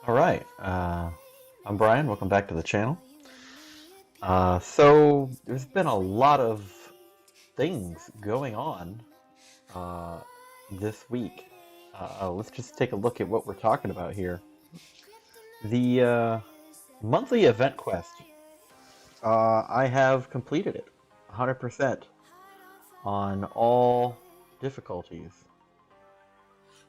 Alright, I'm Brian, welcome back to the channel. So there's been a lot of things going on this week. Let's just take a look at what we're talking about here. The monthly event quest, I have completed it 100% on all difficulties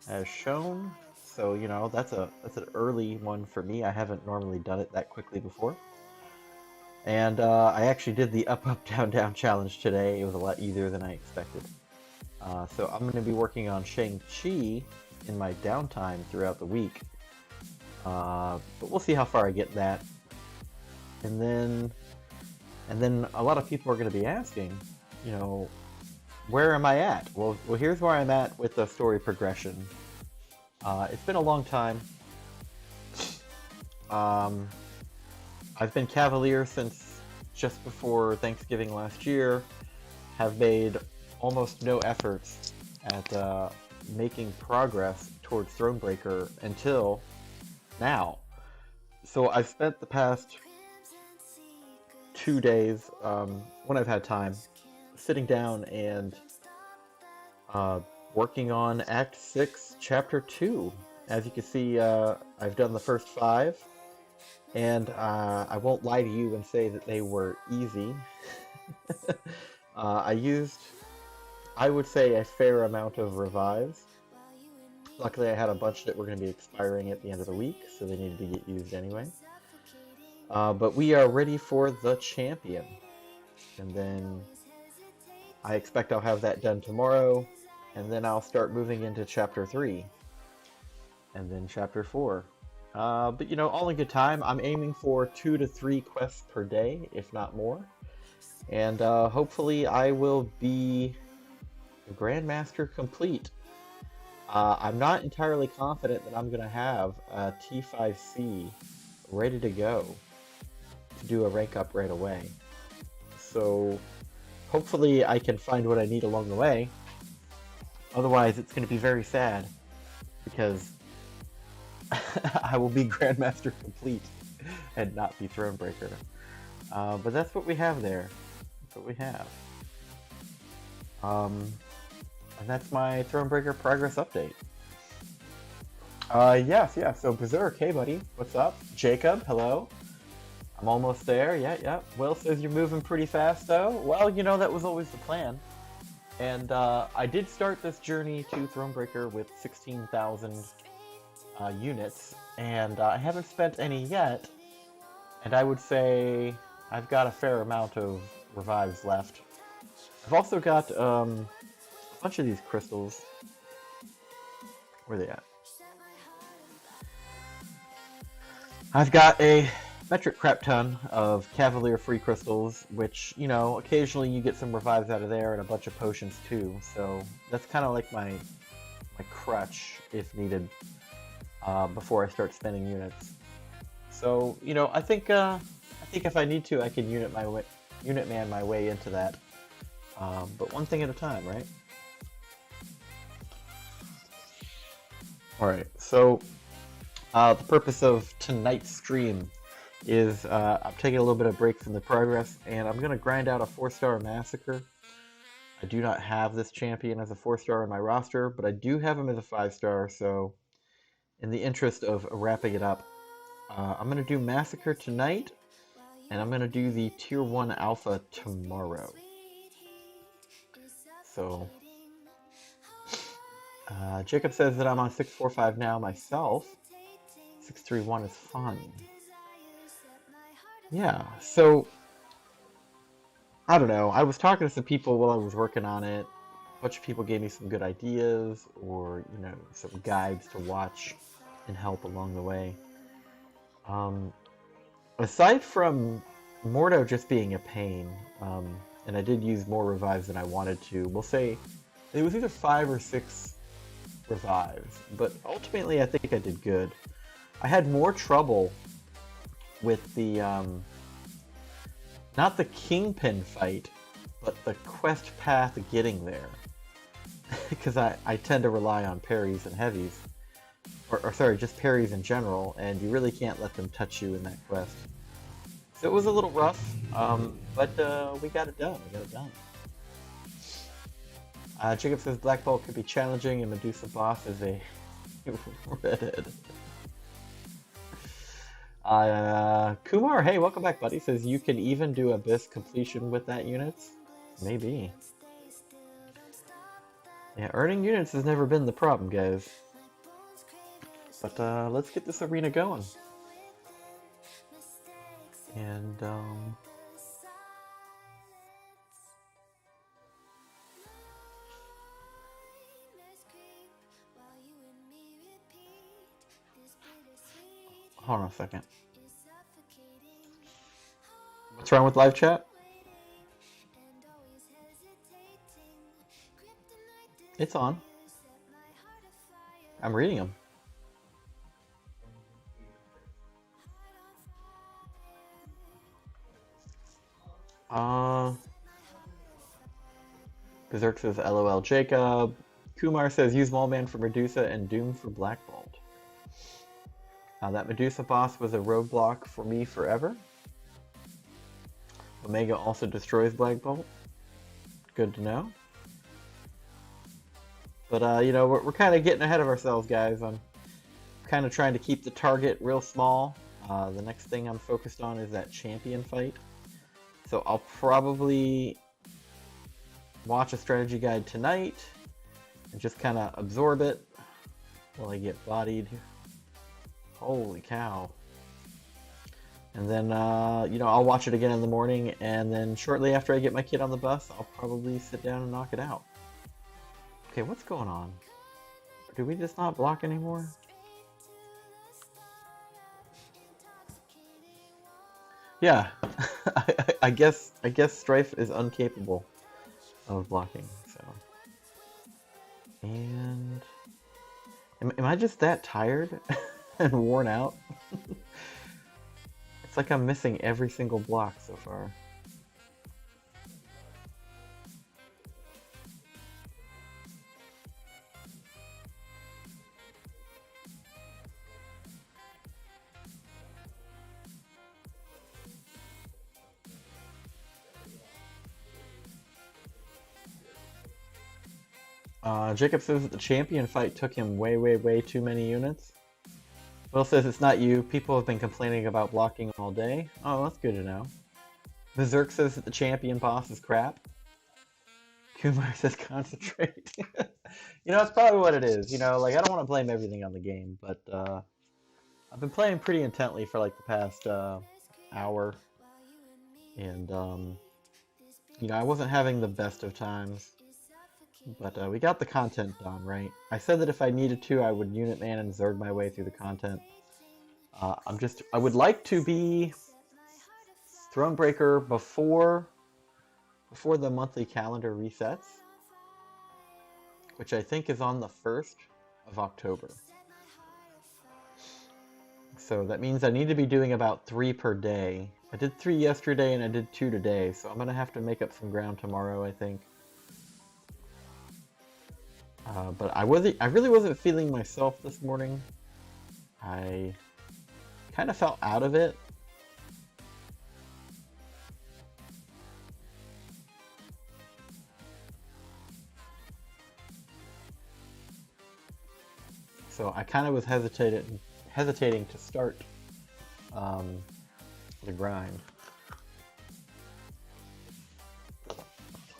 as shown. So, you know, that's an early one for me. I haven't normally done it that quickly before. And I actually did the up, up, down, down challenge today. It was a lot easier than I expected. So I'm going to be working on Shang-Chi in my downtime throughout the week. But we'll see how far I get that. And then a lot of people are going to be asking, you know, where am I at? Well, here's where I'm at with the story progression. It's been a long time. I've been Cavalier since just before Thanksgiving last year. Have made almost no efforts at making progress towards Thronebreaker until now. So I've spent the past 2 days, when I've had time, sitting down and working on Act 6, Chapter 2. As you can see, I've done the first 5, and I won't lie to you and say that they were easy. I used, I would say, a fair amount of revives. Luckily, I had a bunch that were going to be expiring at the end of the week, so they needed to get used anyway. But we are ready for the champion. And then I expect I'll have that done tomorrow. And then I'll start moving into Chapter 3. And then Chapter 4. But, you know, all in good time. I'm aiming for 2 to 3 quests per day, if not more. And hopefully I will be a Grandmaster complete. I'm not entirely confident that I'm going to have a T5C ready to go to do a rank up right away. So hopefully I can find what I need along the way. Otherwise, it's going to be very sad, because I will be Grandmaster complete and not be Thronebreaker. But that's what we have there. That's what we have. And that's my Thronebreaker progress update. Yes, so Berserk, hey buddy, what's up? Jacob, hello. I'm almost there, yeah. Will says you're moving pretty fast though. Well, you know, that was always the plan. And I did start this journey to Thronebreaker with 16,000 units, and I haven't spent any yet, and I would say I've got a fair amount of revives left. I've also got a bunch of these crystals. Where are they at? I've got a metric crap ton of Cavalier free crystals, which, you know, occasionally you get some revives out of there and a bunch of potions too, so that's kind of like my crutch if needed before I start spending units. So, you know, I think if I need to, I can unit man my way into that, but one thing at a time, right? Alright, so the purpose of tonight's stream is I'm taking a little bit of break from the progress, and I'm going to grind out a 4-star Masacre. I do not have this champion as a 4-star in my roster, but I do have him as a 5-star, so in the interest of wrapping it up, I'm going to do Masacre tonight, and I'm going to do the Tier 1 Alpha tomorrow. So, Jacob says that I'm on 645 now myself. 631 is fun. Yeah, so, I don't know. I was talking to some people while I was working on it. A bunch of people gave me some good ideas, or, you know, some guides to watch and help along the way. Aside from Mordo just being a pain, and I did use more revives than I wanted to, we'll say it was either 5 or 6 revives, but ultimately I think I did good. I had more trouble with the, not the Kingpin fight, but the quest path getting there. Because I tend to rely on parries and heavies. or sorry, just parries in general, and you really can't let them touch you in that quest. So it was a little rough, but we got it done. We got it done. Jacob says Black Bolt could be challenging, and Medusa boss is a redhead. Kumar, hey, welcome back, buddy. Says you can even do Abyss completion with that units. Maybe. Yeah, earning units has never been the problem, guys. But let's get this arena going. And hold on a second. What's wrong with live chat? It's on. I'm reading them. Berserk says LOL Jacob. Kumar says use Maulman for Medusa and Doom for Black Bolt. That Medusa boss was a roadblock for me forever. Omega also destroys Black Bolt. Good to know. But you know, we're kind of getting ahead of ourselves, guys. I'm kind of trying to keep the target real small. The next thing I'm focused on is that champion fight. So I'll probably watch a strategy guide tonight and just kind of absorb it while I get bodied. Holy cow. And then, you know, I'll watch it again in the morning, and then shortly after I get my kid on the bus, I'll probably sit down and knock it out. Okay, what's going on? Do we just not block anymore? Yeah, I guess Strife is incapable of blocking, so. And am I just that tired and worn out? It's like I'm missing every single block so far. Jacob says that the champion fight took him way too many units. Will says it's not you. People have been complaining about blocking all day. Oh, that's good to know. Berserk says that the champion boss is crap. Kumar says concentrate. You know, it's probably what it is. You know, like, I don't want to blame everything on the game, but I've been playing pretty intently for like the past hour. And, you know, I wasn't having the best of times. But we got the content done, right? I said that if I needed to, I would unit man and Zerg my way through the content. I would like to be Thronebreaker before the monthly calendar resets, which I think is on the 1st of October. So that means I need to be doing about 3 per day. I did 3 yesterday and I did 2 today, so I'm gonna have to make up some ground tomorrow, I think. But I really wasn't feeling myself this morning. I kind of felt out of it. So I kind of was hesitating to start the grind.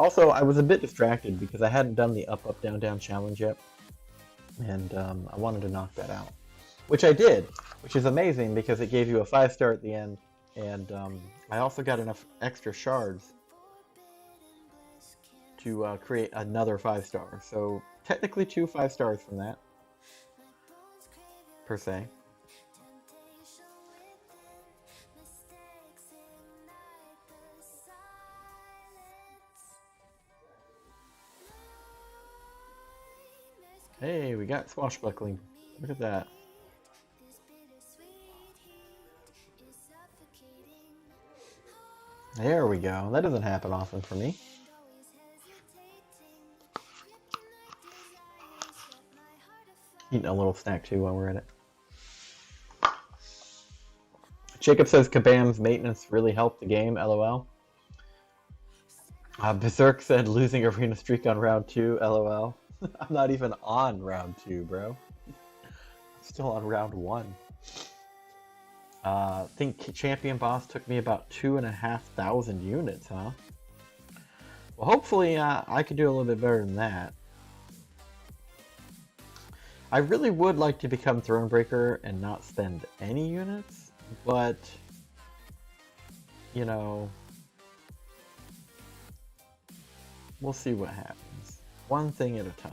Also, I was a bit distracted because I hadn't done the up, up, down, down challenge yet. And I wanted to knock that out. Which I did, which is amazing because it gave you a 5-star at the end. And I also got enough extra shards to create another 5-star. So technically 2 5-stars from that, per se. Hey, we got swashbuckling. Look at that. There we go. That doesn't happen often for me. Eating a little snack too while we're at it. Jacob says Kabam's maintenance really helped the game, lol. Berserk said losing arena streak on round 2, lol. I'm not even on round 2, bro. I'm still on round 1. I think champion boss took me about 2,500 units, huh? Well, hopefully I could do a little bit better than that. I really would like to become Thronebreaker and not spend any units, but, you know, we'll see what happens. One thing at a time.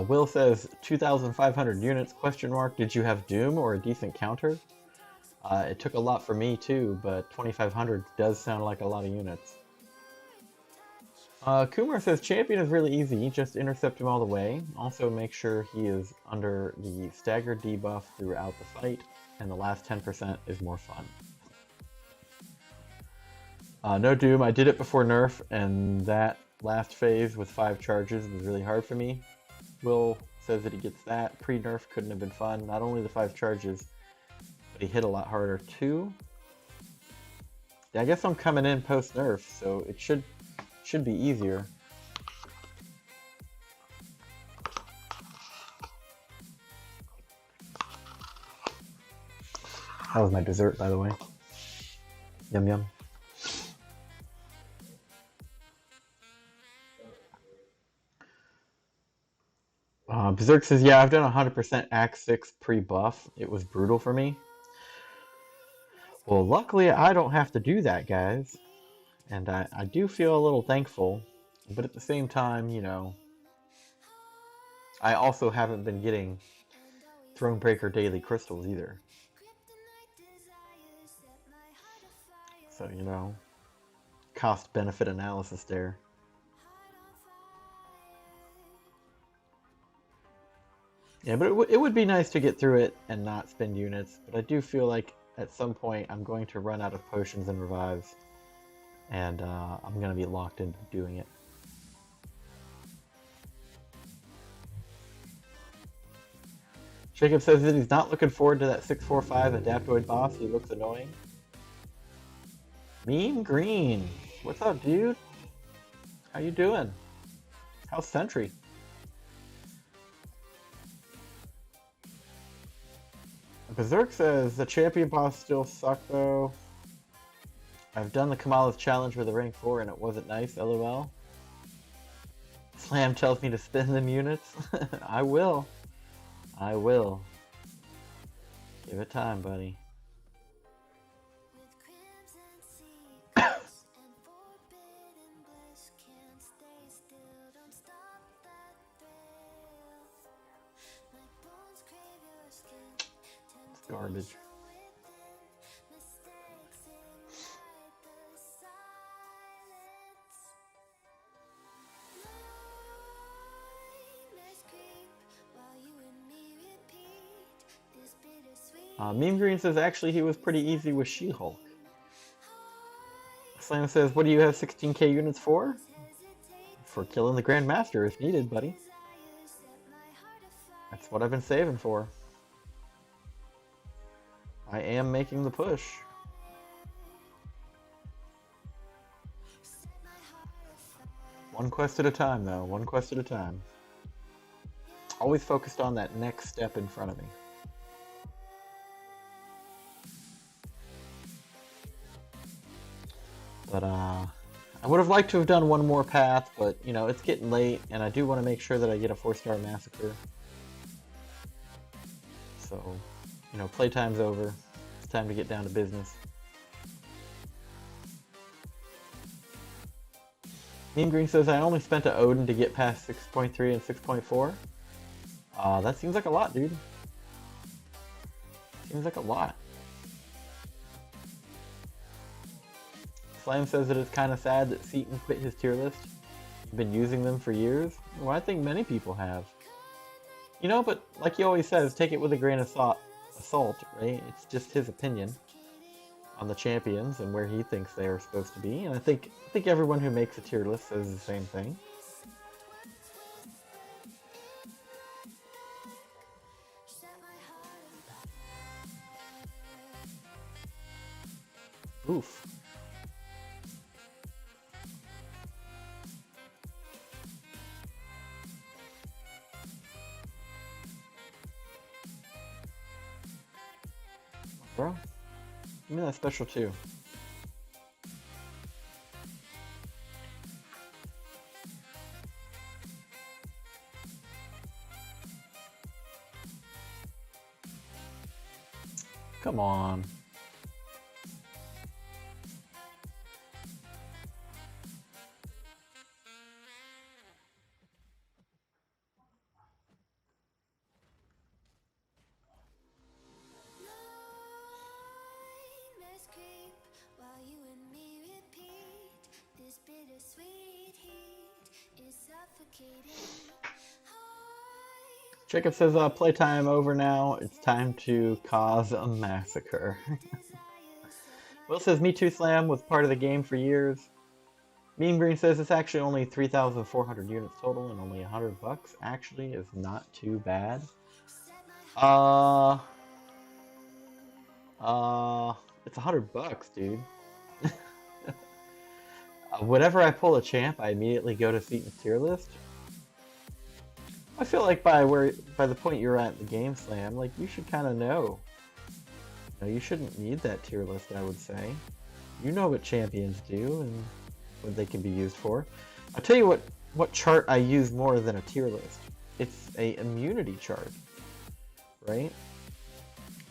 Will says 2,500 units, question mark. Did you have Doom or a decent counter? It took a lot for me too, but 2,500 does sound like a lot of units. Kumar says champion is really easy, just intercept him all the way. Also make sure he is under the staggered debuff throughout the fight, and the last 10% is more fun. No Doom, I did it before nerf, and that last phase with 5 charges was really hard for me. Will says that he gets that. Pre-nerf couldn't have been fun. Not only the 5 charges, but he hit a lot harder too. Yeah, I guess I'm coming in post-nerf, so it should be easier. That was my dessert, by the way. Yum yum. Berserk says, yeah, I've done 100% Act 6 pre-buff. It was brutal for me. Well, luckily I don't have to do that, guys. And I do feel a little thankful. But at the same time, you know, I also haven't been getting Thronebreaker daily crystals either. So, you know, cost-benefit analysis there. Yeah, but it would be nice to get through it and not spend units, but I do feel like at some point I'm going to run out of potions and revives, and I'm going to be locked into doing it. Jacob says that he's not looking forward to that 645 Adaptoid boss. He looks annoying. Mean Green, what's up, dude? How you doing? How's Sentry? Berserk says, the champion boss still suck though. I've done the Kamala's challenge with a rank 4 and it wasn't nice, lol. Slam tells me to spin them units. I will. I will. Give it time, buddy. Garbage. Meme Green says actually he was pretty easy with She-Hulk. Slam says, what do you have 16k units for? For killing the Grand Master if needed, buddy. That's what I've been saving for. I am making the push. One quest at a time, though. One quest at a time. Always focused on that next step in front of me. But, I would have liked to have done one more path, but, you know, it's getting late, and I do want to make sure that I get a 4-star Massacre. So, you know, playtime's over. It's time to get down to business. Meme Green says, I only spent a Odin to get past 6.3 and 6.4. That seems like a lot, dude. Seems like a lot. Slam says that it's kind of sad that Seaton quit his tier list. He's been using them for years. Well, I think many people have. You know, but like he always says, take it with a grain of salt, right? It's just his opinion on the champions and where he thinks they are supposed to be, and I think everyone who makes a tier list says the same thing. Oof. Bro, give me that special too. Come on. Jacob says, playtime over now. It's time to cause a massacre. Will says, Me Too Slam was part of the game for years. Mean Green says, it's actually only 3,400 units total and only $100. Actually, is not too bad. It's $100, dude. Whenever I pull a champ, I immediately go to Seaton's tier list. I feel like by the point you're at the game slam, like you should kind of know. You shouldn't need that tier list, I would say. You know what champions do and what they can be used for. I'll tell you what chart I use more than a tier list. It's a immunity chart, right?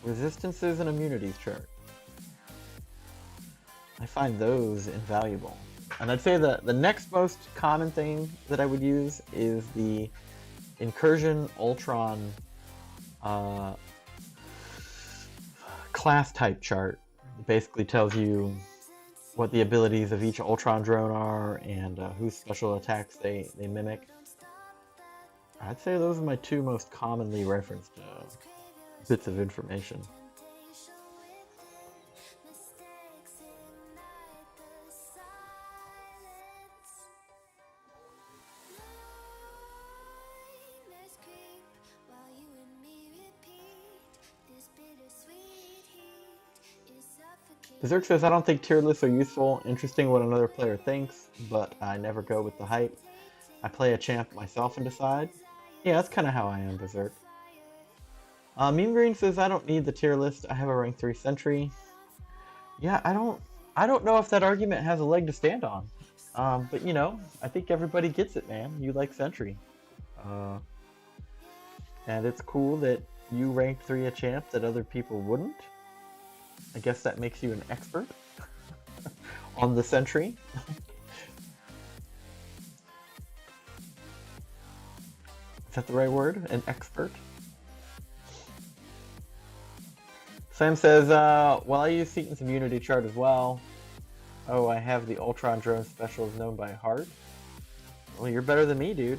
Resistances and immunities chart. I find those invaluable. And I'd say the next most common thing that I would use is the Incursion Ultron class type chart. It basically tells you what the abilities of each Ultron drone are and whose special attacks they mimic. I'd say those are my two most commonly referenced bits of information. Berserk says, I don't think tier lists are useful. Interesting what another player thinks, but I never go with the hype. I play a champ myself and decide. Yeah, that's kind of how I am, Berserk. Meme Green says, I don't need the tier list. I have a rank 3 sentry. Yeah, I don't know if that argument has a leg to stand on. But you know, I think everybody gets it, man. You like sentry. And it's cool that you rank 3 a champ that other people wouldn't. I guess that makes you an expert on the sentry. Is that the right word? An expert? Sam says, well, I use Seaton's immunity chart as well. Oh, I have the Ultron drone specials known by heart. Well, you're better than me, dude.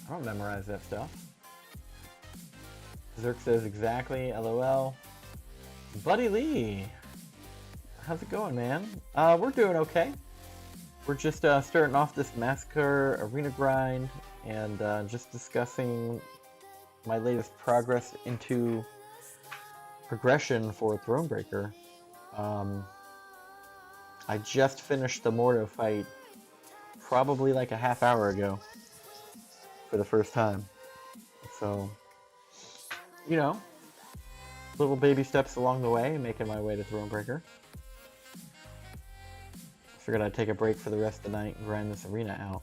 I don't memorize that stuff. Zerk says, exactly, LOL. Buddy Lee, how's it going, man? We're doing okay. We're just starting off this Masacre arena grind and just discussing my latest progress into progression for Thronebreaker. I just finished the Mordo fight probably like a half hour ago for the first time. So, you know, little baby steps along the way, making my way to Thronebreaker. Figured I'd take a break for the rest of the night and grind this arena out.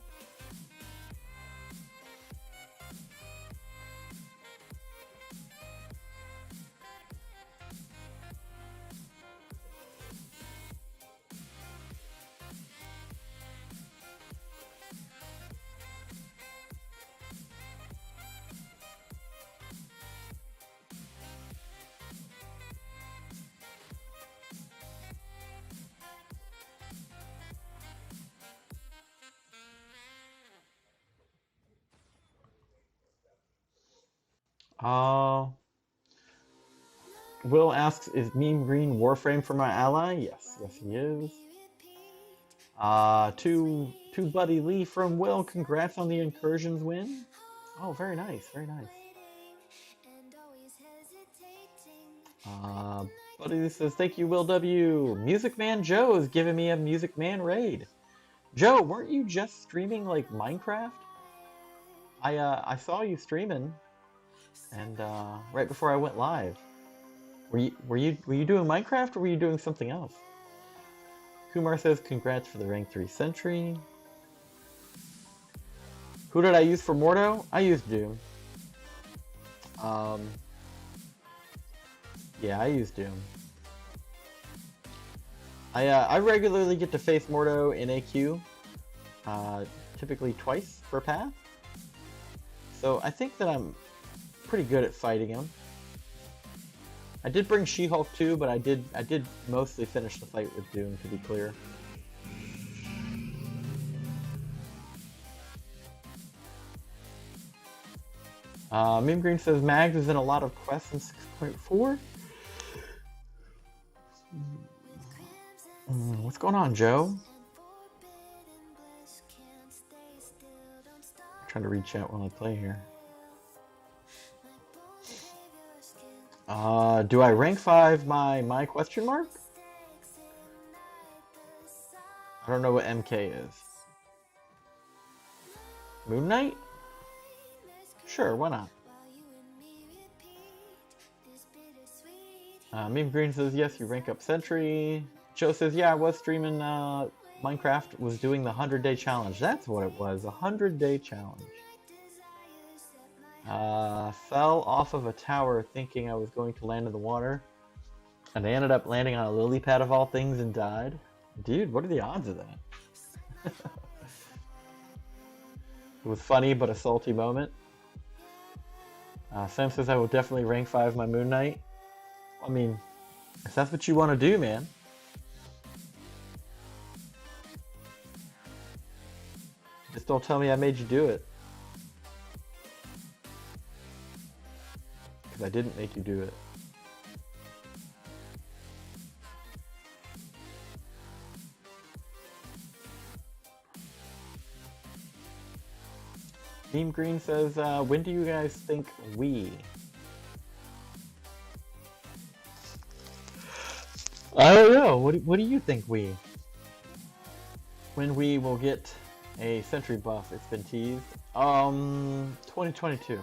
Uh, Will asks, is Meme Green Warframe for my ally? Yes, yes he is. To Buddy Lee from Will, congrats on the Incursions win. Oh, very nice, very nice. Buddy Lee says, thank you, Will W. Music Man Joe is giving me a Music Man raid. Joe, weren't you just streaming like Minecraft? I saw you streaming, and right before I went live. Were you doing Minecraft or were you doing something else? Kumar says, congrats for the rank 3 sentry. Who did I use for Mordo? I used Doom. Yeah, I used Doom. I regularly get to face Mordo in AQ, typically twice per path. So I think that I'm pretty good at fighting him. I did bring She-Hulk too, but I did mostly finish the fight with Doom, to be clear. Meme Green says Mags is in a lot of quests in 6.4. What's going on, Joe? I'm trying to read chat while I play here. Do I rank 5 my question mark? I don't know what MK is. Moon Knight? Sure, why not? Meme Green says, yes, you rank up Sentry. Joe says, yeah, I was streaming Minecraft, was doing the 100-day challenge. That's what it was, a 100-day challenge. Fell off of a tower thinking I was going to land in the water, and I ended up landing on a lily pad of all things and died. Dude, what are the odds of that? It was funny, but a salty moment. Sam says I will definitely rank 5 my Moon Knight. I mean, if that's what you want to do, man. Just don't tell me I made you do it. Because I didn't make you do it. Team Green says, when do you guys think we? I don't know. What do you think we? When we will get a Sentry buff? It's been teased. 2022.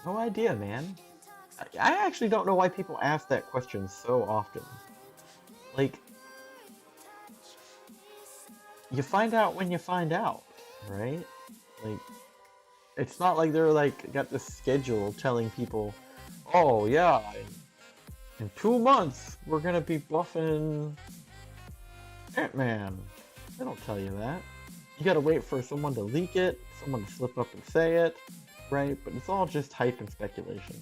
No idea, man. I actually don't know why people ask that question so often. Like, you find out when you find out, right? Like, it's not like they're like got this schedule telling people, oh yeah, in 2 months we're gonna be buffing Ant-Man. They don't tell you that. You gotta wait for someone to leak it, someone to slip up and say it, right? But it's all just hype and speculation.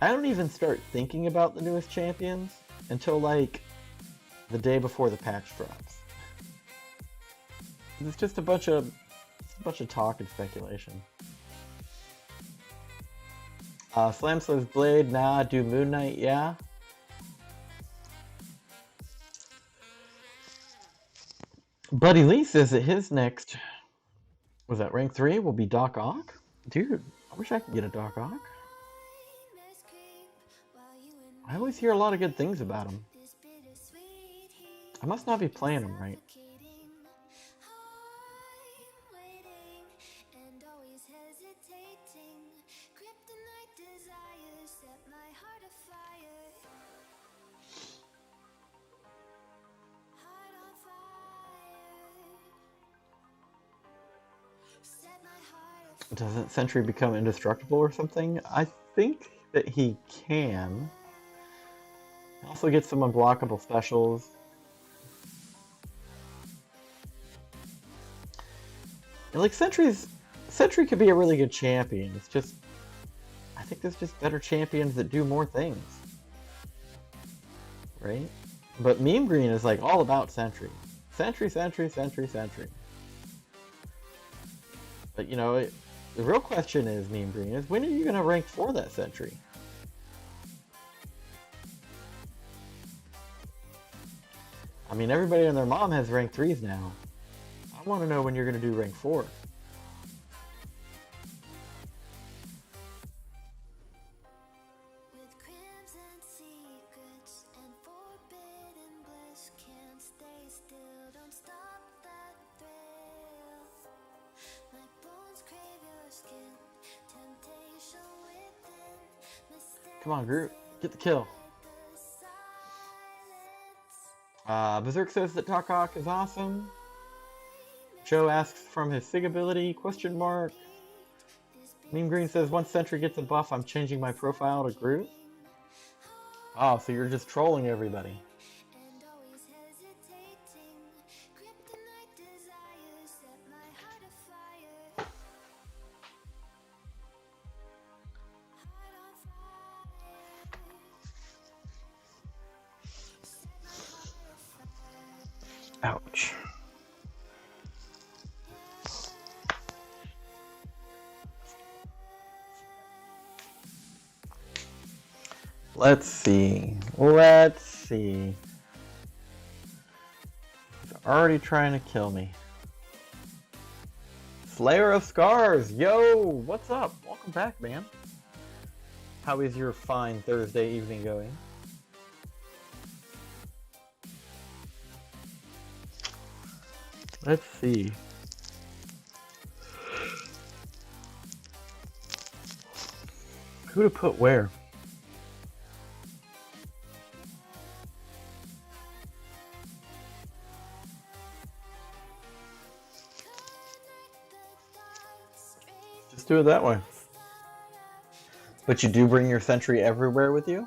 I don't even start thinking about the newest champions until like the day before the patch drops. It's just a bunch of talk and speculation. Slam says Blade, nah. Do Moon Knight, yeah. Buddy Lee says that his next, was that rank 3, will be Doc Ock? Dude, I wish I could get a Doc Ock. I always hear a lot of good things about him. I must not be playing him right. Doesn't Sentry become indestructible or something? I think that he can. Also get some unblockable specials. And like Sentry could be a really good champion. It's just, I think there's just better champions that do more things. Right? But Meme Green is like all about Sentry. Sentry, Sentry, Sentry, Sentry. But, you know, the real question is, Meme Green, is when are you going to rank for that sentry? I mean, everybody and their mom has rank 3s now. I want to know when you're going to do rank 4. Come on, Groot. Get the kill. Berserk says that Takok is awesome. Joe asks from his Sig ability, question mark. Meme Green says once Sentry gets a buff, I'm changing my profile to Groot. Oh, so you're just trolling everybody. Ouch. Let's see. He's already trying to kill me. Slayer of Scars! Yo! What's up? Welcome back, man. How is your fine Thursday evening going? Let's see. Who to put where? Just do it that way. But you do bring your Sentry everywhere with you?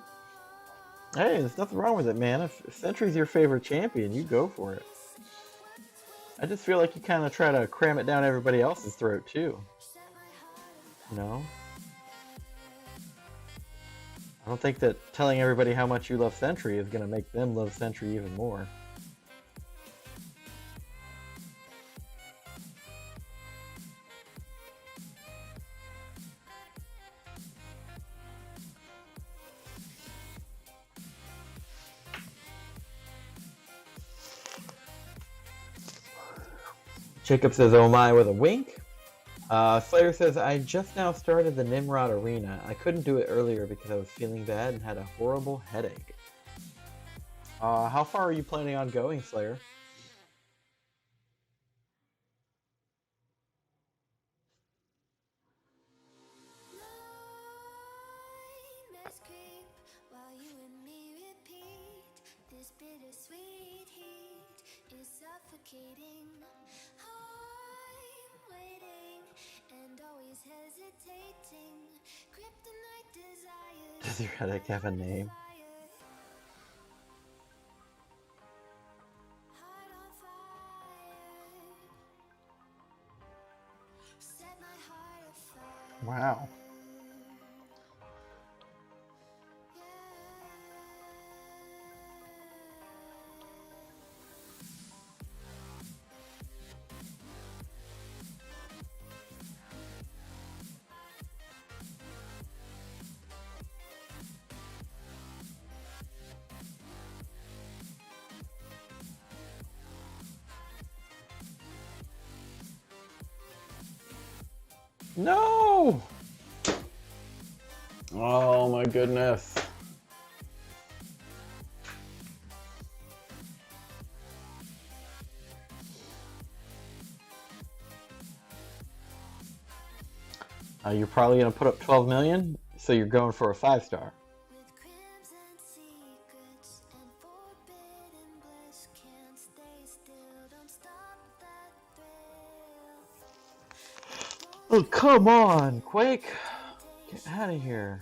Hey, there's nothing wrong with it, man. If Sentry's your favorite champion, you go for it. I just feel like you kind of try to cram it down everybody else's throat, too. You know? I don't think that telling everybody how much you love Sentry is going to make them love Sentry even more. Jacob says, oh my, with a wink. Slayer says, I just now started the Nimrod Arena. I couldn't do it earlier because I was feeling bad and had a horrible headache. How far are you planning on going, Slayer? Does your headache have a name? Wow. No! Oh my goodness. You're probably going to put up 12 million, so you're going for a 5-star. Oh, come on, Quake! Get out of here.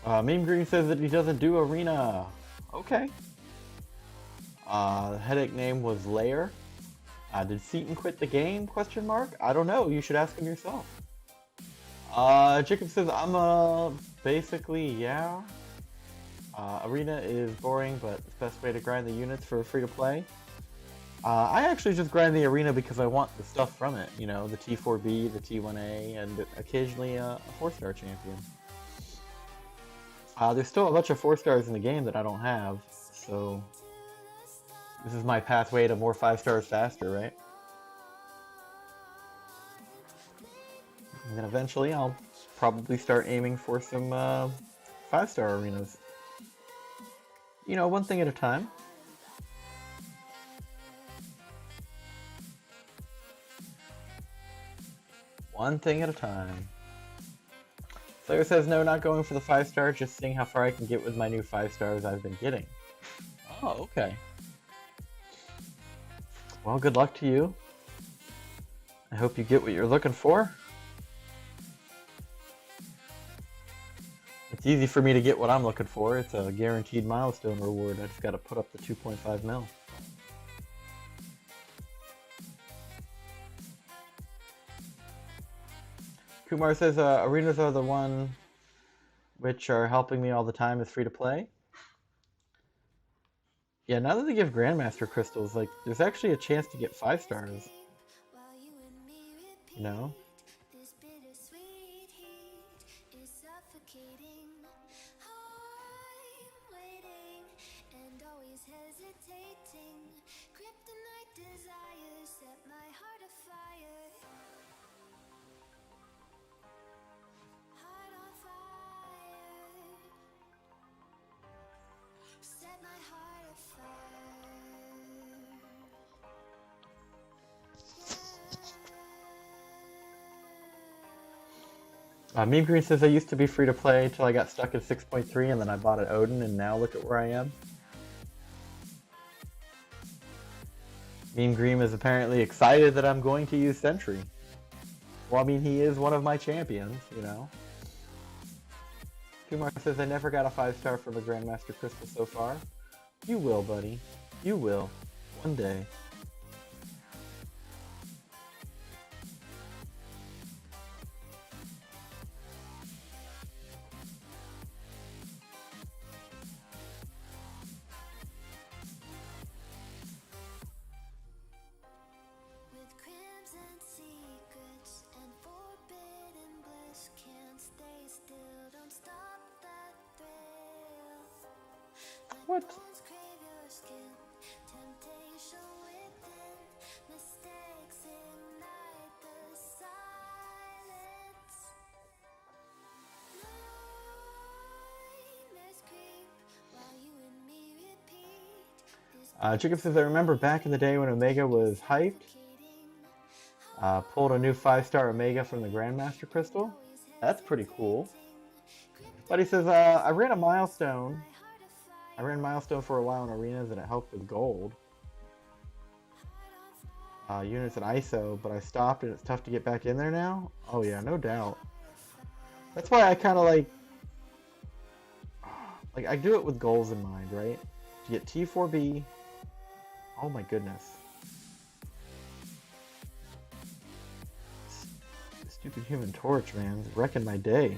Meme Green says that he doesn't do arena. Okay. The headache name was Lair. Did Seaton quit the game? Question mark. I don't know. You should ask him yourself. Jacob says I'm basically yeah. Arena is boring, but it's the best way to grind the units for free to play. I actually just grind the arena because I want the stuff from it. You know, the T4B, the T1A, and occasionally a 4-star champion. There's still a bunch of 4-stars in the game that I don't have, so this is my pathway to more 5-stars faster, right? And then eventually I'll probably start aiming for some 5-star arenas. You know, one thing at a time. One thing at a time. Slayer says no, not going for the 5-star, just seeing how far I can get with my new 5-stars I've been getting. Oh, okay. Well, good luck to you. I hope you get what you're looking for. It's easy for me to get what I'm looking for. It's a guaranteed milestone reward. I just gotta put up the 2.5 mil. Kumar says arenas are the one which are helping me all the time is free to play. Yeah, now that they give Grandmaster crystals, like there's actually a chance to get 5-stars. You know? Meme Green says I used to be free to play until I got stuck at 6.3 and then I bought an Odin and now look at where I am. Meme Green is apparently excited that I'm going to use Sentry. Well, I mean, he is one of my champions, you know. Kumar says I never got a 5-star from a Grandmaster Crystal so far. You will, buddy. You will. One day. What? Jacob says, I remember back in the day when Omega was hyped. Pulled a new 5-star Omega from the Grandmaster Crystal. That's pretty cool. But he says, I ran a milestone. I ran milestone for a while in arenas and it helped with gold. Units and ISO, but I stopped and it's tough to get back in there now. Oh yeah, no doubt. That's why I kind of like I do it with goals in mind, right? To get T4B. Oh my goodness. Stupid Human Torch, man, it's wrecking my day.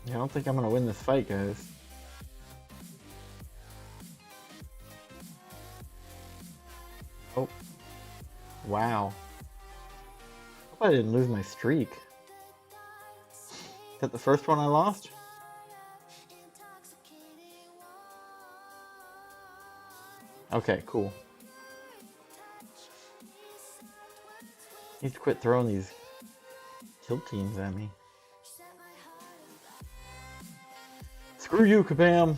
I don't think I'm gonna win this fight, guys. Oh. Wow. Hope I didn't lose my streak. Is that the first one I lost? Okay, cool. Need to quit throwing these kill teams at me. Screw you, Kabam!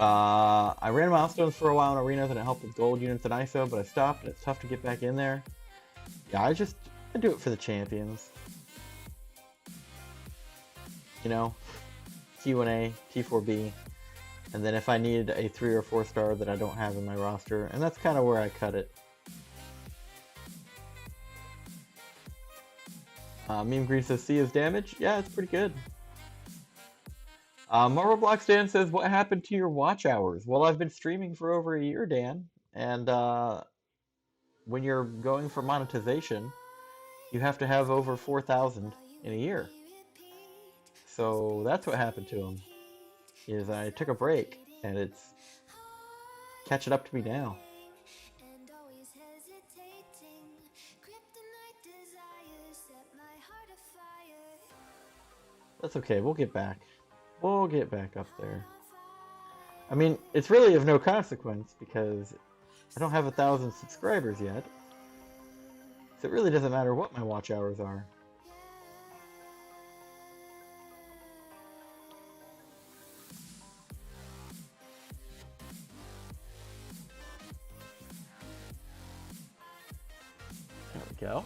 I ran milestones for a while in arenas and it helped with gold units and ISO, but I stopped and it's tough to get back in there. Yeah, I do it for the champions. You know, T1A, T4B, and then if I needed a 3 or 4 star that I don't have in my roster, and that's kind of where I cut it. Meme Green says, C is damage? Yeah, it's pretty good. Marvel Blocks Dan says, what happened to your watch hours? Well, I've been streaming for over a year, Dan, and when you're going for monetization, you have to have over 4,000 in a year. So that's what happened to him, is I took a break, and it's catching up to me now. That's okay, we'll get back. We'll get back up there. I mean, it's really of no consequence because I don't have 1,000 subscribers yet. So it really doesn't matter what my watch hours are. There we go.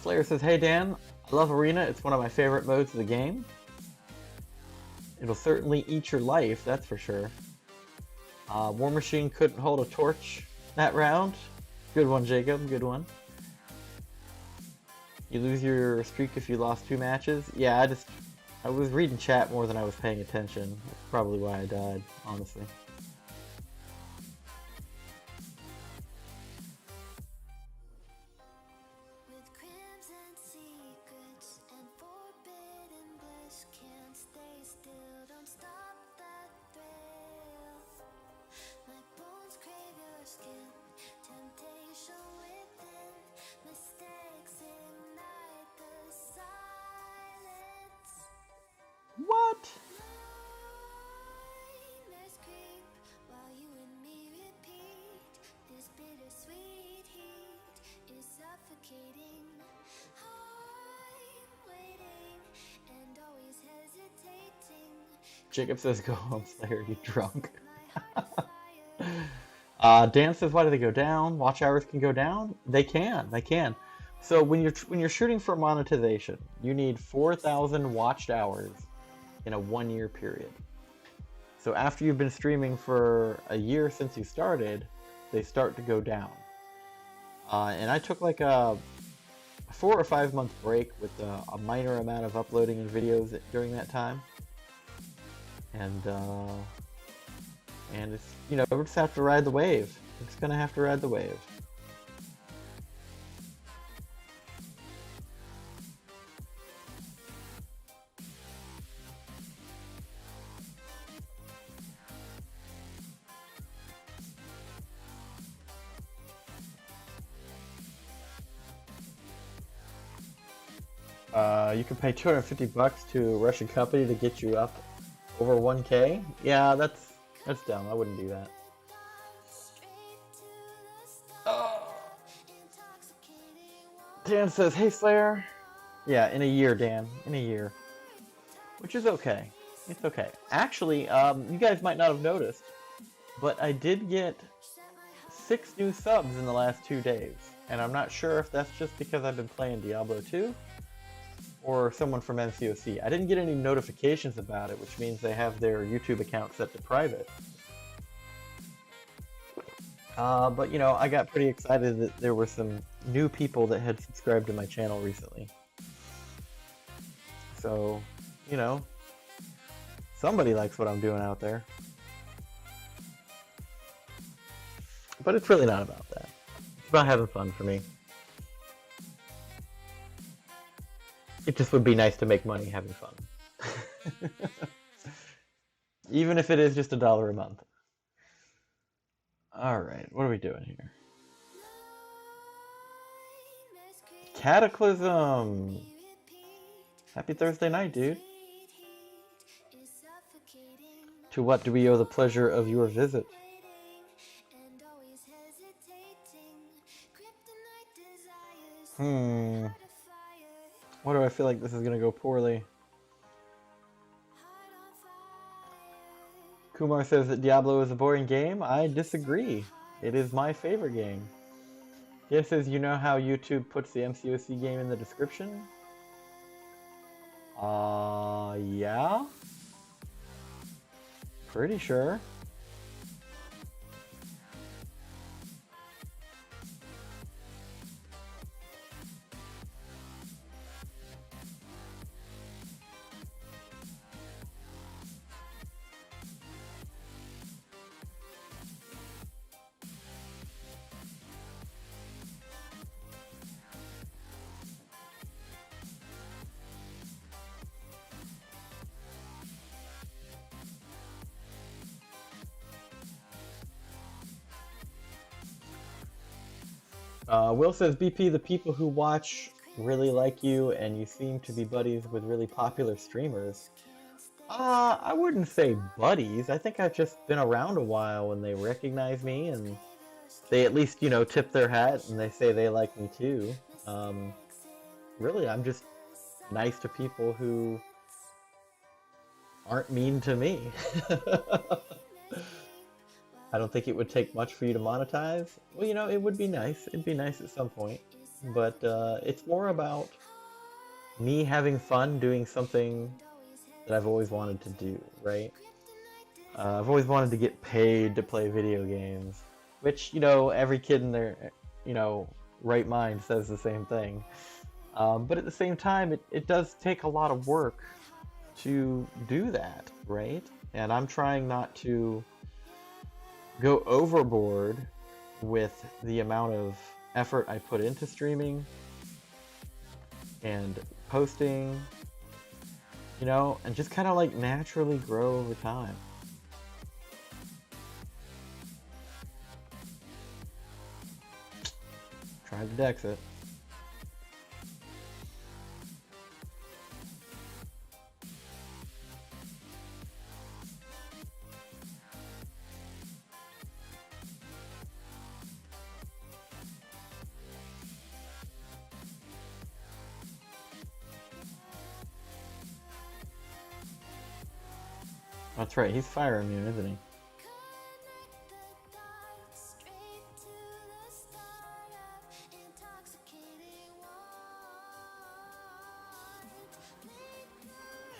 Slayer says, hey Dan, I love Arena. It's one of my favorite modes of the game. It'll certainly eat your life, that's for sure. War Machine couldn't hold a torch that round. Good one, Jacob. Good one. You lose your streak if you lost 2 matches. Yeah, I was reading chat more than I was paying attention. That's probably why I died, honestly. What? Jacob says, go home, Slayer, you drunk. Dan says, why do they go down? Watch hours can go down? They can. So when you're shooting for monetization, you need 4,000 watched hours in a 1-year period. So after you've been streaming for a year since you started, they start to go down. And I took like a 4 or 5 month break with a minor amount of uploading and videos during that time. And it's, you know, we just have to ride the wave. We're just gonna have to ride the wave. You can pay $250 to a Russian company to get you up over 1K. Yeah, that's dumb. I wouldn't do that. Dan says, hey Slayer. Yeah, in a year, Dan. In a year. Which is okay. It's okay. Actually, you guys might not have noticed, but I did get 6 new subs in the last 2 days. And I'm not sure if that's just because I've been playing Diablo 2 or someone from MCoC. I didn't get any notifications about it, which means they have their YouTube account set to private. But you know, I got pretty excited that there were some new people that had subscribed to my channel recently. So, you know, somebody likes what I'm doing out there. But it's really not about that. It's about having fun for me. It just would be nice to make money having fun. Even if it is just $1 a month. Alright, what are we doing here? Cataclysm! Happy Thursday night, dude. To what do we owe the pleasure of your visit? Why do I feel like this is gonna go poorly? Kumar says that Diablo is a boring game. I disagree. It is my favorite game. Dan says, you know how YouTube puts the MCoC game in the description? Yeah. Pretty sure. Will says, BP, the people who watch really like you, and you seem to be buddies with really popular streamers. I wouldn't say buddies. I think I've just been around a while and they recognize me and they at least, you know, tip their hat and they say they like me too. Really, I'm just nice to people who aren't mean to me. I don't think it would take much for you to monetize. Well, you know, it would be nice. It'd be nice at some point. But it's more about me having fun doing something that I've always wanted to do, right? I've always wanted to get paid to play video games, which, you know, every kid in their, you know, right mind says the same thing. But at the same time, it does take a lot of work to do that, right? And I'm trying not to go overboard with the amount of effort I put into streaming and posting, you know, and just kind of like naturally grow over time. Tried to dex it. That's right, he's fire immune, isn't he?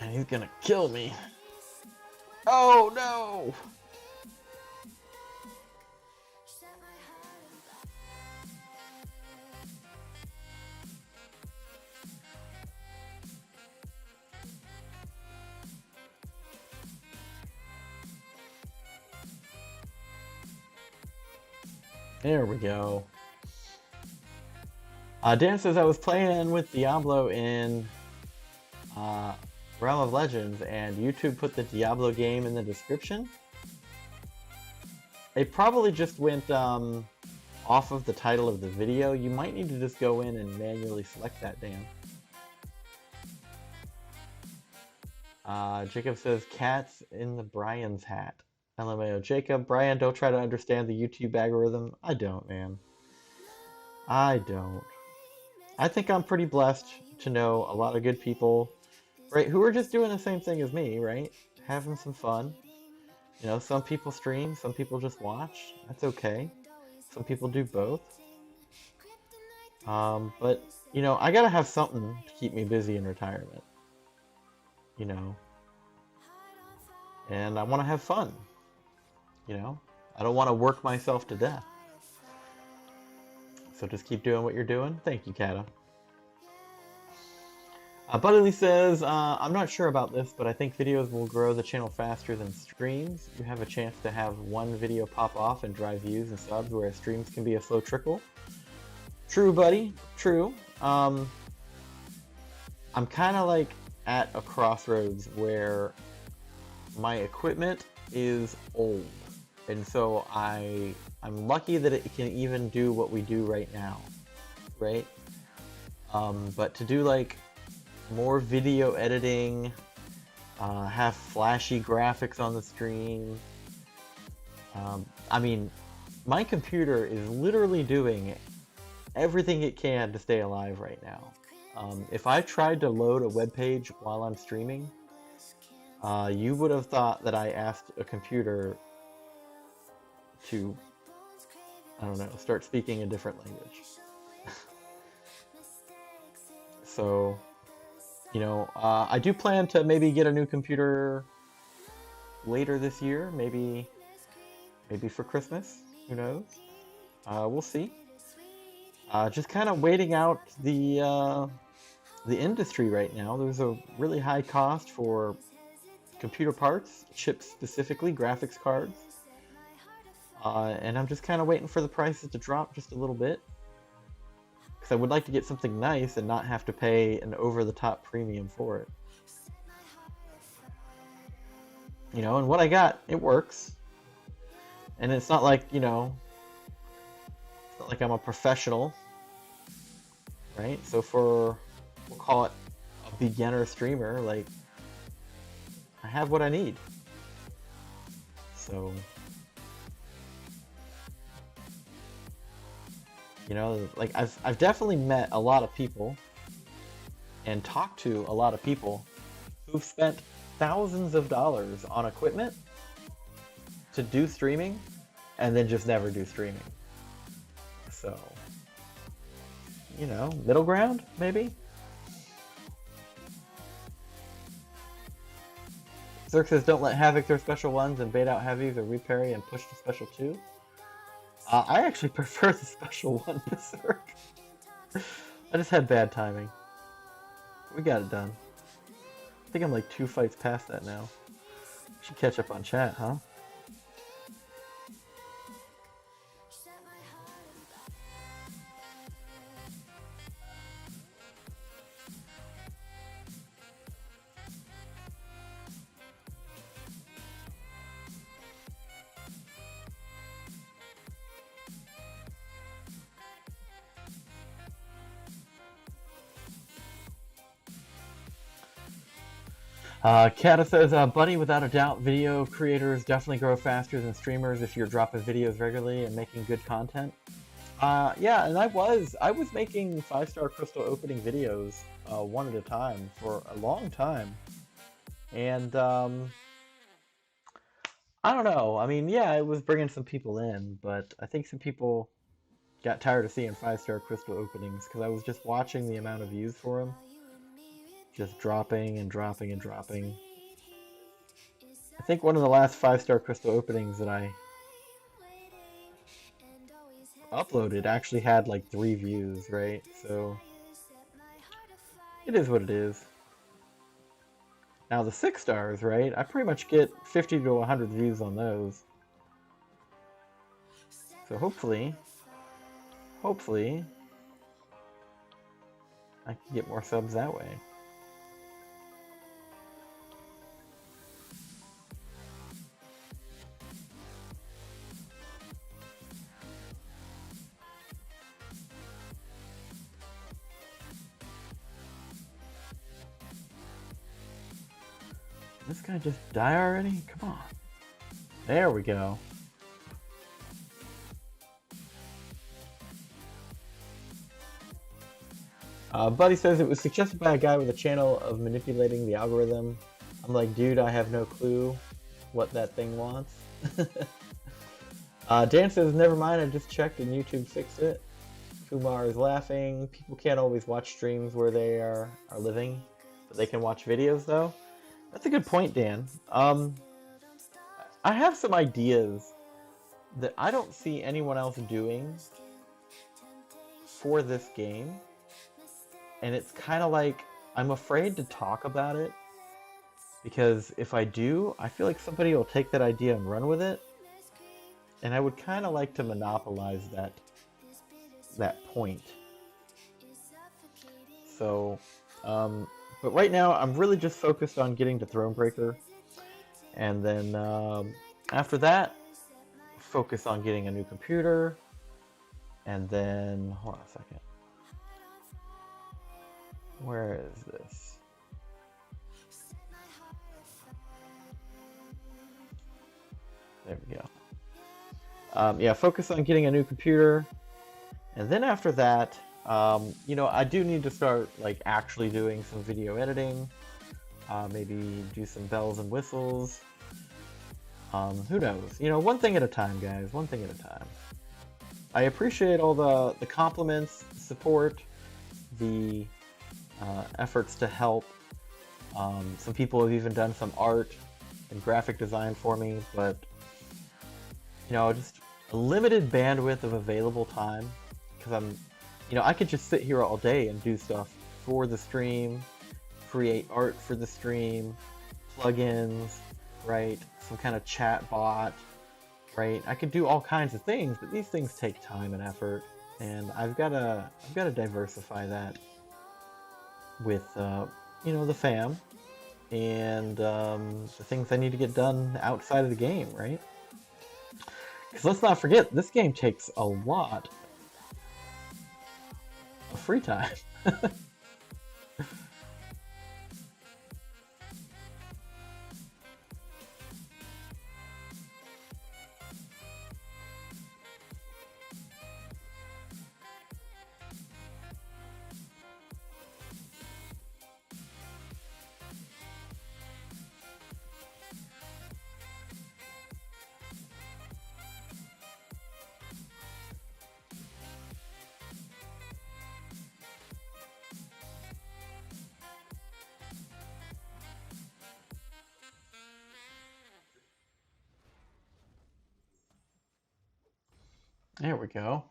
And he's gonna kill me. Oh no! There we go. Dan says, I was playing with Diablo in Realm of Legends, and YouTube put the Diablo game in the description. They probably just went off of the title of the video. You might need to just go in and manually select that, Dan. Jacob says, cats in the Brian's hat. LMAO. Jacob, Brian, don't try to understand the YouTube algorithm. I don't, man. I don't. I think I'm pretty blessed to know a lot of good people, right, who are just doing the same thing as me, right? Having some fun. You know, some people stream, some people just watch. That's okay. Some people do both. But, you know, I gotta have something to keep me busy in retirement. You know. And I want to have fun. You know, I don't want to work myself to death. So just keep doing what you're doing. Thank you, Kata. Buddily says, I'm not sure about this, but I think videos will grow the channel faster than streams. You have a chance to have one video pop off and drive views and subs, whereas streams can be a slow trickle. True, buddy. True. I'm kind of like at a crossroads where my equipment is old. And so I'm lucky that it can even do what we do right now, right? But to do like more video editing, have flashy graphics on the screen. I mean, my computer is literally doing everything it can to stay alive right now. If I tried to load a web page while I'm streaming, You would have thought that I asked a computer to, I don't know, start speaking a different language. So, you know, I do plan to maybe get a new computer later this year, maybe for Christmas, who knows? We'll see. Just kind of waiting out the industry right now. There's a really high cost for computer parts, chips specifically, graphics cards. And I'm just kind of waiting for the prices to drop just a little bit. Because I would like to get something nice and not have to pay an over-the-top premium for it. You know, and what I got, it works. And it's not like, you know, it's not like I'm a professional, right? So for, we'll call it a beginner streamer, like, I have what I need. So, you know, like I've definitely met a lot of people and talked to a lot of people who've spent thousands of dollars on equipment to do streaming and then just never do streaming. So, you know, middle ground, maybe? Zerk says, don't let Havoc throw special ones and bait out heavies or reparry and push to special 2. I actually prefer the special one to Zerk. I just had bad timing. We got it done. I think I'm like 2 fights past that now. Should catch up on chat, huh? Kata says, buddy, without a doubt, video creators definitely grow faster than streamers if you're dropping videos regularly and making good content. Yeah, and I was making 5-star crystal opening videos one at a time for a long time. And I don't know. I mean, yeah, it was bringing some people in, but I think some people got tired of seeing 5-star crystal openings because I was just watching the amount of views for them. Just dropping and dropping and dropping. I think one of the last 5-star crystal openings that I uploaded actually had like 3 views, right? So it is what it is. Now the 6 stars, right? I pretty much get 50 to 100 views on those. So hopefully I can get more subs that way. This guy just die already? Come on. There we go. Buddy says it was suggested by a guy with a channel of manipulating the algorithm. I'm like, dude, I have no clue what that thing wants. Dan says, never mind, I just checked and YouTube fixed it. Kumar is laughing. People can't always watch streams where they are living, but they can watch videos though. That's a good point, Dan. I have some ideas that I don't see anyone else doing for this game. And it's kind of like, I'm afraid to talk about it. Because if I do, I feel like somebody will take that idea and run with it. And I would kind of like to monopolize that point. So, but right now, I'm really just focused on getting to Thronebreaker. And then after that, focus on getting a new computer. And then, hold on a second. Where is this? There we go. Yeah, focus on getting a new computer. And then after that, you know, I do need to start like actually doing some video editing. maybe do some bells and whistles. Who knows? You know, one thing at a time, guys. One thing at a time. I appreciate all the compliments, support, the efforts to help. Some people have even done some art and graphic design for me, but you know, just a limited bandwidth of available time, because I could just sit here all day and do stuff for the stream, create art for the stream, plugins, right? Some kind of chat bot, right? I could do all kinds of things, but these things take time and effort, and I've got to diversify that with the fam and the things I need to get done outside of the game, right? Because let's not forget, this game takes a lot of free time. There we go.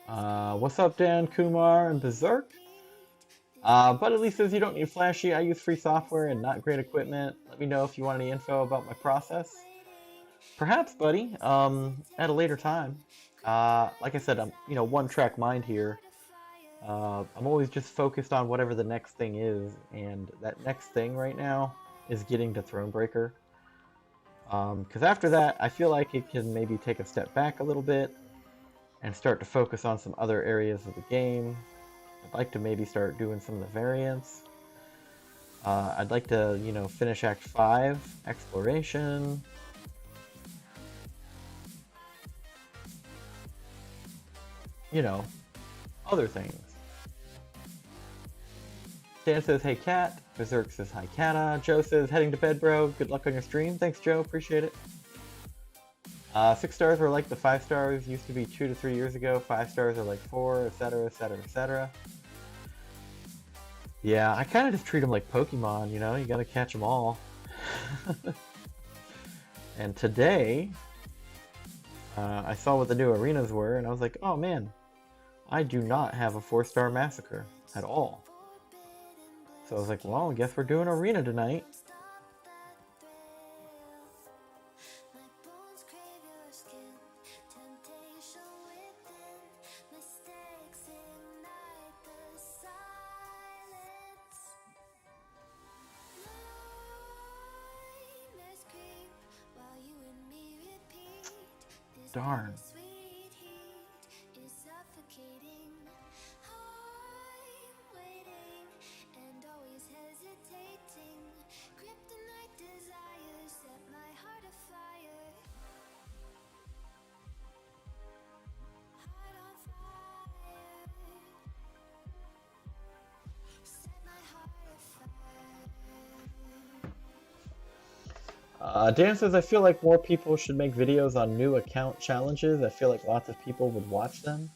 What's up, Dan, Kumar, and Berserk? But at least says you don't need flashy. I use free software and not great equipment. Let me know if you want any info about my process. Perhaps, buddy, at a later time. Like I said, I'm one-track mind here. I'm always just focused on whatever the next thing is, and that next thing right now is getting to Thronebreaker. Because after that, I feel like it can maybe take a step back a little bit and start to focus on some other areas of the game. I'd like to maybe start doing some of the variants. I'd like to, finish Act 5, Exploration. Other things. Dan says, hey cat. Berserk says, hi Kata. Joe says, heading to bed, bro. Good luck on your stream. Thanks, Joe. Appreciate it. 6 stars are like the 5 stars used to be 2 to 3 years ago. 5 stars are like 4, etc., etc., etc. Yeah, I kind of just treat them like Pokemon, you gotta catch them all. And today, I saw what the new arenas were, and I was like, oh man, I do not have a 4-star Masacre at all. So I was like, well, I guess we're doing arena tonight. Darn. Dan says, I feel like more people should make videos on new account challenges. I feel like lots of people would watch them.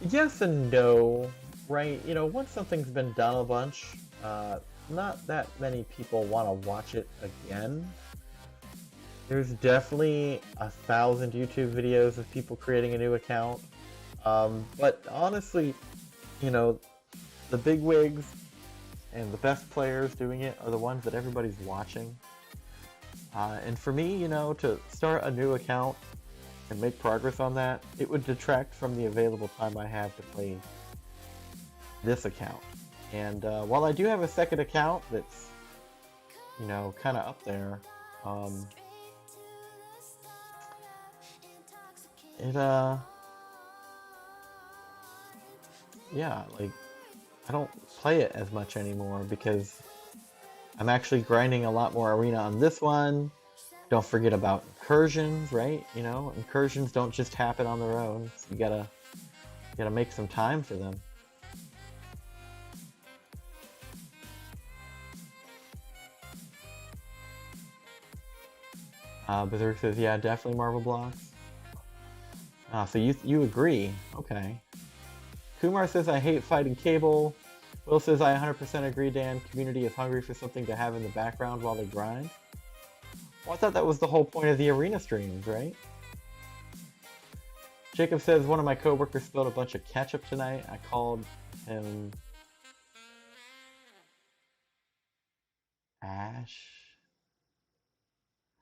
Yes and no, right? Once something's been done a bunch, not that many people want to watch it again. There's definitely 1,000 YouTube videos of people creating a new account. But honestly, the bigwigs and the best players doing it are the ones that everybody's watching. And for me, to start a new account and make progress on that, it would detract from the available time I have to play this account. And while I do have a second account that's, kind of up there, yeah, like, I don't play it as much anymore because I'm actually grinding a lot more arena on this one. Don't forget about incursions, right? Incursions don't just happen on their own. So you gotta make some time for them. Berserk says, yeah, definitely Marvel blocks. So you agree. Okay. Kumar says, I hate fighting cable. Will says, I 100% agree, Dan. Community is hungry for something to have in the background while they grind. Well, I thought that was the whole point of the arena streams, right? Jacob says, one of my coworkers spilled a bunch of ketchup tonight. I called him Ash.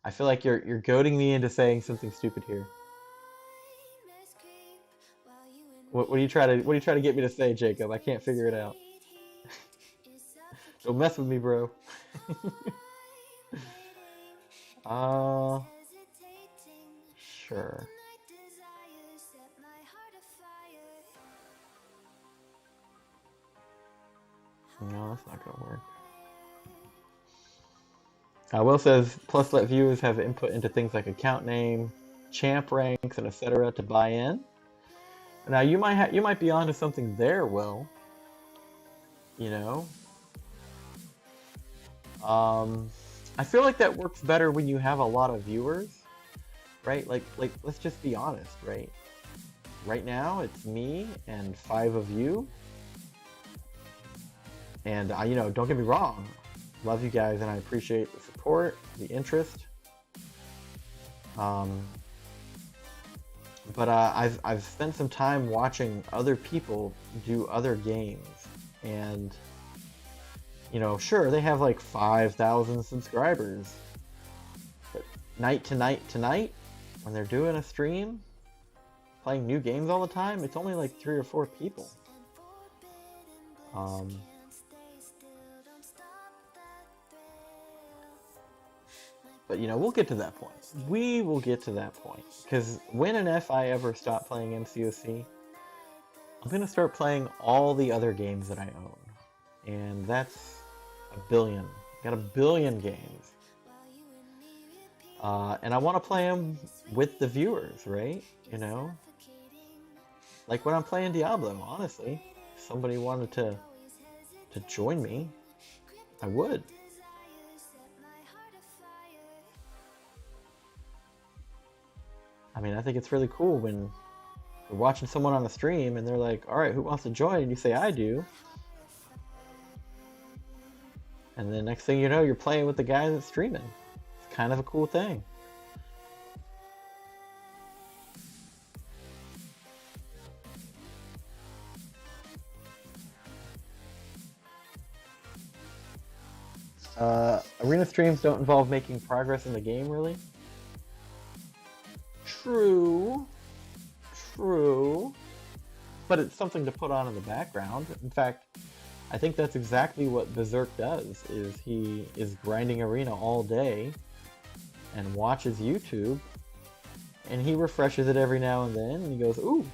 I feel like you're goading me into saying something stupid here. What do you try to get me to say, Jacob? I can't figure it out. Don't mess with me, bro. Sure. No, that's not gonna work. Will says, plus let viewers have input into things like account name, champ ranks, and etc. to buy in. Now you might be onto something there, Will. You know, I feel like that works better when you have a lot of viewers, right? Like let's just be honest, right? Right now it's me and 5 of you, and you know, don't get me wrong, love you guys and I appreciate the support, the interest. But I've spent some time watching other people do other games, and you know, sure, they have like 5,000 subscribers, but night to night, when they're doing a stream, playing new games all the time, it's only like 3 or 4 people. But you know, we'll get to that point. We will get to that point, because when and if I ever stop playing MCoC, I'm gonna start playing all the other games that I own, and that's a billion. Got a billion games, and I want to play them with the viewers, right? You know, like when I'm playing Diablo. Honestly, if somebody wanted to join me, I would. I mean, I think it's really cool when you're watching someone on a stream and they're like, all right, who wants to join? And you say, I do. And then next thing you know, you're playing with the guy that's streaming. It's kind of a cool thing. Arena streams don't involve making progress in the game, really? True. But it's something to put on in the background. In fact, I think that's exactly what Berserk does, is he is grinding Arena all day and watches YouTube, and he refreshes it every now and then, and he goes, ooh,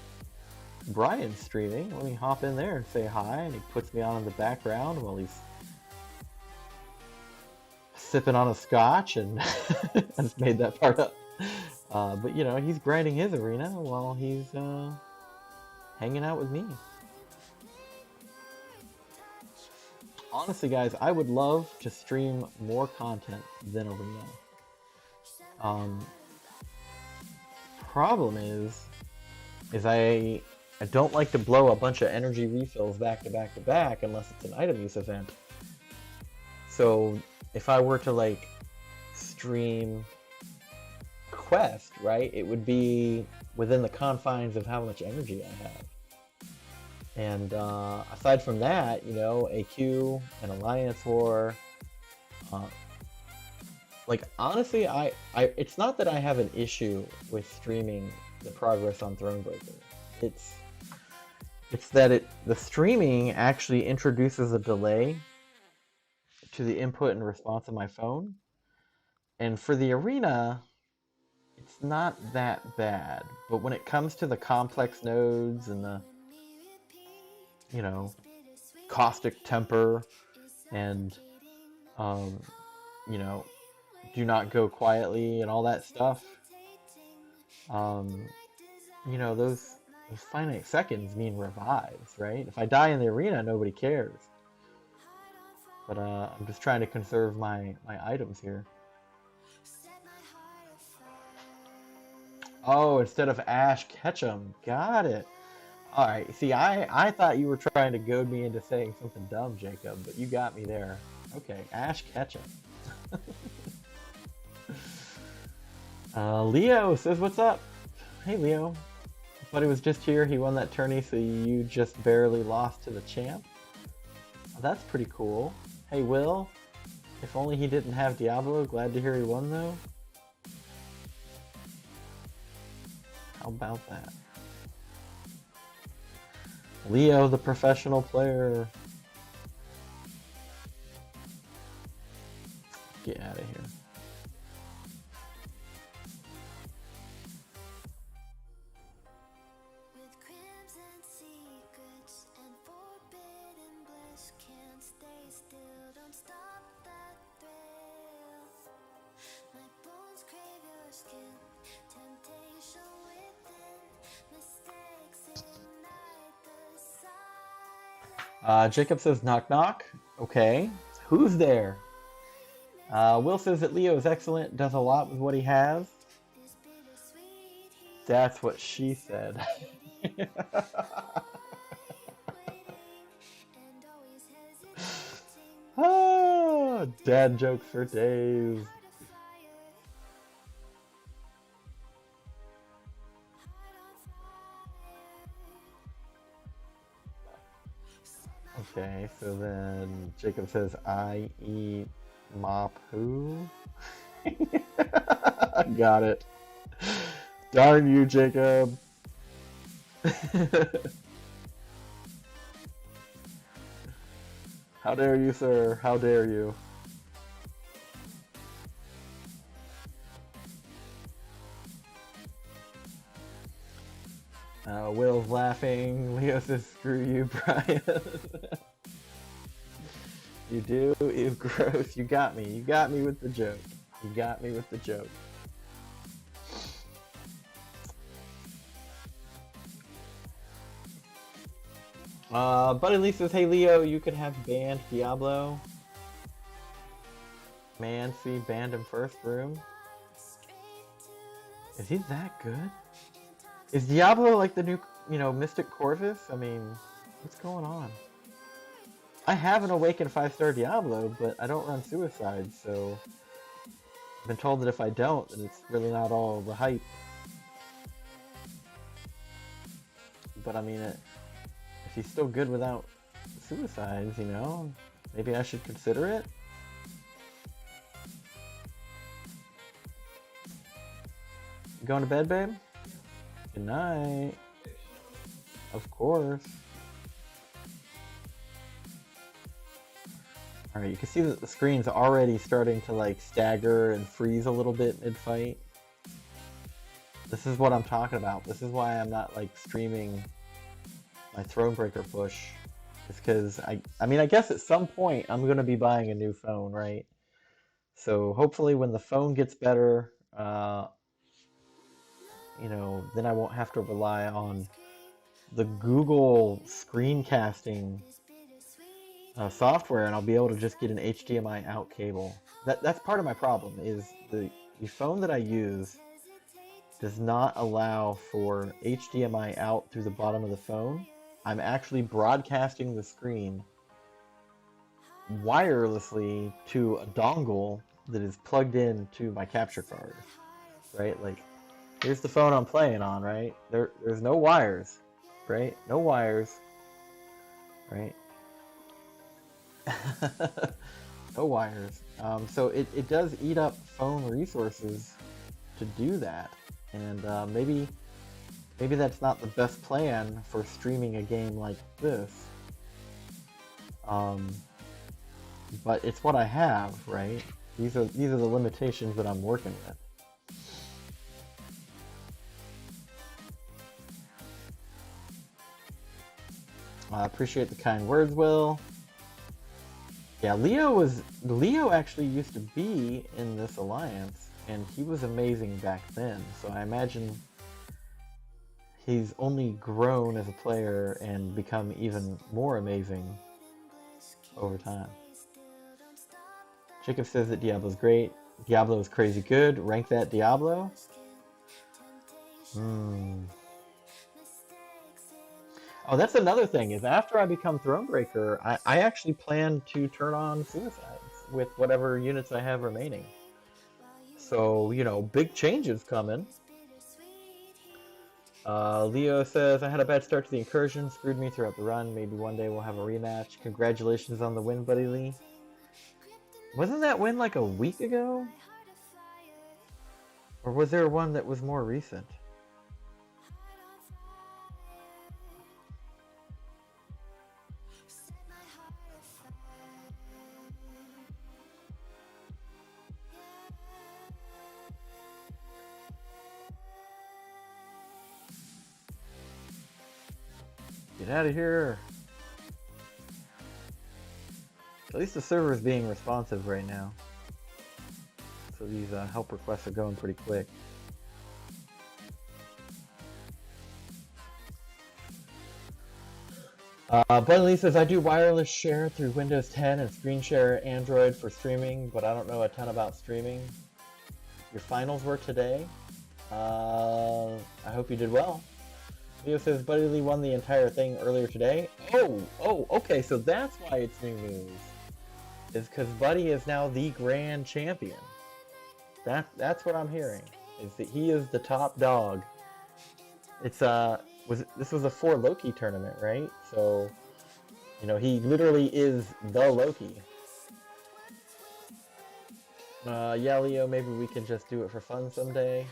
Brian's streaming, let me hop in there and say hi, and he puts me on in the background while he's sipping on a scotch, and I just made that part up. But you know, he's grinding his Arena while he's hanging out with me. Honestly, guys, I would love to stream more content than Arena. Problem is I don't like to blow a bunch of energy refills back to back to back unless it's an item use event. So if I were to like stream Quest, right, it would be within the confines of how much energy I have. And aside from that, you know, AQ and Alliance War, like honestly, I it's not that I have an issue with streaming the progress on Thronebreaker. It's that the streaming actually introduces a delay to the input and response of my phone, and for the Arena, it's not that bad. But when it comes to the complex nodes and the, you know, caustic temper and you know, do not go quietly and all that stuff, you know, those finite seconds mean revives, right? If I die in the Arena, nobody cares. But I'm just trying to conserve my items here. Oh, instead of Ash Ketchum. Got it. All right. See, I thought you were trying to goad me into saying something dumb, Jacob, but you got me there. Okay, Ash Ketchum. Leo says, "What's up?" Hey, Leo. Buddy was just here. He won that tourney, so you just barely lost to the champ. Oh, that's pretty cool. Hey, Will. If only he didn't have Diablo. Glad to hear he won, though. How about that? Leo, the professional player. Get out of here. Jacob says knock knock. Okay. Who's there? Will says that Leo is excellent, does a lot with what he has. That's what she said. Ah, dad jokes for days. Okay, so then Jacob says, I eat mop who? Got it. Darn you, Jacob. How dare you, sir? How dare you? Will's laughing. Leo says, screw you, Brian. You do? Ew, gross. You got me. You got me with the joke. You got me with the joke. Buddy Lee says, hey Leo, you could have banned Diablo. Man, see, banned him first room. Is he that good? Is Diablo like the new, Mystic Corvus? I mean, what's going on? I have an Awakened 5-star Diablo, but I don't run Suicide, so I've been told that if I don't, then it's really not all the hype. But I mean, if he's still good without Suicides, maybe I should consider it? You going to bed, babe? Good night. Of course. Alright, you can see that the screen's already starting to stagger and freeze a little bit mid-fight. This is what I'm talking about. This is why I'm not streaming my Thronebreaker push. It's because I guess at some point I'm going to be buying a new phone, right? So hopefully when the phone gets better, then I won't have to rely on the Google screencasting software, and I'll be able to just get an HDMI out cable. That's part of my problem, is the phone that I use does not allow for HDMI out through the bottom of the phone. I'm actually broadcasting the screen wirelessly to a dongle that is plugged into my capture card, right? Here's the phone I'm playing on, right? There's no wires, right? No wires, right? No wires. So it does eat up phone resources to do that, and maybe that's not the best plan for streaming a game like this. But it's what I have, right? These are the limitations that I'm working with. I appreciate the kind words, Will. Yeah, Leo actually used to be in this alliance, and he was amazing back then. So I imagine he's only grown as a player and become even more amazing over time. Jacob says that Diablo's great. Diablo is crazy good. Rank that Diablo. Oh, that's another thing, is after I become Thronebreaker, I actually plan to turn on suicides with whatever units I have remaining. So, you know, big changes coming. Leo says, I had a bad start to the incursion, screwed me throughout the run. Maybe one day we'll have a rematch. Congratulations on the win, Buddy Lee. Wasn't that win like a week ago? Or was there one that was more recent? Get out of here. At least the server is being responsive right now. So these help requests are going pretty quick. Bunny says, I do wireless share through Windows 10 and screen share Android for streaming, but I don't know a ton about streaming. Your finals were today. I hope you did well. Leo says, Buddy Lee won the entire thing earlier today. Oh, okay, so that's why it's new news. Is because Buddy is now the grand champion. That's what I'm hearing. Is that he is the top dog. It's this was a 4 Loki tournament, right? So, you know, he literally is the Loki. Yeah, Leo, maybe we can just do it for fun someday.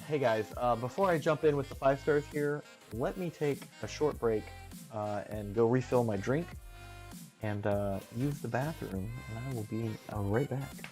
Hey guys, before I jump in with the 5 stars here, let me take a short break and go refill my drink and use the bathroom, and I will be right back.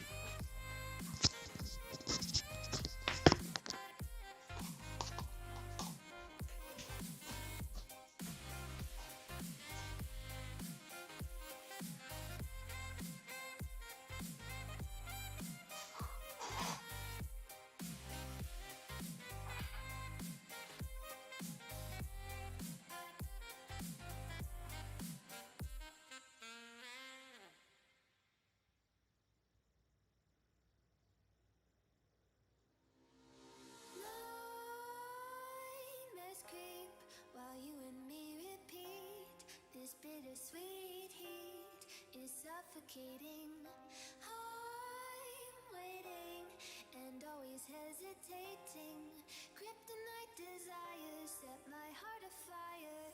Bittersweet heat is suffocating. I'm waiting and always hesitating. Kryptonite desires set my heart afire.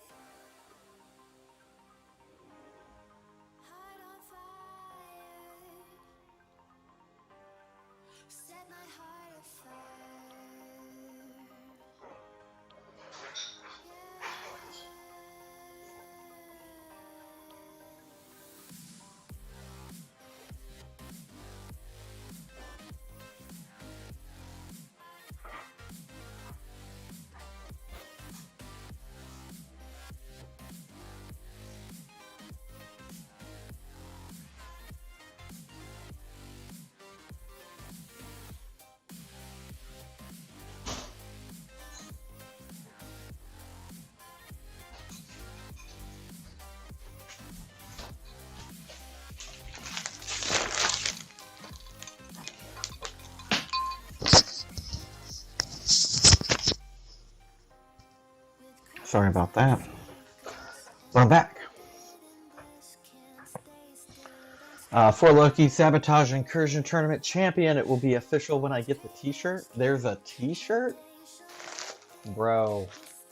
Heart on fire. Set my heart afire. Sorry about that. But I'm back. For Loki, Sabotage Incursion Tournament Champion. It will be official when I get the t-shirt. There's a t-shirt? Bro,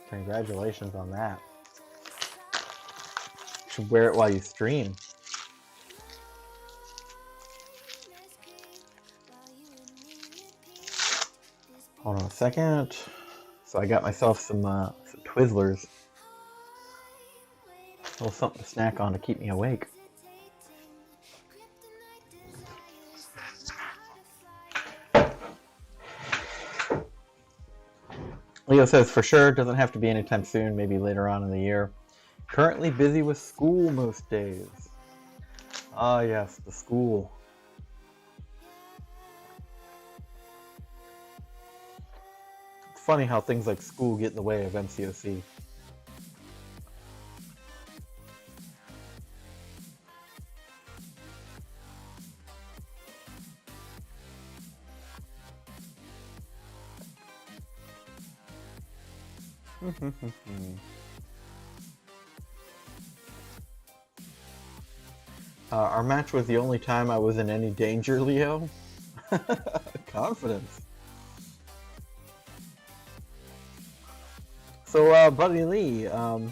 congratulations on that. You should wear it while you stream. Hold on a second. So I got myself some Twizzlers. A little something to snack on to keep me awake. Leo says, for sure, doesn't have to be anytime soon, maybe later on in the year. Currently busy with school most days. Ah, yes, the school. It's funny how things like school get in the way of MCoC. Our match was the only time I was in any danger, Leo. Confidence. So, Buddy Lee, the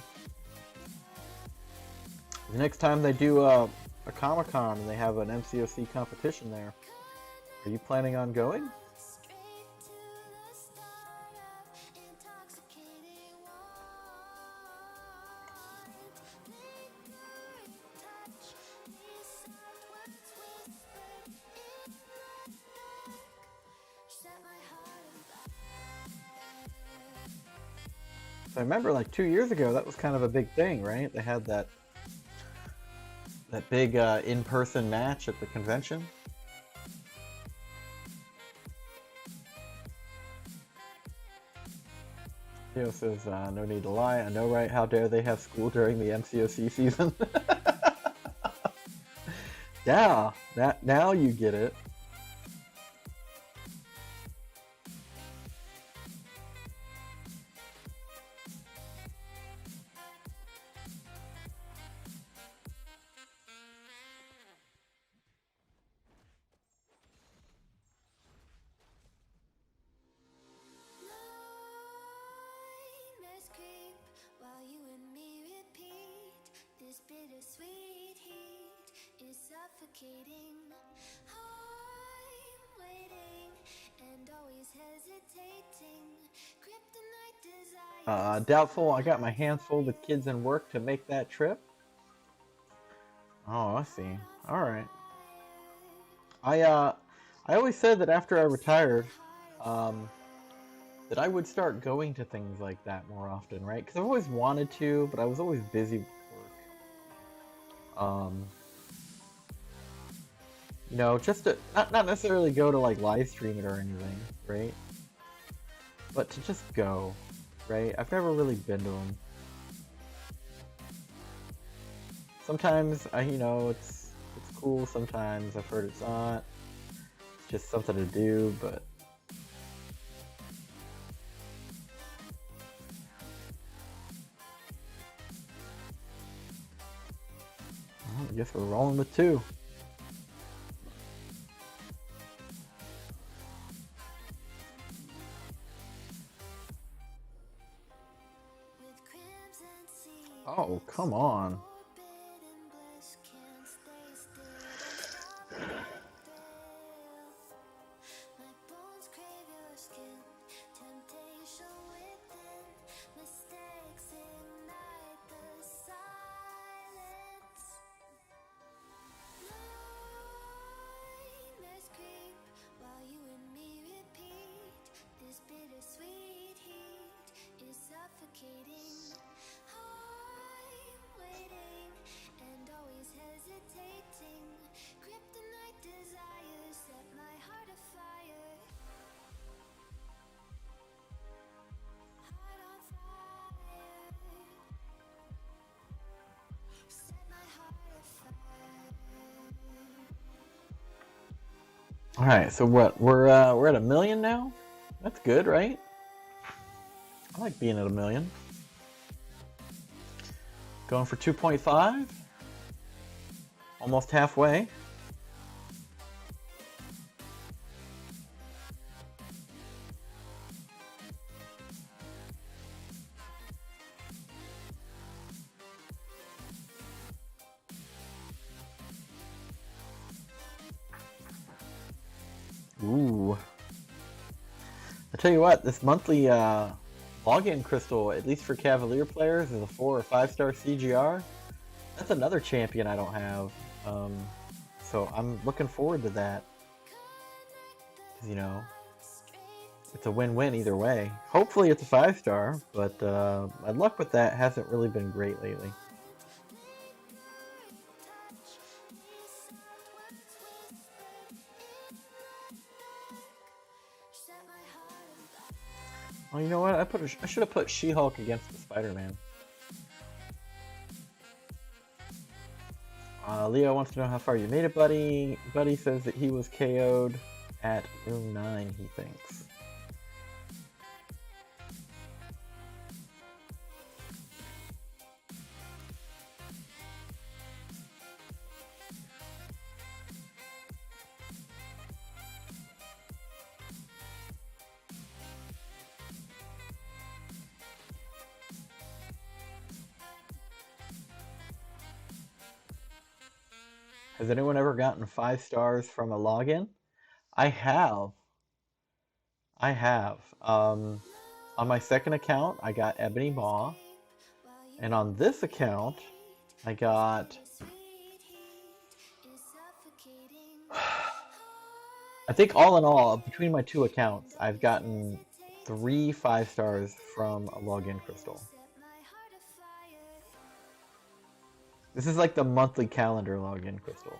next time they do a Comic-Con and they have an MCoC competition there, are you planning on going? I remember like 2 years ago that was kind of a big thing, right? They had that big in-person match at the convention. Theo says, no need to lie. I know, right? How dare they have school during the MCoC season? Yeah, now you get it. Bittersweet heat is suffocating. I'm waiting and always hesitating. Kryptonite desire. Doubtful. I got my hands full with kids and work to make that trip. Oh, I see. All right. I always said that after I retired, that I would start going to things like that more often, right? Because I've always wanted to, but I was always busy. You know, just to not necessarily go to like live stream it or anything, right? But to just go, right? I've never really been to them. Sometimes you know, it's cool. Sometimes I've heard it's not. It's just something to do, but. I guess we're rolling with 2. Oh, come on. All right, so what? We're at 1 million now. That's good, right? I like being at 1 million. Going for 2.5. Almost halfway. Ooh. I tell you what, this monthly login crystal, at least for Cavalier players, is a 4 or 5-star CGR. That's another champion I don't have. So I'm looking forward to that. 'Cause, you know, it's a win-win either way. Hopefully it's a 5-star, but my luck with that hasn't really been great lately. Oh, you know what? I should have put She-Hulk against the Spider-Man. Leo wants to know how far you made it, buddy. Buddy says that he was KO'd at room 9, he thinks. Has anyone ever gotten 5 stars from a login? I have. I have. On my second account, I got Ebony Maw. And on this account, I got... I think all in all, between my 2 accounts, I've gotten 3 5 stars from a login crystal. This is like the monthly calendar login crystal.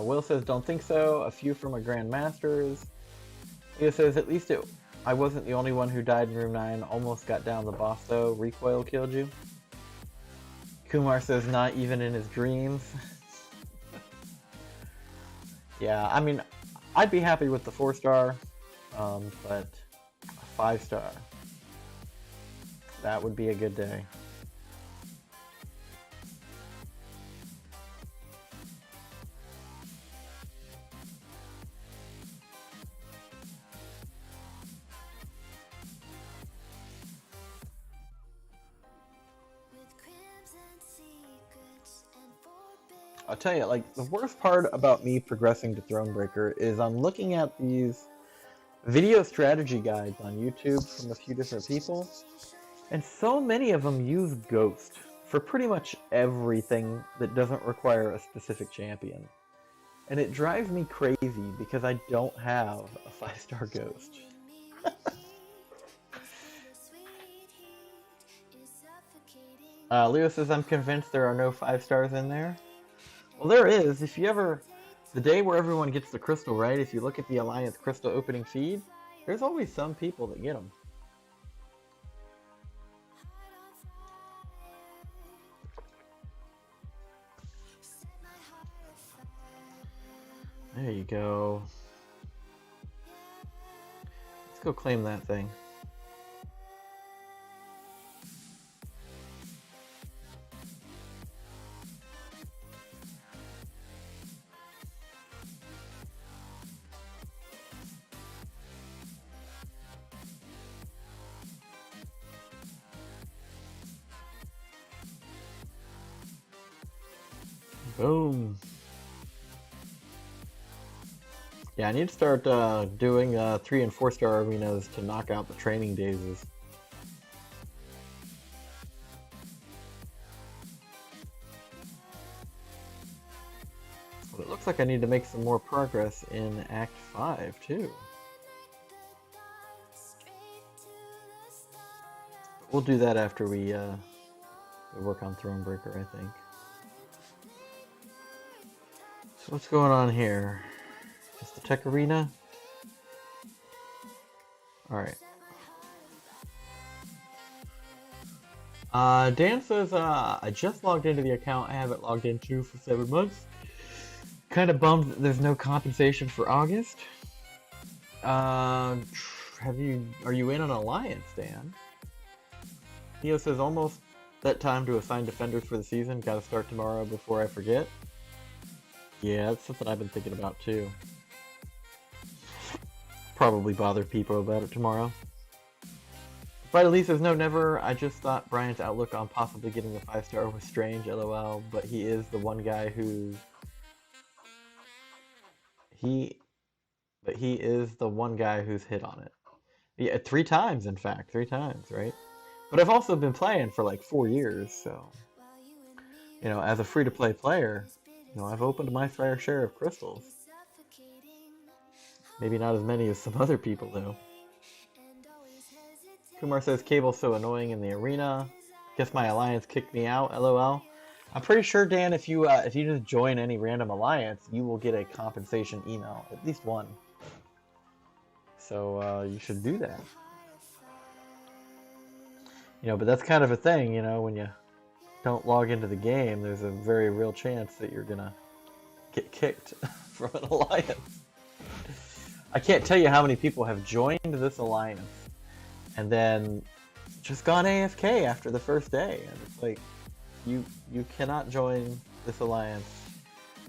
Will says, don't think so. A few from a Grandmasters. Leah says, at least I wasn't the only one who died in room 9. Almost got down the boss though. Recoil killed you. Kumar says, not even in his dreams. Yeah, I mean, I'd be happy with the 4-star, but a 5-star. That would be a good day. I'll tell you, like, the worst part about me progressing to Thronebreaker is I'm looking at these video strategy guides on YouTube from a few different people, and so many of them use Ghost for pretty much everything that doesn't require a specific champion. And it drives me crazy because I don't have a 5-star Ghost. Leo says, I'm convinced there are no 5 stars in there. Well, there is. If you ever... The day where everyone gets the crystal, right? If you look at the Alliance crystal opening feed, there's always some people that get them. There you go. Let's go claim that thing. Boom. Yeah, I need to start doing 3 and 4-star arenas to knock out the training days. Well, it looks like I need to make some more progress in Act 5 too. We'll do that after we work on Thronebreaker, I think. So what's going on here? Just the tech arena? Alright. Dan says, I just logged into the account I haven't logged into for 7 months. Kind of bummed that there's no compensation for August. Are you in an alliance, Dan? Theo says, almost that time to assign defenders for the season. Gotta start tomorrow before I forget. Yeah, that's something I've been thinking about too. Probably bother people about it tomorrow. Vitalise says, no, never. I just thought Brian's outlook on possibly getting the 5-star was strange, lol, but he is the one guy who... He is the one guy who's hit on it. Yeah, 3 times, in fact. 3 times, right? But I've also been playing for like 4 years, so... You know, as a free-to-play player, you know, I've opened my fair share of crystals. Maybe not as many as some other people, though. Kumar says, cable's so annoying in the arena. Guess my alliance kicked me out, lol. I'm pretty sure, Dan, if you just join any random alliance, you will get a compensation email. At least one. So, you should do that. You know, but that's kind of a thing, you know, when you don't log into the game, there's a very real chance that you're gonna get kicked from an alliance. I can't tell you how many people have joined this alliance and then just gone AFK after the first day. And it's like, you cannot join this alliance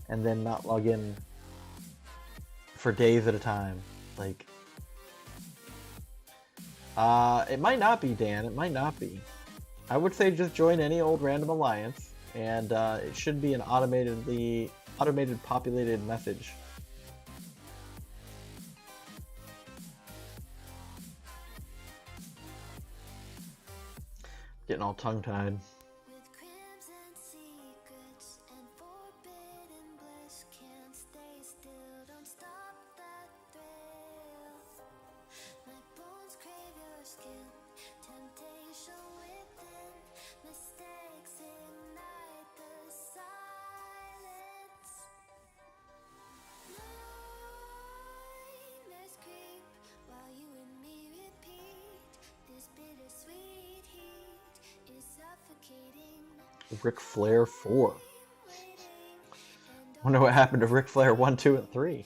and then not log in for days at a time. Like, it might not be, Dan. It might not be. I would say just join any old random alliance, and it should be an automated populated message. Getting all tongue-tied. With crimson secrets and forbidden bliss, can't stay still, don't stop that thrill. My bones crave your skin, temptation within, mistakes ignite the silence. Nightmares creep while you and me repeat, this bittersweet heat is suffocating. Ric Flair 4. Wonder what happened to Ric Flair 1, 2, and 3.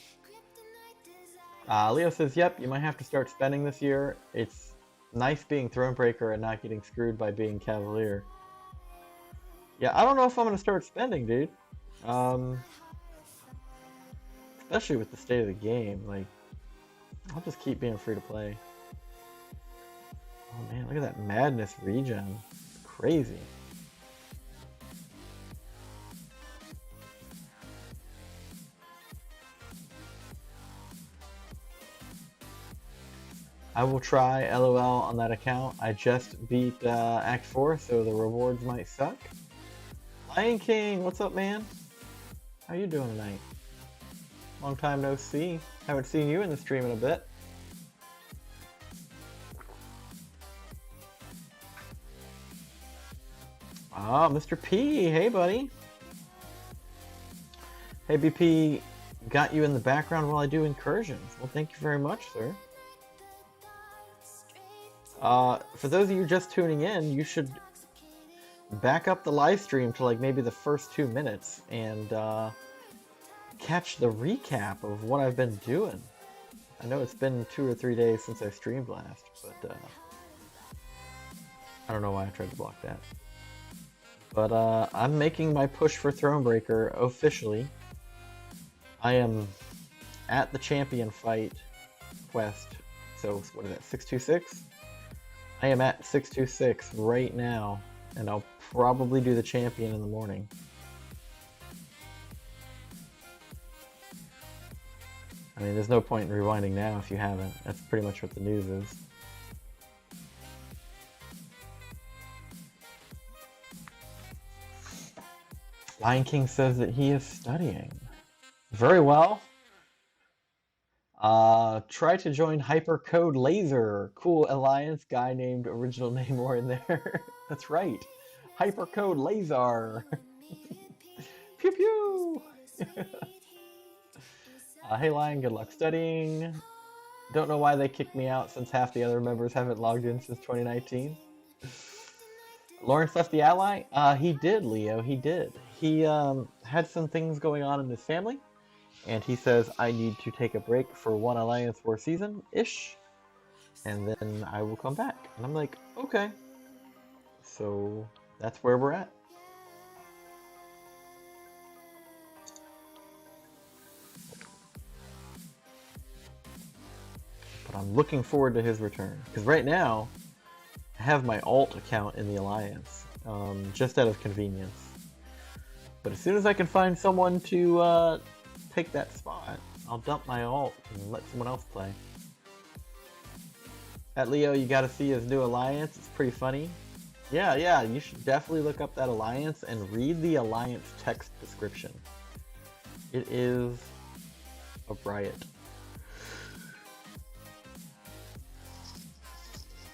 Leo says, yep, you might have to start spending this year. It's nice being Thronebreaker and not getting screwed by being Cavalier. Yeah, I don't know if I'm going to start spending, dude. Especially with the state of the game. Like, I'll just keep being free to play. Oh man, look at that madness regen. It's crazy. I will try LOL on that account. I just beat Act 4, so the rewards might suck. Lion King, what's up, man? How you doing tonight? Long time no see. Haven't seen you in the stream in a bit. Ah, Mr. P, hey buddy. Hey BP, got you in the background while I do incursions. Well, thank you very much, sir. For those of you just tuning in, you should back up the live stream to like maybe the first 2 minutes and catch the recap of what I've been doing. I know it's been 2 or 3 days since I streamed last, but I don't know why I tried to block that. But I'm making my push for Thronebreaker officially. I am at the champion fight quest. So what is that, 626? I am at 626 right now, and I'll probably do the champion in the morning. I mean, there's no point in rewinding now if you haven't. That's pretty much what the news is. Lion King says that he is studying. Very well. Try to join Hypercode Laser. Cool alliance guy named original name or in there. That's right. Hypercode Laser. Pew pew. Hey Lion, good luck studying. Don't know why they kicked me out since half the other members haven't logged in since 2019. Lawrence left the ally? He did, Leo, he did. He had some things going on in his family, and he says, I need to take a break for one Alliance War season-ish, and then I will come back. And I'm like, okay. So, that's where we're at. But I'm looking forward to his return, because right now, I have my alt account in the Alliance, just out of convenience. But as soon as I can find someone to take that spot, I'll dump my alt and let someone else play. At Leo, you gotta see his new Alliance, it's pretty funny. Yeah, you should definitely look up that Alliance and read the Alliance text description. It is a riot.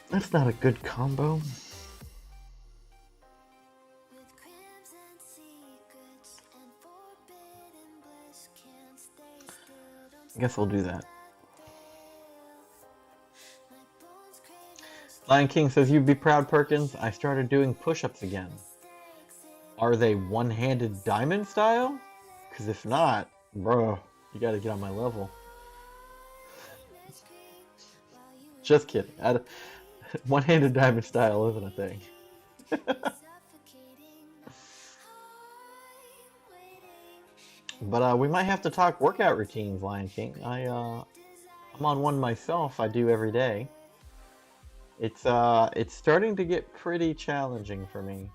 That's not a good combo. I guess we'll do that. Lion King says, you'd be proud, Perkins. I started doing push-ups again. Are they one-handed diamond style? Because if not, bro, you gotta get on my level. Just kidding. One-handed diamond style isn't a thing. But we might have to talk workout routines, Lion King. I'm on one myself. I do every day. It's starting to get pretty challenging for me.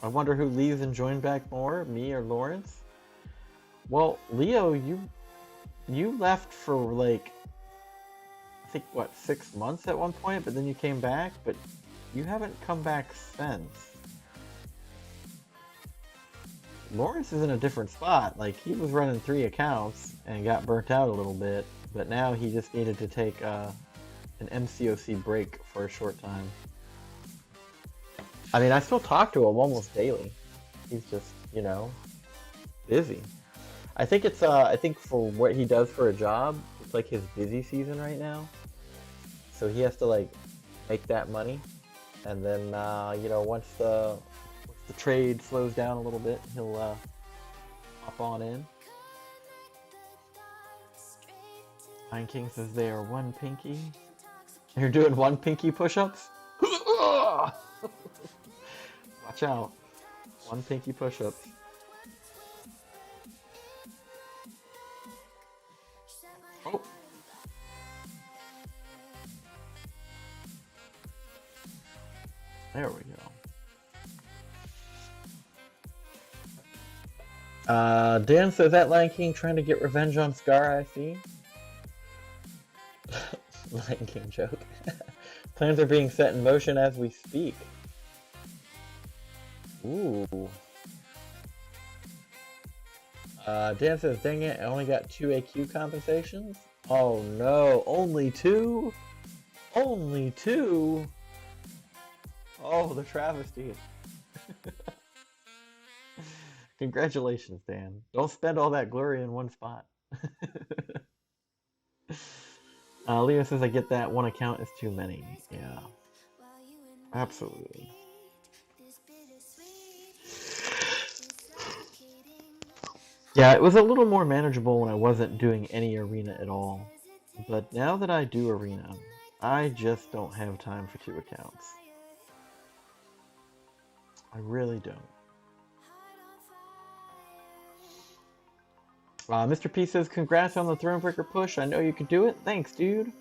I wonder who leaves and joins back more, me or Lawrence? Well, Leo, you left for like, I think what, 6 months at one point, but then you came back, but you haven't come back since. Lawrence is in a different spot. Like, he was running 3 accounts and got burnt out a little bit, but now he just needed to take an MCoC break for a short time. I mean, I still talk to him almost daily. He's just, you know, busy. I think it's I think for what he does for a job, it's like his busy season right now. So he has to like make that money, and then you know, once the trade slows down a little bit, he'll hop on in. Lion King says they are one pinky. You're doing one pinky push-ups? Watch out. One pinky push-ups. Oh. There we go. Dan says that Lion King trying to get revenge on Scar, I see. Lion King joke. Plans are being set in motion as we speak. Ooh. Dan says, dang it, I only got 2 AQ compensations? Oh no, only 2? Only 2? Oh, the travesty. Congratulations, Dan. Don't spend all that glory in one spot. Leo says, I get that. One account is too many. Yeah. Absolutely. Yeah, it was a little more manageable when I wasn't doing any arena at all. But now that I do arena, I just don't have time for 2 accounts. I really don't. Mr. P says, congrats on the Thronebreaker push. I know you can do it. Thanks, dude.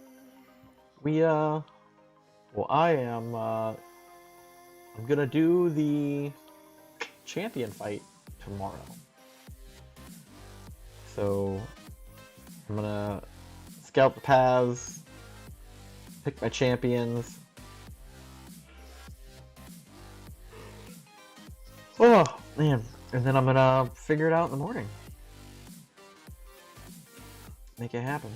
Well, I'm gonna do the champion fight tomorrow. So, I'm gonna scout the paths, pick my champions. Oh, man. And then I'm gonna figure it out in the morning. Make it happen.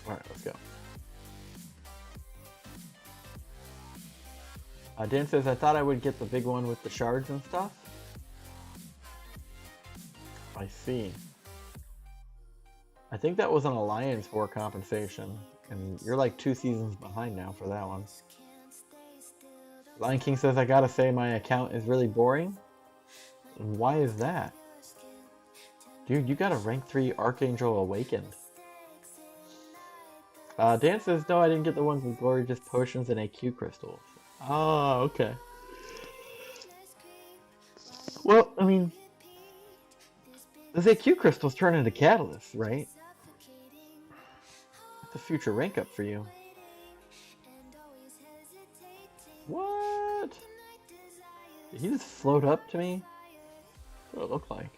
Alright, let's go. Dan says, I thought I would get the big one with the shards and stuff. I see. I think that was an Alliance War compensation, and you're like 2 seasons behind now for that one. Lion King says, I gotta say my account is really boring. Why is that? Dude, you got a rank 3 Archangel Awakened. Dan says, no, I didn't get the ones with glory, just potions and AQ crystals. Oh, okay. Well, I mean, those AQ crystals turn into catalysts, right? That's a future rank up for you. What? Did he just float up to me? That's what it looked like.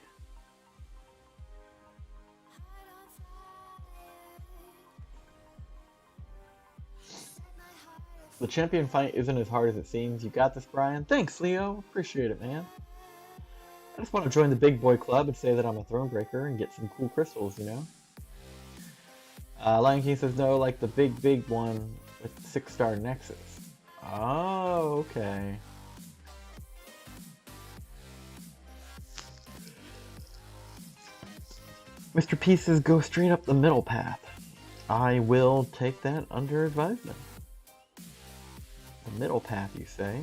The champion fight isn't as hard as it seems. You got this, Brian. Thanks, Leo. Appreciate it, man. I just want to join the big boy club and say that I'm a Thronebreaker and get some cool crystals, you know? Lion King says no, like the big one with the 6-star Nexus. Oh, okay. Mr. P says go straight up the middle path. I will take that under advisement. The middle path, you say?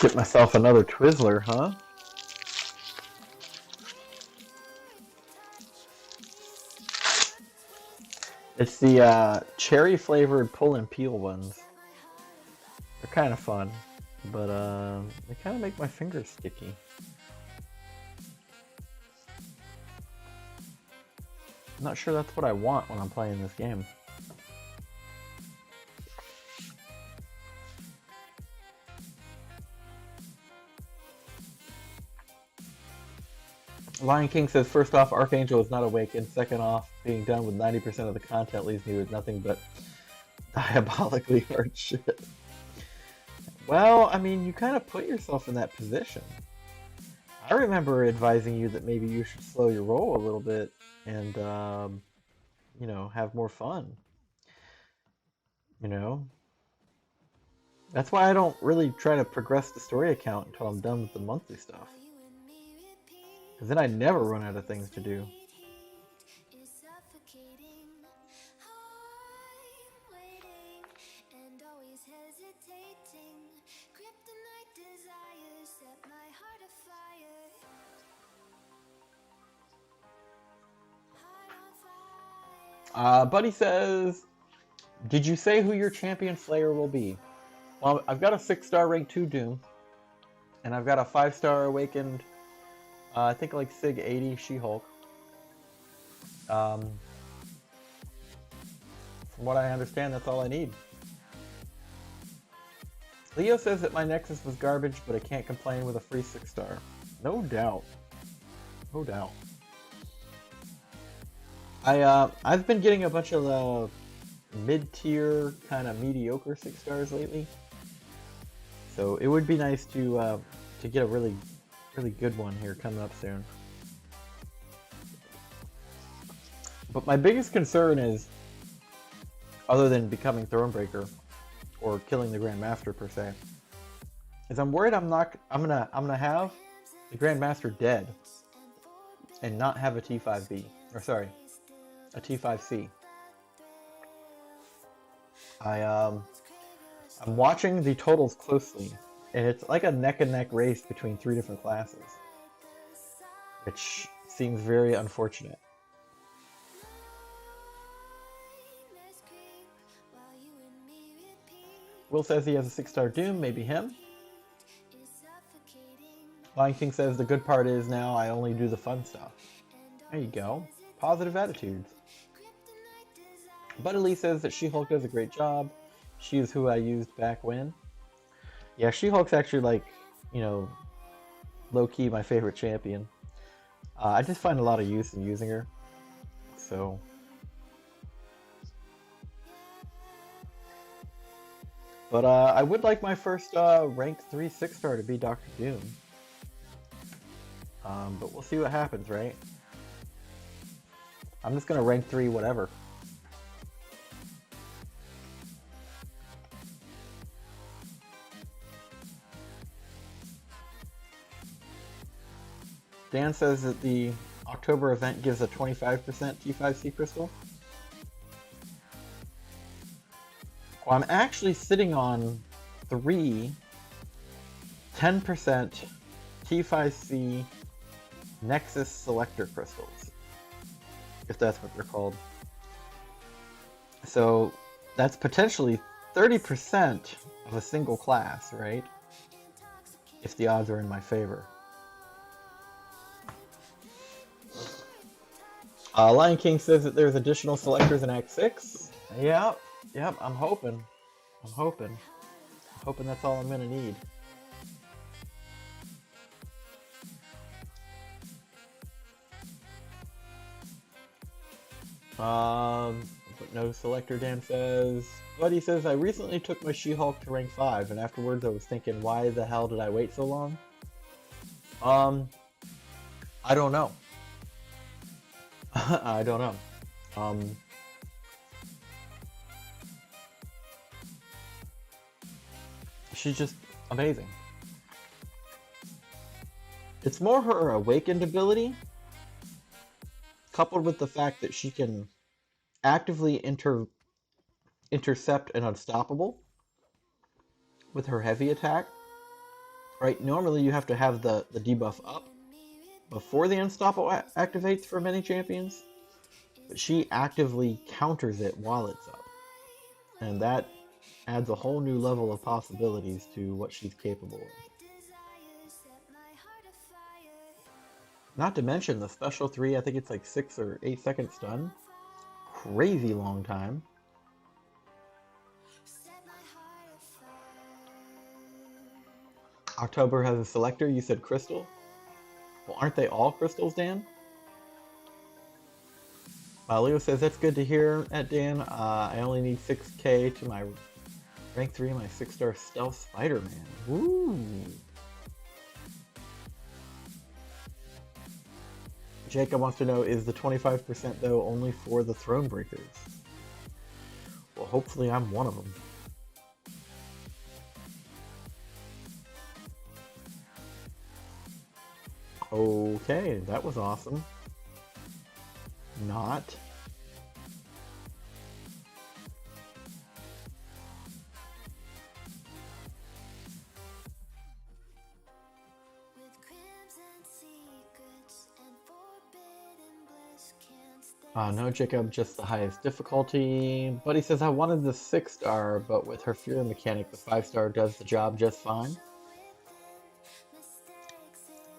Get myself another Twizzler, huh? It's the cherry flavored pull and peel ones. They're kind of fun, but they kind of make my fingers sticky. I'm not sure that's what I want when I'm playing this game. Lion King says, first off, Archangel is not awakened. Second off, being done with 90% of the content leaves me with nothing but diabolically hard shit. Well, I mean, you kind of put yourself in that position. I remember advising you that maybe you should slow your roll a little bit and, you know, have more fun. You know? That's why I don't really try to progress the story account until I'm done with the monthly stuff. Because then I never run out of things to do. Buddy says, did you say who your champion slayer will be? Well, I've got a 6-star rank 2 Doom. And I've got a 5-star awakened, I think like Sig 80 She-Hulk. From what I understand, that's all I need. Leo says that my Nexus was garbage, but I can't complain with a free 6-star. No doubt. No doubt. I've been getting a bunch of the mid-tier, kind of mediocre 6-stars lately. So it would be nice to get a really good one here coming up soon. But my biggest concern is, other than becoming Thronebreaker or killing the Grandmaster per se, is I'm worried I'm gonna have the Grandmaster dead and not have a T5B, or sorry, a T5C. I'm watching the totals closely, and it's like a neck-and-neck race between 3 different classes, which seems very unfortunate. Will says he has a 6-star Doom, maybe him. Lion King says the good part is now I only do the fun stuff. There you go. Positive attitudes. Buddy Lee says that She-Hulk does a great job. She is who I used back when. Yeah, She-Hulk's actually, like, you know, low-key my favorite champion. I just find a lot of use in using her. So... But I would like my first rank 3 6-star to be Dr. Doom. But we'll see what happens, right? I'm just gonna rank 3 whatever. Dan says that the October event gives a 25% T5C crystal. Well, I'm actually sitting on 3 10% T5C Nexus Selector crystals, if that's what they're called. So that's potentially 30% of a single class, right? If the odds are in my favor. Lion King says that there's additional selectors in Act 6. Yep, I'm hoping that's all I'm gonna need. But no selector, Dan says. Buddy says, I recently took my She-Hulk to rank 5, and afterwards I was thinking, why the hell did I wait so long? I don't know. I don't know. She's just amazing. It's more her awakened ability, coupled with the fact that she can actively intercept an unstoppable with her heavy attack, right? Normally you have to have the debuff up before the unstoppable activates for many champions, but she actively counters it while it's up. And that adds a whole new level of possibilities to what she's capable of. Not to mention the special 3, I think it's like 6 or 8 second stun. Crazy long time. October has a selector, you said crystal? Well, aren't they all crystals, Dan? Leo says, that's good to hear, Dan. I only need 6k to my rank 3 my 6-star stealth Spider-Man. Woo! Jacob wants to know, is the 25% though only for the Thronebreakers? Well, hopefully I'm one of them. Okay, that was awesome. Not. No, Jacob, just the highest difficulty. But he says, I wanted the 6-star, but with her Fury mechanic, the 5-star does the job just fine.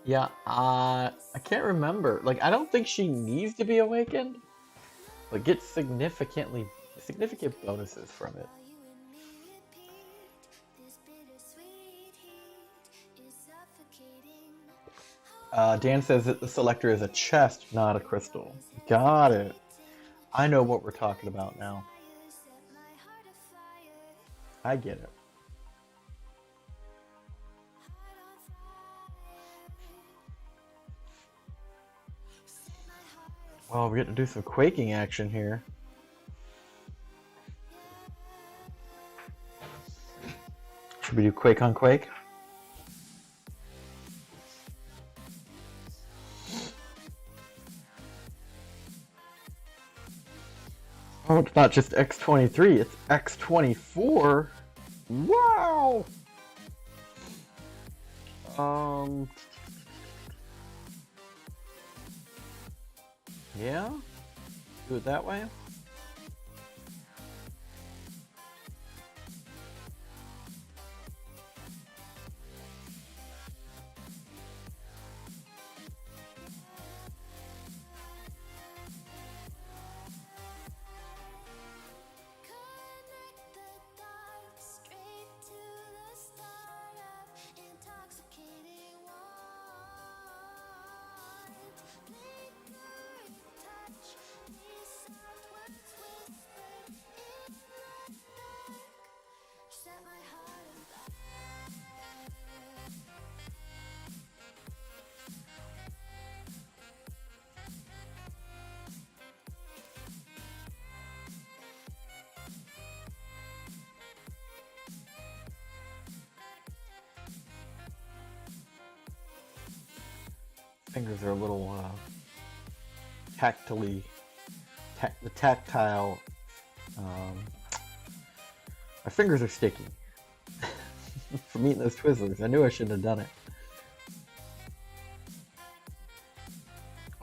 Yeah, I can't remember. Like, I don't think she needs to be awakened, but gets significant bonuses from it. Dan says that the selector is a chest, not a crystal. Got it. I know what we're talking about now. I get it. Well, we're getting to do some quaking action here. Should we do Quake on Quake? Oh, it's not just X23, it's X24. Wow! Yeah? Do it that way? Fingers are a little tactile. My fingers are sticky from eating those Twizzlers. I knew I shouldn't have done it.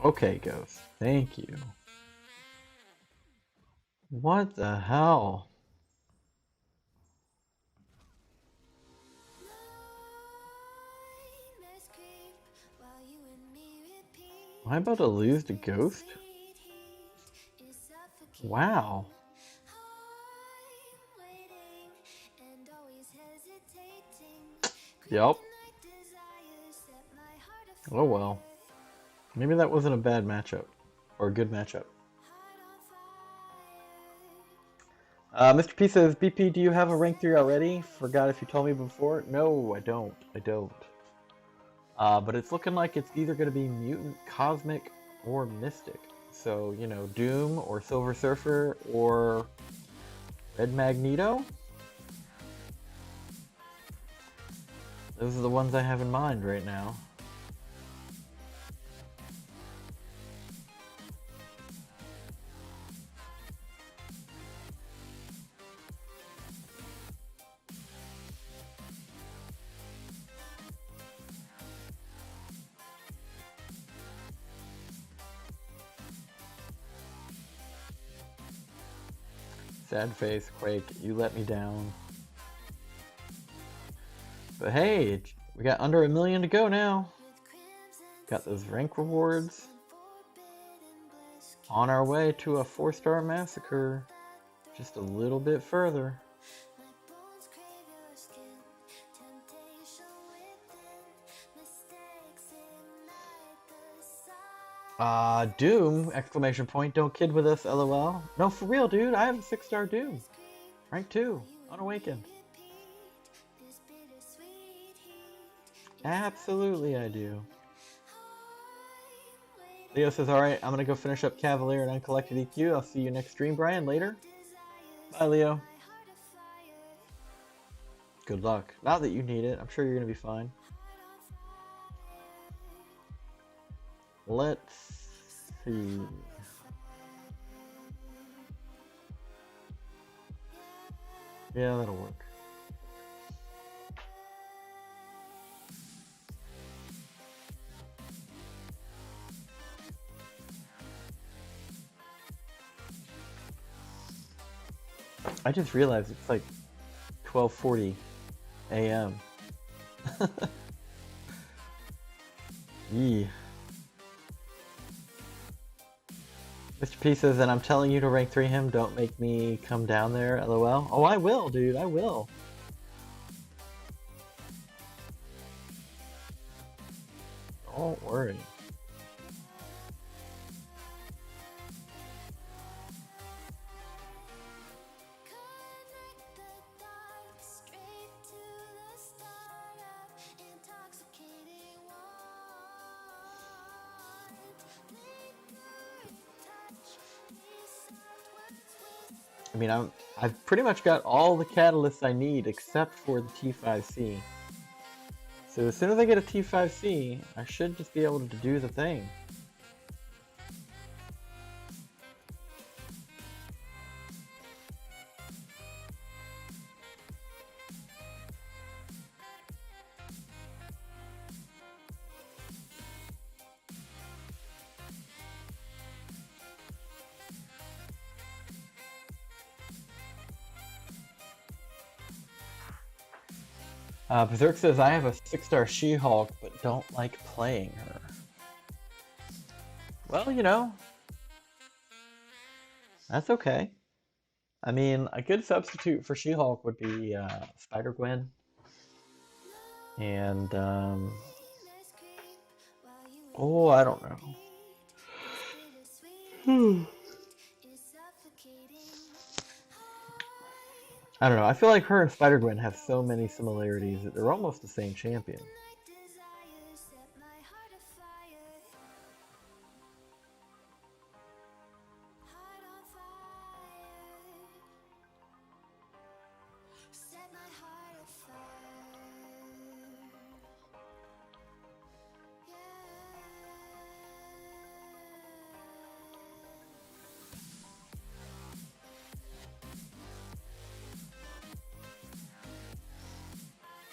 Okay, Ghost. Thank you. What the hell? Am I about to lose to Ghost? Wow. Yep. Oh well. Maybe that wasn't a bad matchup. Or a good matchup. Mr. P says, BP, do you have a rank 3 already? Forgot if you told me before. No, I don't. But it's looking like it's either going to be Mutant, Cosmic, or Mystic. So, you know, Doom, or Silver Surfer, or Red Magneto? Those are the ones I have in mind right now. Sad face, Quake. You let me down. But hey, we got under 1 million to go now. Got those rank rewards. On our way to a 4-star Massacre. Just a little bit further. Doom! Exclamation point. Don't kid with us, lol. No, for real, dude. I have a 6-star Doom. Rank 2. Unawakened. Absolutely I do. Leo says, alright, I'm gonna go finish up Cavalier and Uncollected EQ. I'll see you next stream, Brian, later. Bye, Leo. Good luck. Not that you need it. I'm sure you're gonna be fine. Let's see. Yeah, that'll work. I just realized it's like 12:40 a.m. Yee. Mr. P says, and I'm telling you to rank 3 him, don't make me come down there, lol. Oh, I will, dude, I will. Don't worry. I mean, I've pretty much got all the catalysts I need except for the T5C. So as soon as I get a T5C, I should just be able to do the thing. Berserk says, I have a 6-star She-Hulk, but don't like playing her. Well, you know, that's okay. I mean, a good substitute for She-Hulk would be Spider-Gwen. And, oh, I don't know. I don't know, I feel like her and Spider-Gwen have so many similarities that they're almost the same champion.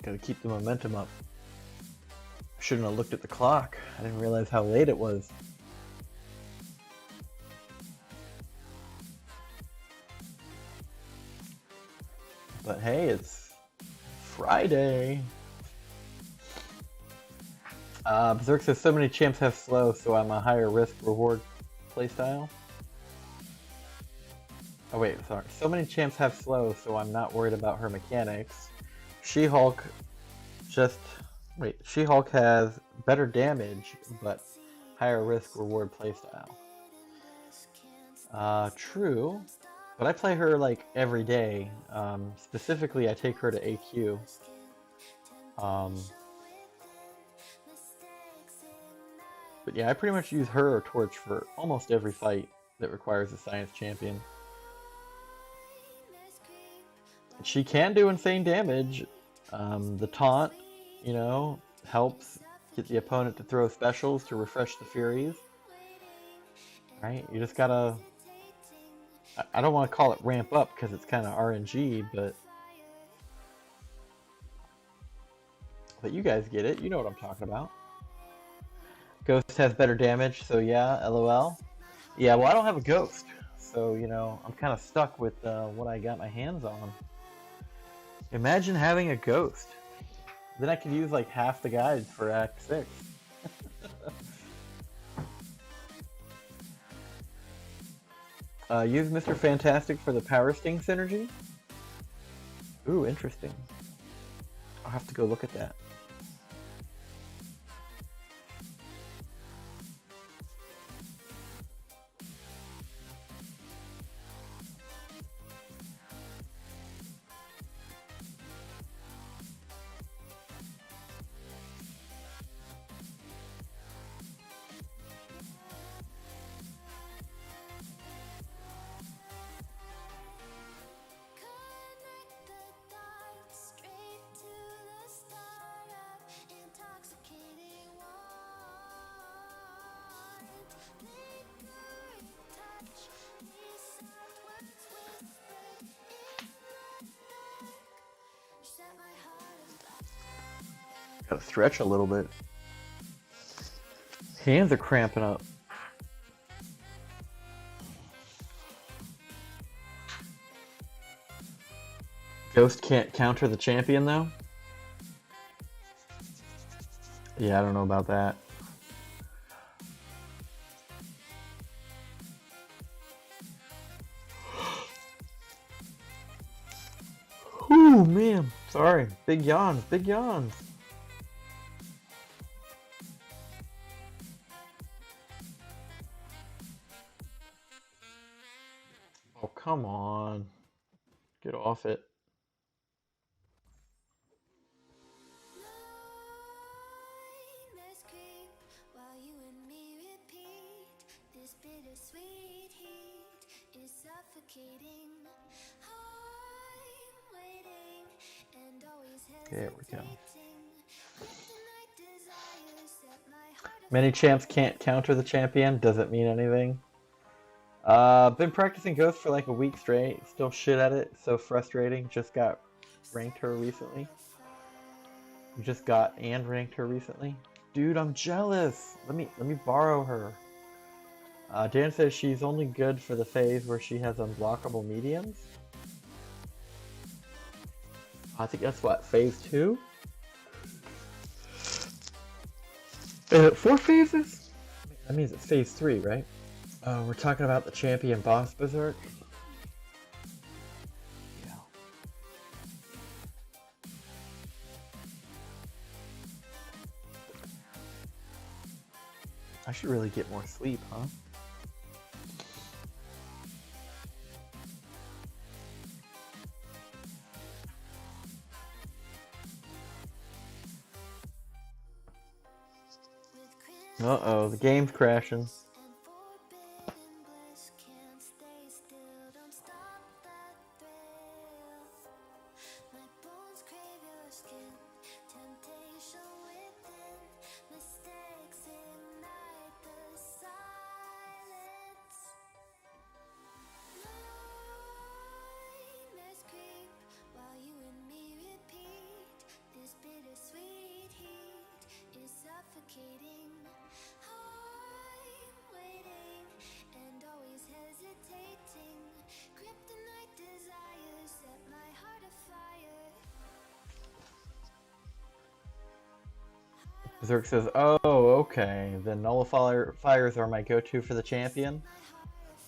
Gotta keep the momentum up. Shouldn't have looked at the clock. I didn't realize how late it was. But hey, it's Friday. Berserk says, so many champs have slow, so I'm a higher risk reward playstyle. Oh wait, sorry. So many champs have slow, so I'm not worried about her mechanics. She-Hulk She-Hulk has better damage, but higher risk reward playstyle. True. But I play her like every day. Specifically, I take her to AQ. But yeah, I pretty much use her or Torch for almost every fight that requires a Science Champion. She can do insane damage. The taunt, you know, helps get the opponent to throw specials to refresh the Furies. Right? You just gotta... I don't want to call it ramp up because it's kind of RNG, but you guys get it. You know what I'm talking about. Ghost has better damage, so yeah, LOL. Yeah, well, I don't have a Ghost, so, you know, I'm kind of stuck with what I got my hands on. Imagine having a ghost. Then I could use like half the guides for Act 6. Use Mr. Fantastic for the Power Sting synergy? Ooh, interesting. I'll have to go look at that. Gotta stretch a little bit. Hands are cramping up. Ghost can't counter the champion though? Yeah, I don't know about that. Ooh, man. Sorry. Big yawns, big yawns. Oh, come on. Get off it. Let's creep while you and me repeat. This bittersweet heat is suffocating. I'm waiting and always There we go. hesitating. Kryptonite desires set my heart Many champs can't counter the champion. Doesn't mean anything. Been practicing Ghost for like a week straight. Still shit at it. So frustrating. Just got ranked her recently. Just got and ranked her recently. Dude, I'm jealous. Let me borrow her. Dan says she's only good for the phase where she has unblockable mediums. I think that's what, phase 2? 4 phases? That means it's phase 3, right? We're talking about the champion boss berserk. Yeah. I should really get more sleep, huh? Uh-oh, the game's crashing. and forbidden bliss can't stay still. Don't stop that thrill. My bones crave your skin. Temptation within. Mistakes ignite the silence. Nightmares creep while you and me repeat. This bittersweet heat is suffocating. I'm waiting and always hesitating. Kryptonite desires set my heart afire. Berserk says, oh, okay. The nullifiers are my go-to for the champion.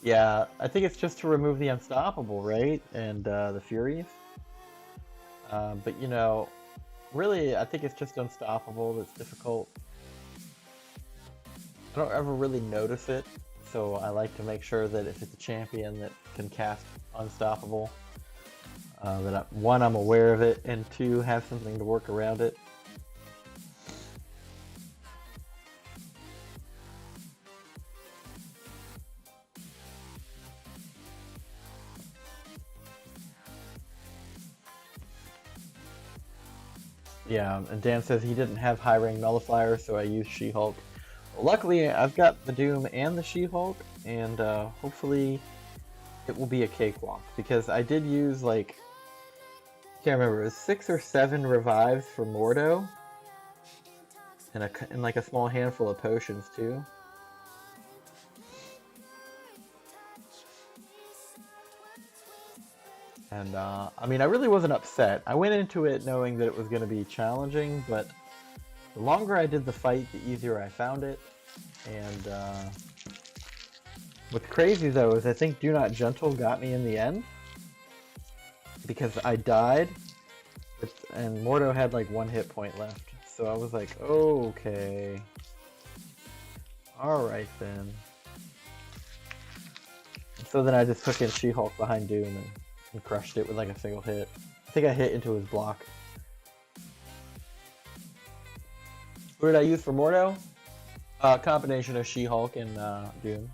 Yeah, I think it's just to remove the Unstoppable, right? And the Furies. But, you know, really, I think it's just Unstoppable that's difficult. I don't ever really notice it, so I like to make sure that if it's a champion that can cast Unstoppable, that one, I'm aware of it, and two, have something to work around it. Yeah, and Dan says he didn't have high rank nullifier, so I used She-Hulk. Well, luckily, I've got the Doom and the She-Hulk, and hopefully it will be a cakewalk, because I did use, like, I can't remember, it was 6 or 7 revives for Mordo, and like a small handful of potions, too. And I mean, I really wasn't upset. I went into it knowing that it was going to be challenging, but the longer I did the fight, the easier I found it. And what's crazy though is I think Do Not Gentle got me in the end because I died and Mordo had like 1 hit point left. So I was like, okay. Alright then. So then I just took in She-Hulk behind Doom and crushed it with like a single hit. I think I hit into his block. What did I use for Mordo? A combination of She-Hulk and Doom.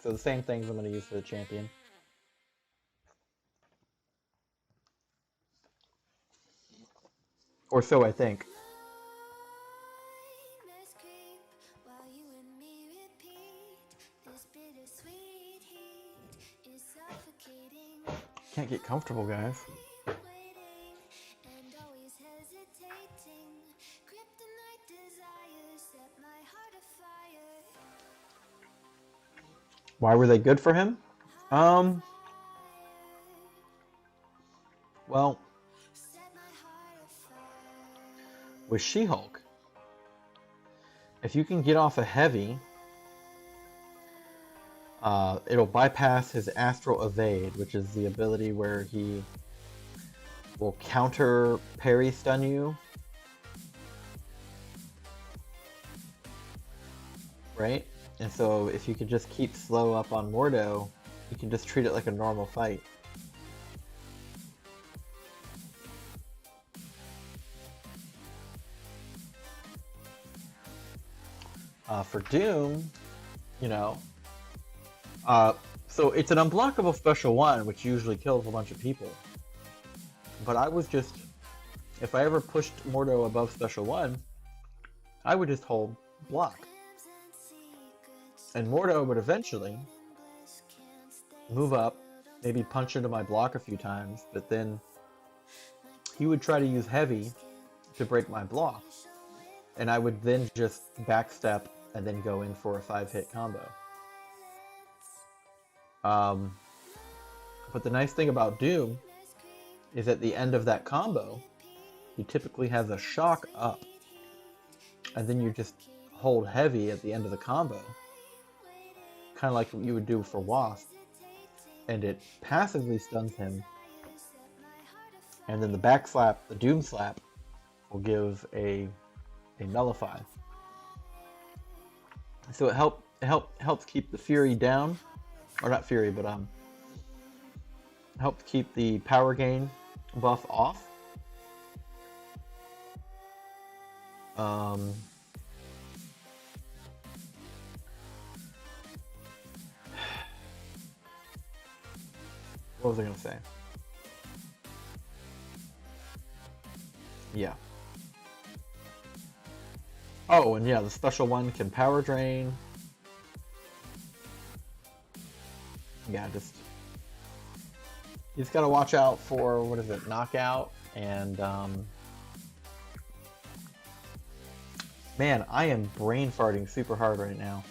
So the same things I'm going to use for the champion. Or so I think. Can't get comfortable, guys. Why were they good for him? Well, with She-Hulk, if you can get off a heavy, it'll bypass his Astral Evade, which is the ability where he will counter parry stun you. Right? And so if you can just keep slow up on Mordo, you can just treat it like a normal fight. For Doom, you know, so it's an unblockable special 1, which usually kills a bunch of people. But I was just, if I ever pushed Mordo above special 1, I would just hold block. And Mordo would eventually move up, maybe punch into my block a few times, but then he would try to use heavy to break my block. And I would then just backstep and then go in for a 5-hit combo. But the nice thing about Doom is at the end of that combo, he typically has a shock up. And then you just hold heavy at the end of the combo. Kind of like what you would do for Wasp. And it passively stuns him. And then the back slap, the Doom slap, will give a nullify. So it helps keep the Fury down. Or not Fury, but helps keep the power gain buff off. What was I gonna say? Yeah. Oh, and yeah, the special 1 can power drain. Yeah, you just gotta watch out for, what is it, knockout, and man, I am brain farting super hard right now.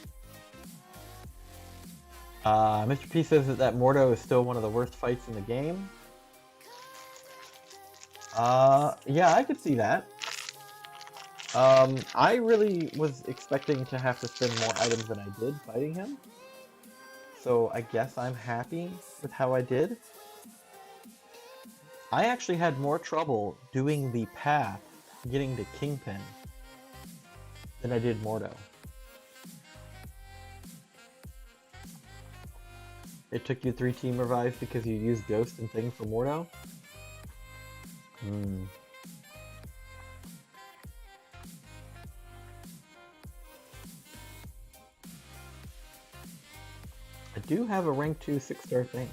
Mr. P says that Mordo is still one of the worst fights in the game. Yeah, I could see that. I really was expecting to have to spend more items than I did fighting him. So I guess I'm happy with how I did. I actually had more trouble doing the path getting to Kingpin than I did Mordo. It took you 3 team revives because you used Ghost and things for Mordo? I do have a rank 2 6-star thing.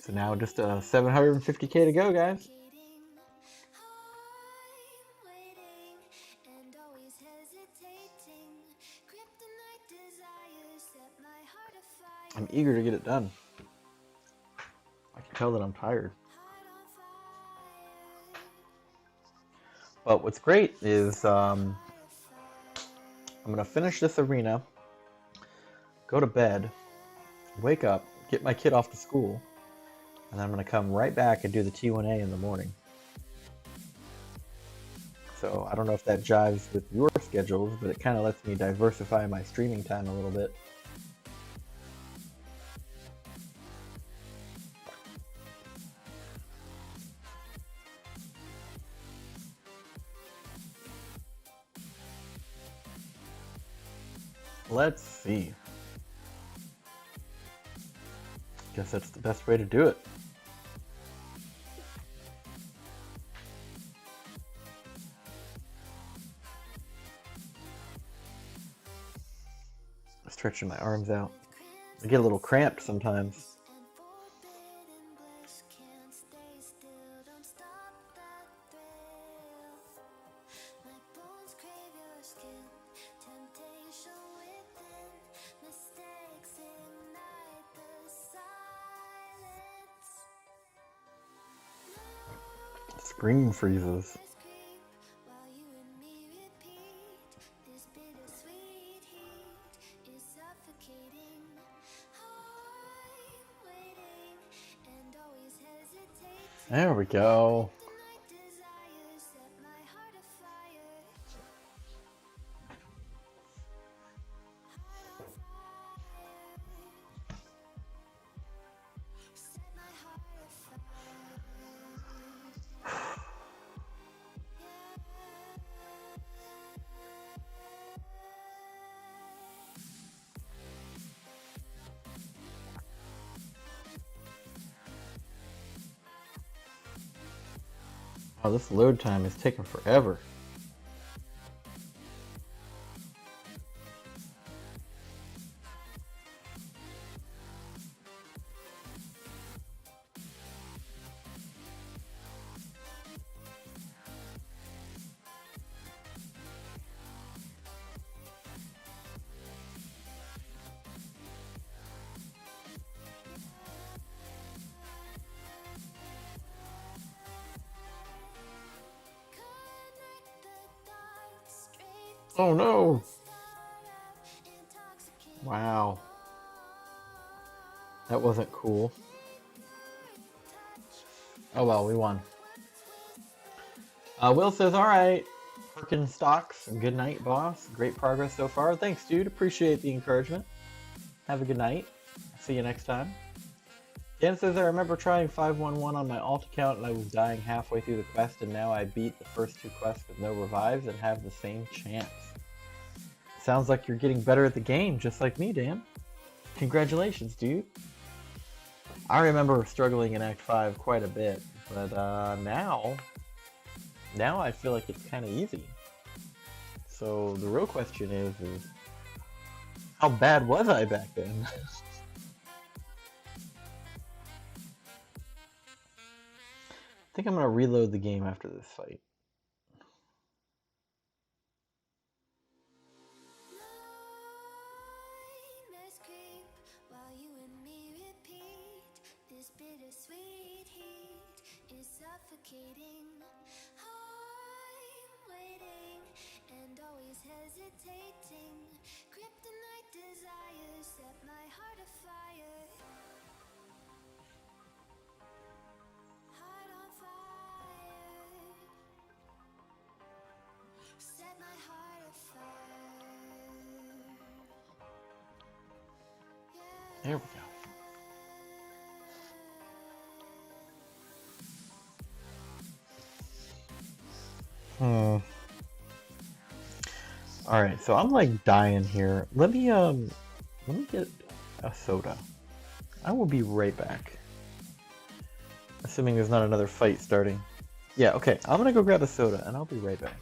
So now just 750k to go, guys. eager to get it done. I can tell that I'm tired. But what's great is I'm going to finish this arena, go to bed, wake up, get my kid off to school, and then I'm going to come right back and do the T1A in the morning. So I don't know if that jives with your schedules, but it kind of lets me diversify my streaming time a little bit. Let's see. Guess that's the best way to do it. Stretching my arms out. I get a little cramped sometimes. Screen freezes. There we go. Oh, this load time is taking forever. Oh no! Wow. That wasn't cool. Oh well, we won. Will says, alright, Perkins stocks, good night, boss. Great progress so far. Thanks, dude. Appreciate the encouragement. Have a good night. See you next time. Dan says, I remember trying 511 on my alt account and I was dying halfway through the quest, and now I beat the first 2 quests with no revives and have the same chance. Sounds like you're getting better at the game, just like me, Dan. Congratulations, dude. I remember struggling in Act 5 quite a bit, but now I feel like it's kind of easy. So the real question is how bad was I back then? I think I'm going to reload the game after this fight. There we go. Alright, so I'm like dying here. Let me get a soda. I will be right back. Assuming there's not another fight starting. Yeah, okay. I'm gonna go grab a soda and I'll be right back.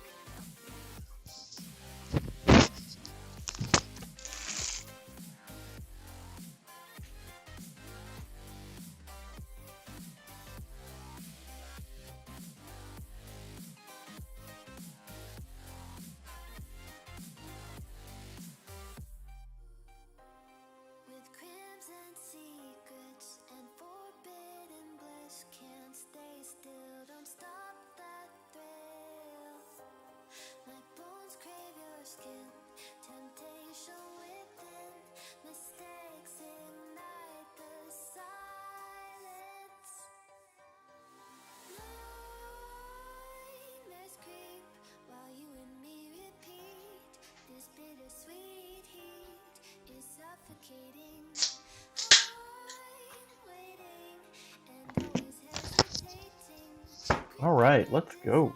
All right, let's go.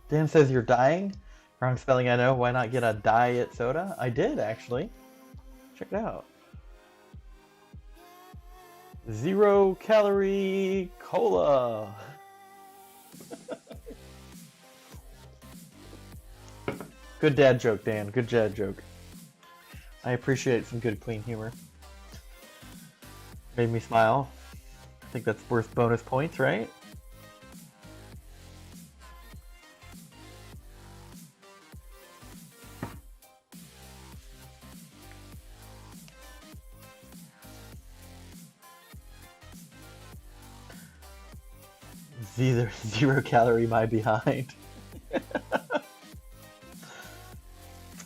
Dan says you're dying. Wrong spelling, I know. Why not get a diet soda? I did, actually. Check it out. 0 calorie cola. Good dad joke, Dan. Good dad joke. I appreciate some good, clean humor. Made me smile. I think that's worth bonus points, right? Zero calorie my behind.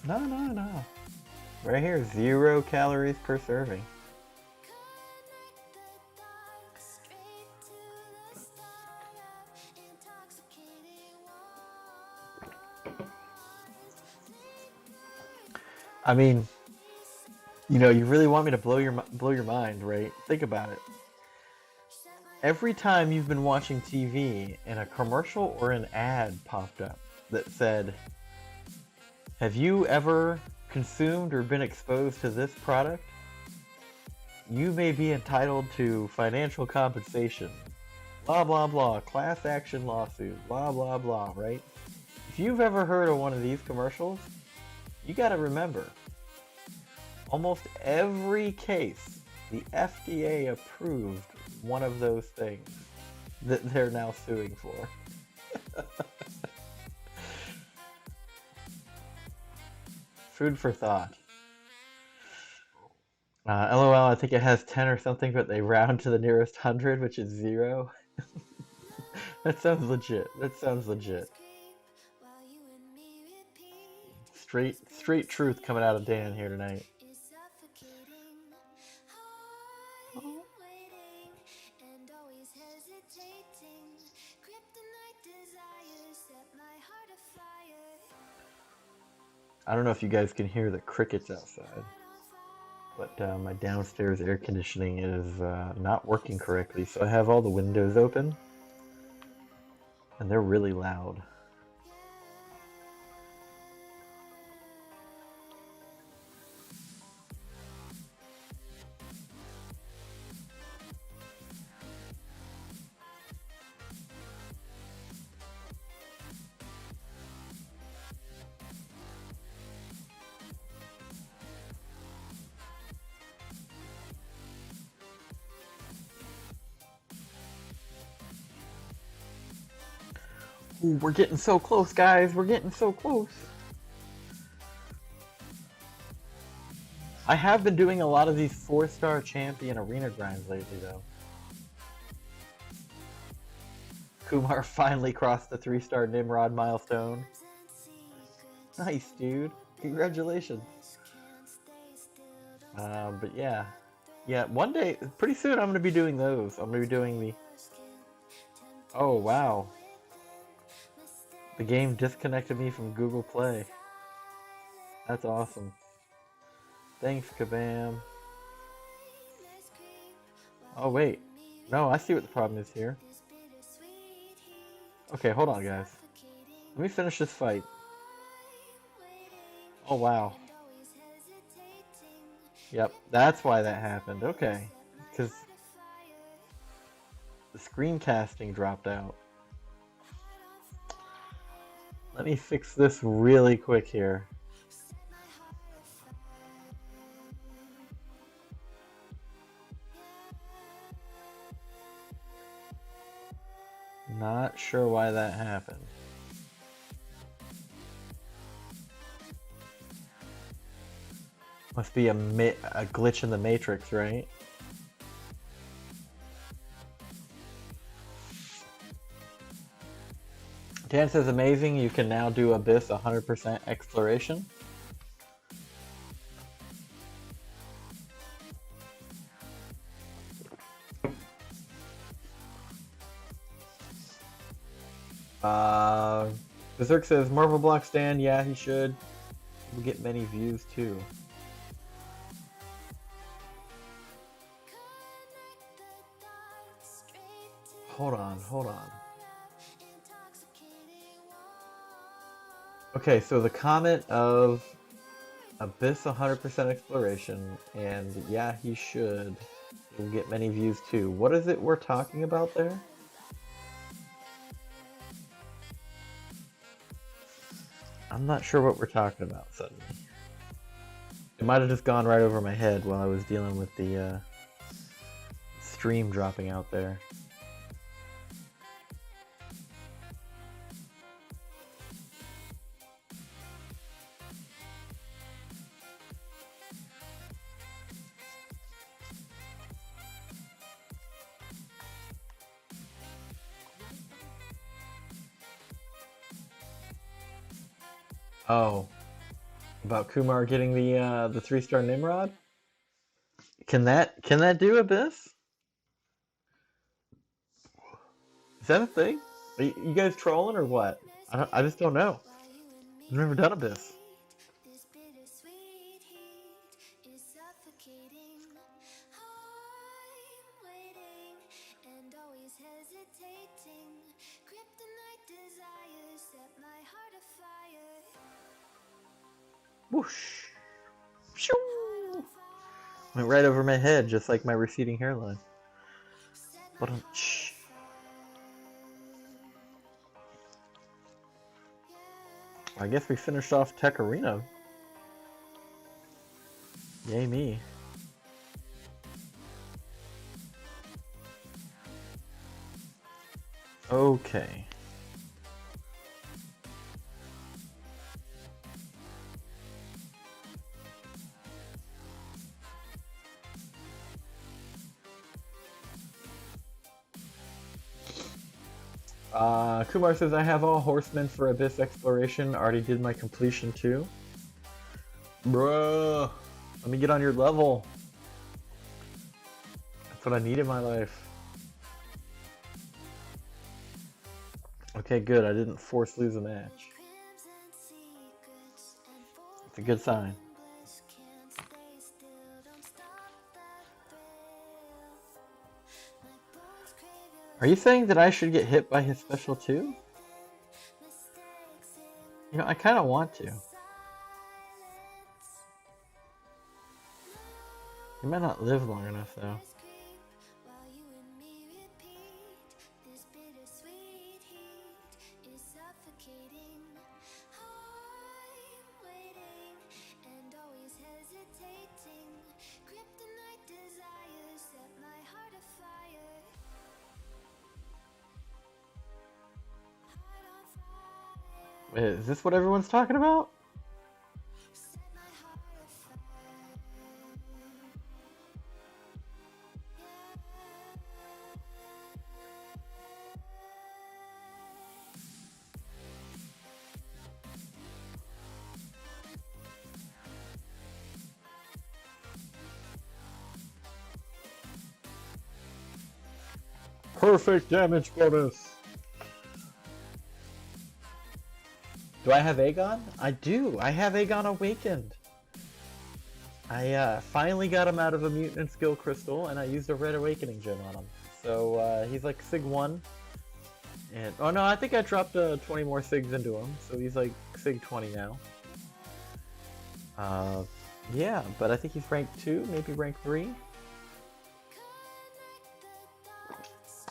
No. Right here, 0 calories per serving. I mean, you know, you really want me to blow your mind, right? Think about it. Every time you've been watching TV and a commercial or an ad popped up that said, have you ever consumed or been exposed to this product? You may be entitled to financial compensation. Blah, blah, blah. Class action lawsuit. Blah, blah, blah, right? If you've ever heard of one of these commercials, you gotta remember, almost every case, the FDA approved one of those things that they're now suing for. Food for thought. LOL, I think it has 10 or something, but they round to the nearest 100, which is 0. That sounds legit. Straight truth coming out of Dan here tonight. I don't know if you guys can hear the crickets outside, but my downstairs air conditioning is not working correctly, so I have all the windows open, and they're really loud. Ooh, we're getting so close, guys. We're getting so close. I have been doing a lot of these 4-star champion arena grinds lately, though. Kumar finally crossed the 3-star Nimrod milestone. Nice, dude. Congratulations. But yeah. Yeah, one day, pretty soon I'm going to be doing those. I'm going to be doing the... Oh, wow. The game disconnected me from Google Play. That's awesome. Thanks, Kabam. Oh, wait. No, I see what the problem is here. Okay, hold on, guys. Let me finish this fight. Oh, wow. Yep, that's why that happened. Okay. Because the screencasting dropped out. Let me fix this really quick here. Not sure why that happened. Must be a glitch in the matrix, right? Dan says amazing, you can now do Abyss 100% exploration. Berserk says Marvel Block stand, yeah he should. We'll get many views too. hold on. Okay, so the comment of Abyss 100% exploration, and yeah, he should. He'll get many views too. What is it we're talking about there? I'm not sure what we're talking about suddenly. It might have just gone right over my head while I was dealing with the stream dropping out there. Oh, about Kumar getting the 3-star Nimrod? Can that do Abyss? Is that a thing? Are you guys trolling or what? I just don't know. I've never done Abyss. Whoosh! Shoo! Went right over my head, just like my receding hairline. But I guess we finished off Tech Arena. Yay me. Okay. Kumar says, I have all horsemen for Abyss exploration. Already did my completion too. Bruh, let me get on your level. That's what I need in my life. Okay, good. I didn't force lose a match. It's a good sign. Are you saying that I should get hit by his special too? You know, I kind of want to. He might not live long enough though. Wait, is this what everyone's talking about? Perfect damage bonus! Do I have Aegon? I do! I have Aegon Awakened! I finally got him out of a mutant skill crystal, and I used a red awakening gem on him. So he's like Sig 1. And oh no, I think I dropped 20 more Sigs into him, so he's like Sig 20 now. Yeah, but I think he's rank 2, maybe rank 3.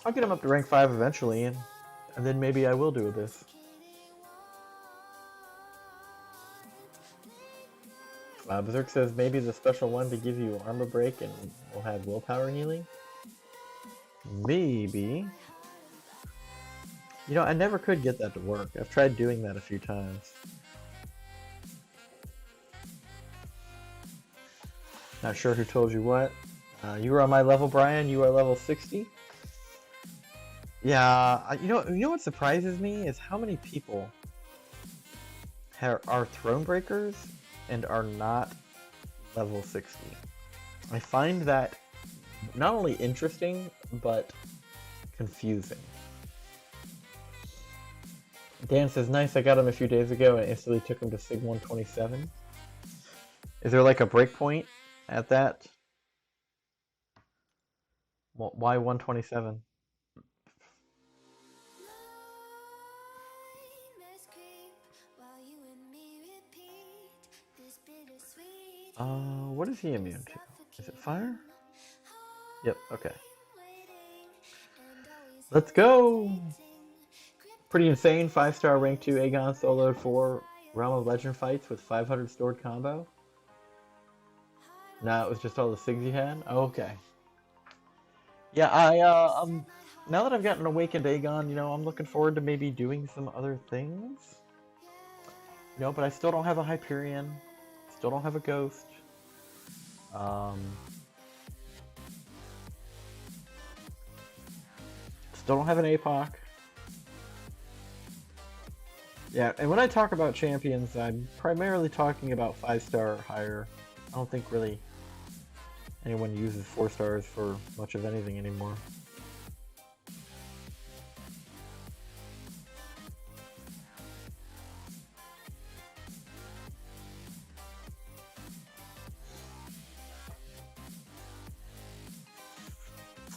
I'll get him up to rank 5 eventually, and then maybe I will do this. Berserk says maybe the special one to give you armor break and we'll have willpower healing? Maybe. You know, I never could get that to work. I've tried doing that a few times. Not sure who told you what. You were on my level, Brian. You are level 60. Yeah, you know what surprises me is how many people are Thronebreakers and are not level 60. I find that not only interesting, but confusing. Dan says, nice, I got him a few days ago and instantly took him to Sig 127. Is there like a breakpoint at that? Well, why 127? What is he immune to? Is it fire? Yep, okay. Let's go! Pretty insane, 5-star rank 2 Aegon soloed 4 Realm of Legend fights with 500 stored combo. Nah, it was just all the SIGs you had? Oh, okay. Yeah, now that I've gotten Awakened Aegon, I'm looking forward to maybe doing some other things. But I still don't have a Hyperion. Still don't have a Ghost. Still don't have an APOC. Yeah, and when I talk about champions, I'm primarily talking about 5-star or higher. I don't think really anyone uses 4 stars for much of anything anymore.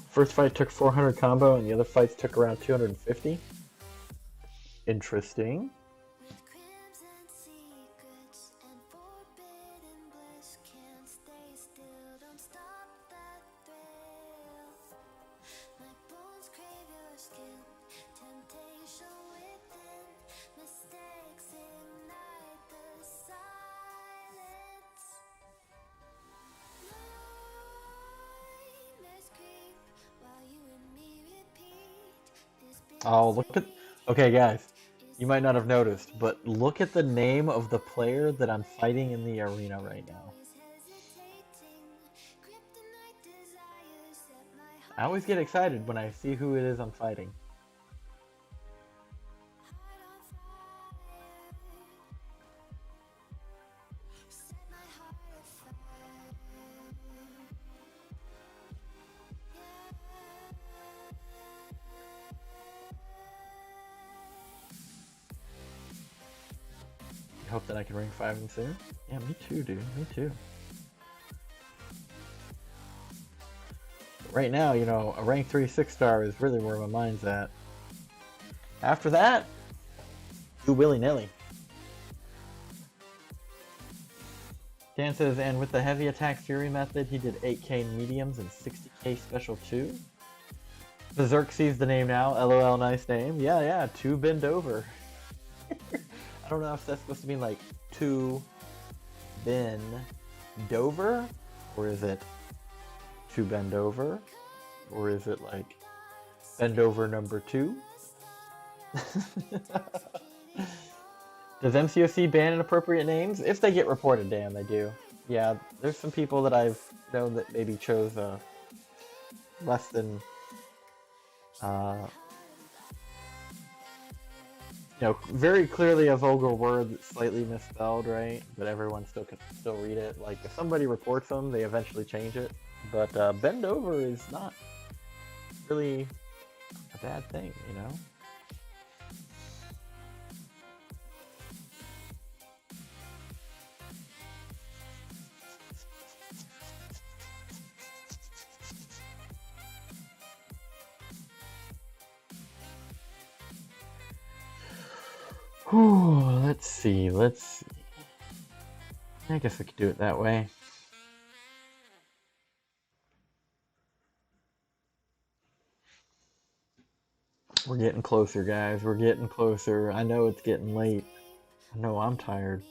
First fight took 400 combo and the other fights took around 250. Interesting. Oh, look at... Okay, guys. You might not have noticed, but look at the name of the player that I'm fighting in the arena right now. I always get excited when I see who it is I'm fighting. I hope that I can rank 5 him soon. Yeah, me too, dude. Me too. But right now, a rank 3 6-star is really where my mind's at. After that, do willy-nilly. Dan says, and with the heavy attack fury method, he did 8k mediums and 60k special 2. Berserk sees the name now. LOL, nice name. Yeah, 2 bend over. I don't know if that's supposed to mean like 2 bend over, or is it 2 bend over, or is it like bend over number 2? Does MCoC ban inappropriate names? If they get reported, Dan, they do. Yeah, there's some people that I've known that maybe chose less than very clearly a vulgar word that's slightly misspelled, right? But everyone still can read it. Like, if somebody reports them, they eventually change it. But bend over is not really a bad thing, Whew, let's see. I guess we could do it that way. We're getting closer, guys. We're getting closer. I know it's getting late. I know I'm tired.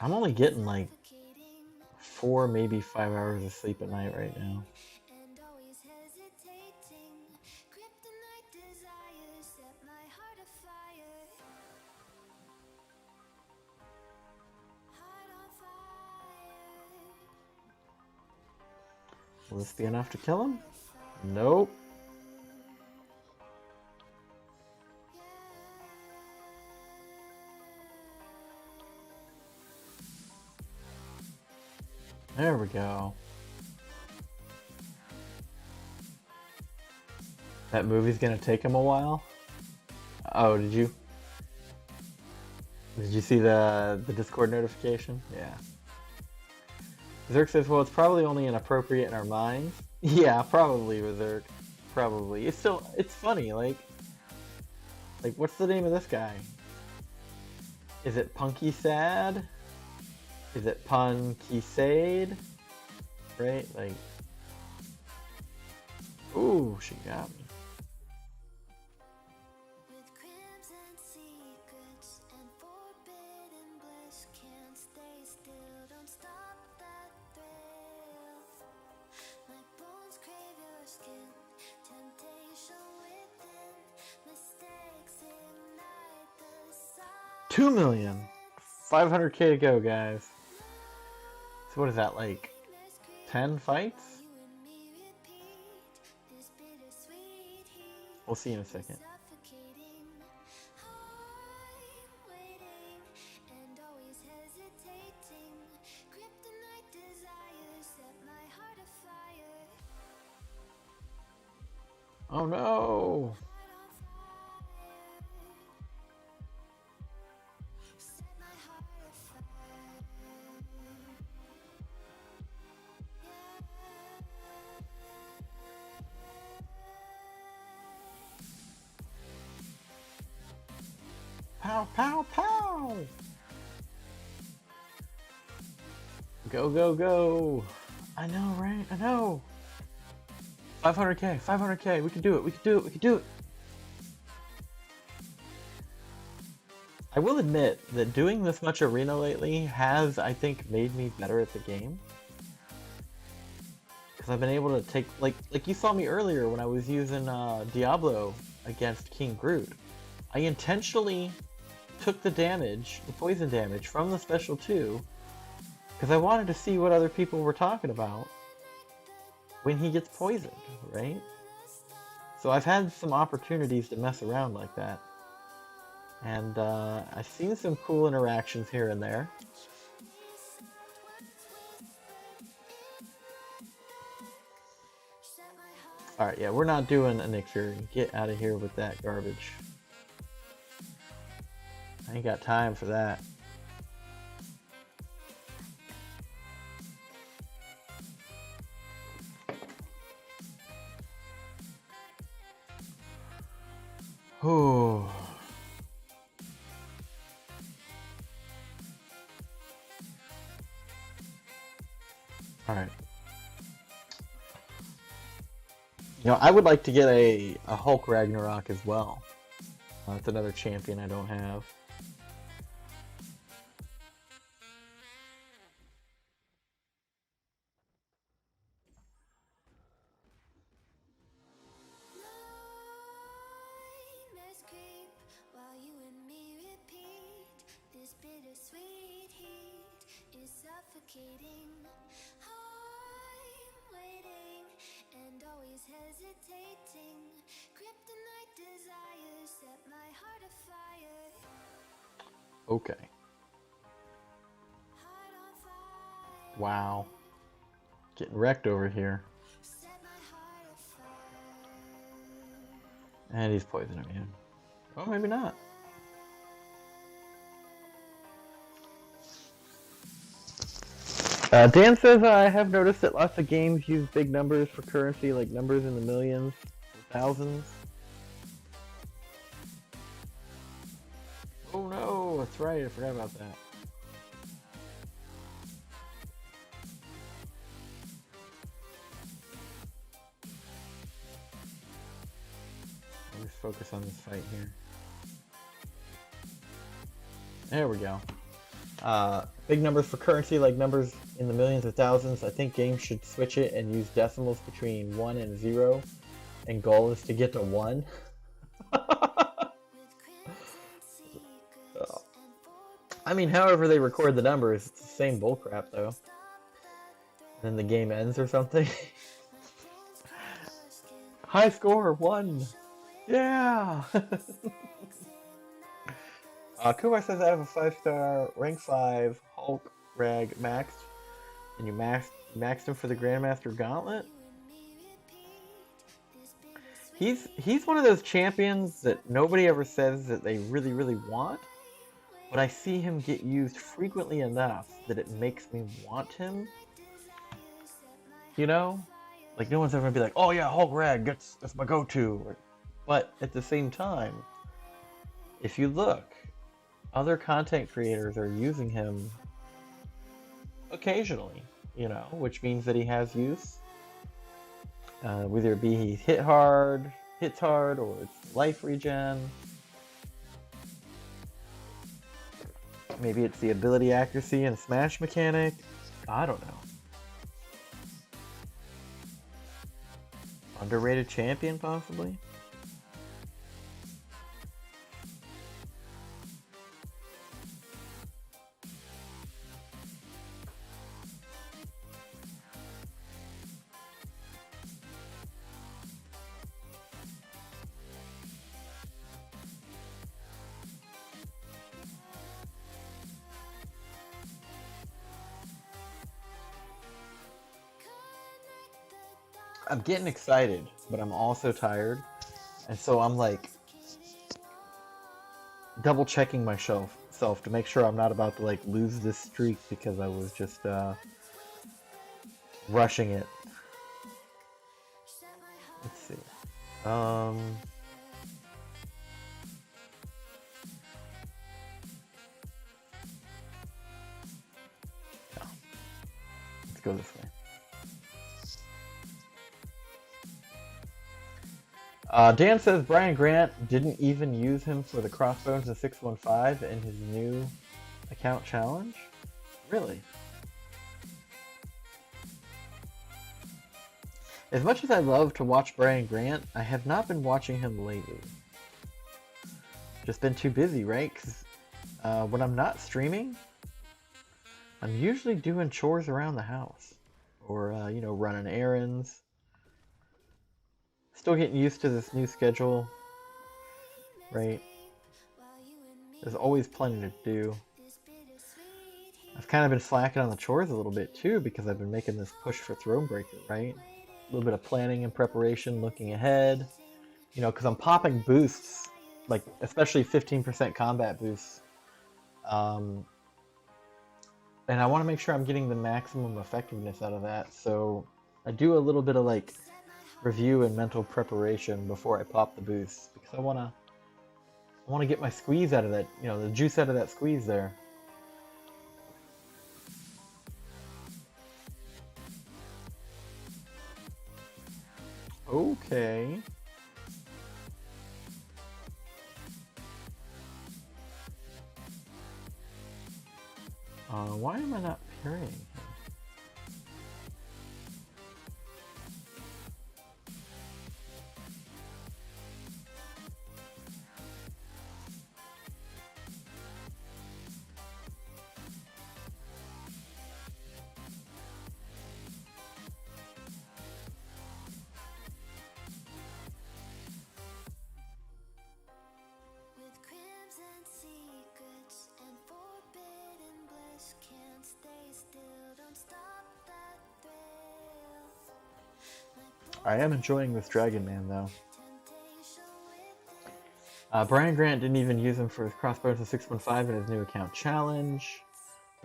I'm only getting like 4, maybe 5 hours of sleep at night right now. Will this be enough to kill him? Nope. There we go. That movie's gonna take him a while? Oh, did you see the Discord notification? Yeah. Zerk says, well, it's probably only inappropriate in our minds. Yeah, probably, Zerk. Probably. It's funny, like, what's the name of this guy? Is it Punky Sad? Is it Punky Sade? Right? Like, ooh, she got me. With crimson secrets and forbidden bliss, can't stay still, don't stop that thrill. My bones crave your skin, temptation within, mistakes ignite the side. 2 million. 500k to go, guys. So what is that, like 10 fights? We'll see in a second. Oh no! Pow, pow, pow! Go, go, go! I know, right? I know! 500k, 500k, we can do it, we can do it, we can do it! I will admit that doing this much arena lately has, I think, made me better at the game. Because I've been able to take, like you saw me earlier when I was using Diablo against King Groot. I intentionally took the damage, the poison damage, from the special 2 because I wanted to see what other people were talking about when he gets poisoned, right? So I've had some opportunities to mess around like that. And I've seen some cool interactions here and there. Alright, yeah, we're not doing a Nick Fury. Get out of here with that garbage. I ain't got time for that. Ooh. Alright. You know, I would like to get a Hulk Ragnarok as well. That's another champion I don't have. Bittersweet heat is suffocating. I'm waiting and always hesitating. Kryptonite desires set my heart afire. Okay. Heart on fire. Wow. Getting wrecked over here. Set my heart afire. And he's poisoning me. Well, maybe not. Dan says, I have noticed that lots of games use big numbers for currency, like numbers in the millions, thousands. Oh no, that's right, I forgot about that. Let's focus on this fight here. There we go. Big numbers for currency, like numbers in the millions or thousands. I think games should switch it and use decimals between 1 and 0. And goal is to get to 1. I mean, however they record the numbers, it's the same bullcrap though. Then the game ends or something. High score, 1! Yeah! Kumar says I have a 5-star rank 5 Hulk Rag maxed, and you maxed him for the Grandmaster Gauntlet. He's one of those champions that nobody ever says that they really want, but I see him get used frequently enough that it makes me want him. You know, like no one's ever gonna be like, oh yeah, Hulk Rag, that's my go-to. But at the same time, if you look, other content creators are using him occasionally, you know, which means that he has use. Whether it be he hits hard, or it's life regen. Maybe it's the ability accuracy and smash mechanic. I don't know. Underrated champion, possibly? I'm getting excited, but I'm also tired. And so I'm like double checking myself to make sure I'm not about to like lose this streak because I was just rushing it. Let's see. Yeah. Let's go this way. Dan says Brian Grant didn't even use him for the Crossbones of 615 in his new account challenge? Really? As much as I love to watch Brian Grant, I have not been watching him lately. Just been too busy, right? Because when I'm not streaming, I'm usually doing chores around the house. Or, you know, running errands. Still getting used to this new schedule, right? There's always plenty to do. I've kind of been slacking on the chores a little bit too because I've been making this push for Thronebreaker, right? A little bit of planning and preparation, looking ahead. You know, because I'm popping boosts, like especially 15% combat boosts. And I want to make sure I'm getting the maximum effectiveness out of that. So I do a little bit of like review and mental preparation before I pop the boost because I want to get my squeeze out of that, you know, the juice out of that squeeze there. Okay. Why am I not parrying him? I am enjoying this Dragon Man, though. Brian Grant didn't even use him for his Crossbones of 615 in his new account challenge.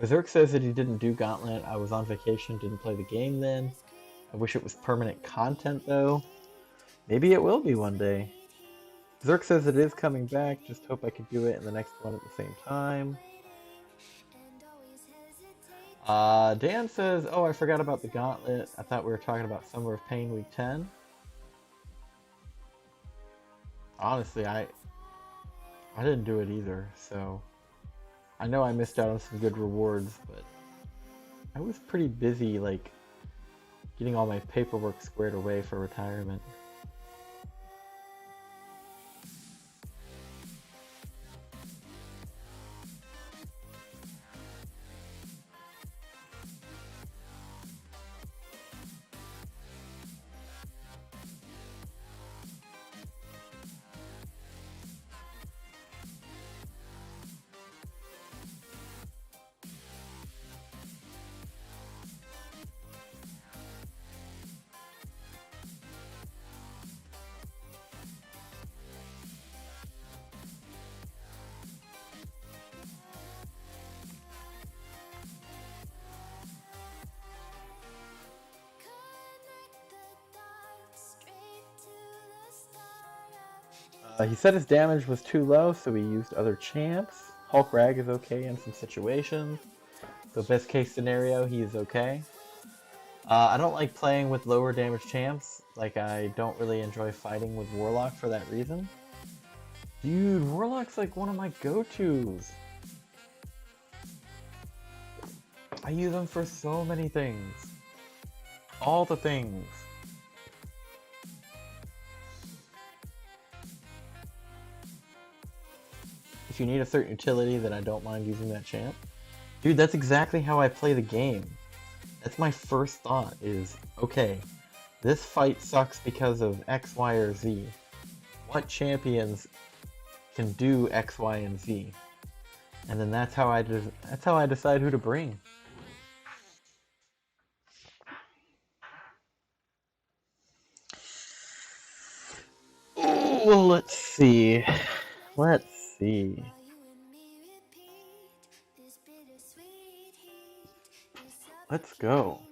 Berserk says that he didn't do Gauntlet. I was on vacation, didn't play the game then. I wish it was permanent content, though. Maybe it will be one day. Berserk says it is coming back, just hope I could do it in the next one at the same time. Dan says, oh, I forgot about the Gauntlet. I thought we were talking about Summer of Pain Week 10. Honestly, I didn't do it either, so I know I missed out on some good rewards, but I was pretty busy, like, getting all my paperwork squared away for retirement. He said his damage was too low, so he used other champs. Hulk Rag is okay in some situations. So best case scenario, he's okay. I don't like playing with lower damage champs. Like, I don't really enjoy fighting with Warlock for that reason. Dude, Warlock's like one of my go-tos. I use him for so many things. All the things. If you need a certain utility, then I don't mind using that champ. Dude, that's exactly how I play the game. That's my first thought is, okay, this fight sucks because of X, Y, or Z. What champions can do X, Y, and Z? And then that's how I decide who to bring. Oh, let's see. Let's see. Let's go.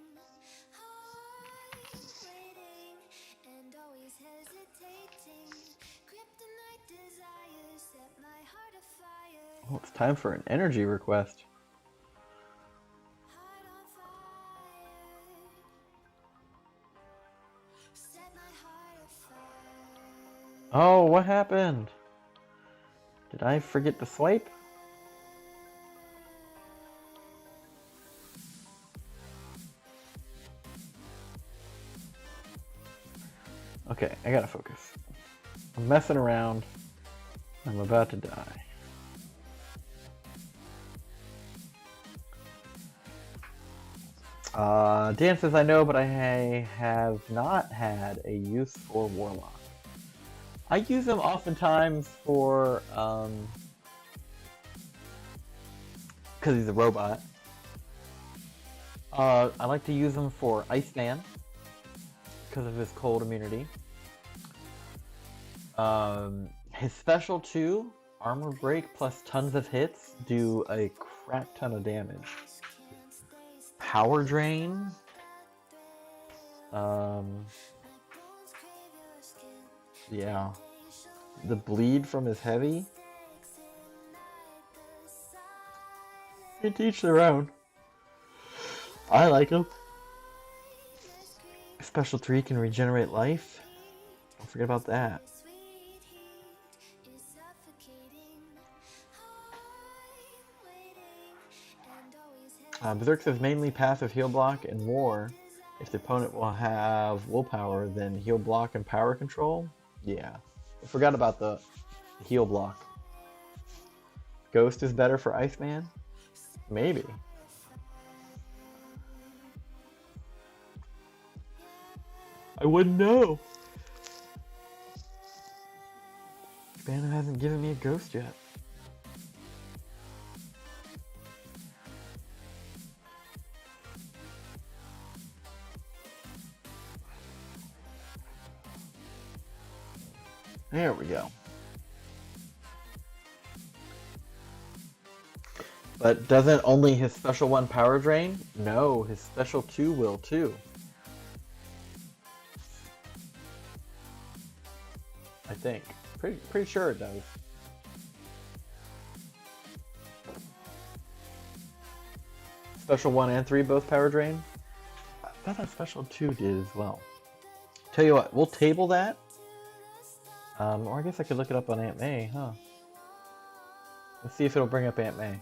Oh, it's time for an energy request. Oh, what happened? Did I forget to swipe? Okay, I gotta focus. I'm messing around. I'm about to die. Dances I know, but I have not had a use for Warlock. I use them oftentimes for, because he's a robot. I like to use him for Iceman, because of his cold immunity. His special 2, Armor Break plus tons of hits, do a crap ton of damage. Power Drain. Yeah. The bleed from his heavy. They teach their own. I like him. Special 3 can regenerate life. Don't forget about that. Berserk says mainly passive heal block and more. If the opponent will have willpower, then heal block and power control. Yeah. I forgot about the heal block. Ghost is better for Iceman? Maybe. I wouldn't know. Banner hasn't given me a ghost yet. There we go. But doesn't only his special 1 power drain? No, his special 2 will too. I think. Pretty sure it does. Special 1 and 3 both power drain? I thought that special 2 did as well. Tell you what, we'll table that. Or I guess I could look it up on Aunt May, huh? Let's see if it'll bring up Aunt May.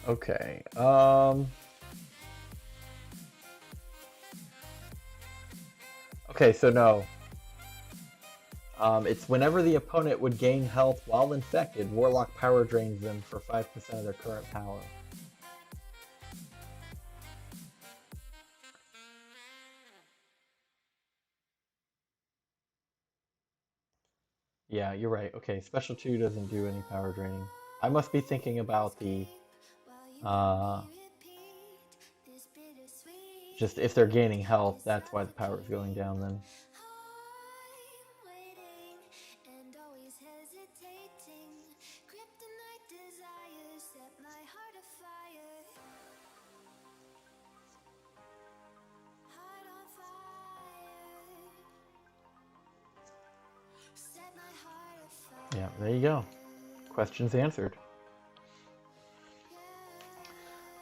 Okay, okay, so no. It's whenever the opponent would gain health while infected, Warlock power drains them for 5% of their current power. Yeah, you're right. Okay, special 2 doesn't do any power draining. I must be thinking about the Just if they're gaining health, that's why the power is going down then. Yeah, there you go. Questions answered.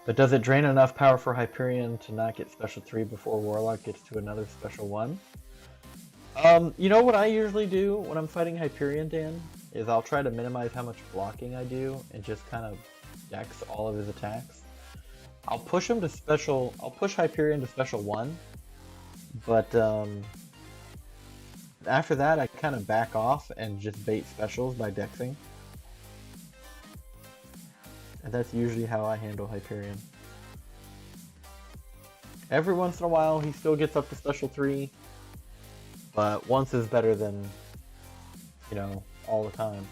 But does it drain enough power for Hyperion to not get special 3 before Warlock gets to another special 1? You know what I usually do when I'm fighting Hyperion, Dan? Is I'll try to minimize how much blocking I do and just kind of dex all of his attacks. I'll push him to special... I'll push Hyperion to special 1, but after that I kind of back off and just bait specials by dexing. And that's usually how I handle Hyperion. Every once in a while he still gets up to special 3, but once is better than, you know, all the time.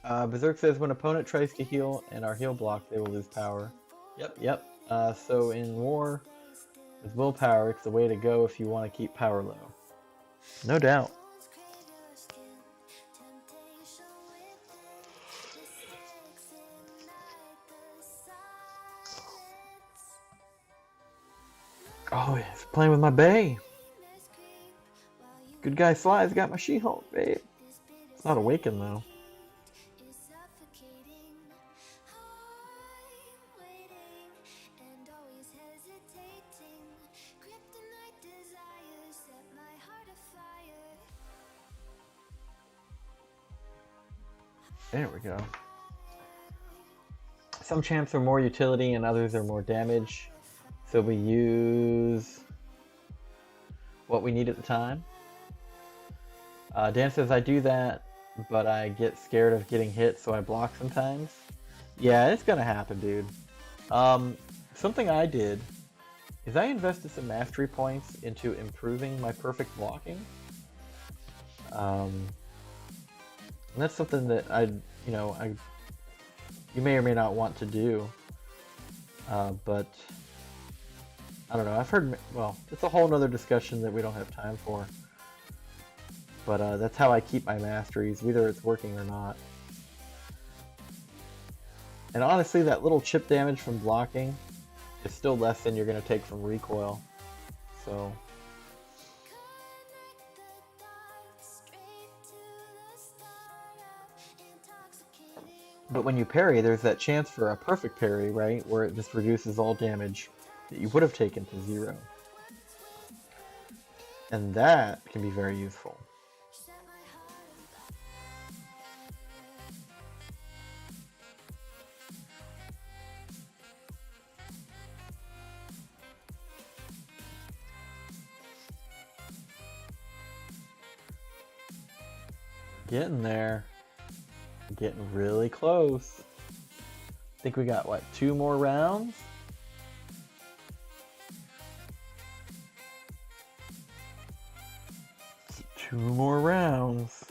Berserk says when opponent tries to heal and our heal block, they will lose power. Yep. So in war, with willpower, it's the way to go if you want to keep power low. No doubt. Oh, he's playing with my bae. Good guy Sly's got my She-Hulk, babe. It's not awakened though. There we go. Some champs are more utility and others are more damage. So we use what we need at the time. Dan says I do that, but I get scared of getting hit, so I block sometimes. Yeah, it's gonna happen, dude. Something I did is I invested some mastery points into improving my perfect blocking. And that's something that you may or may not want to do, but I don't know. I've heard, well, it's a whole nother discussion that we don't have time for. But that's how I keep my masteries, whether it's working or not. And honestly, that little chip damage from blocking is still less than you're going to take from recoil. So. But when you parry, there's that chance for a perfect parry, right? Where it just reduces all damage that you would have taken to 0. And that can be very useful. Getting there. Getting really close. I think we got, what, 2 more rounds? Two more rounds.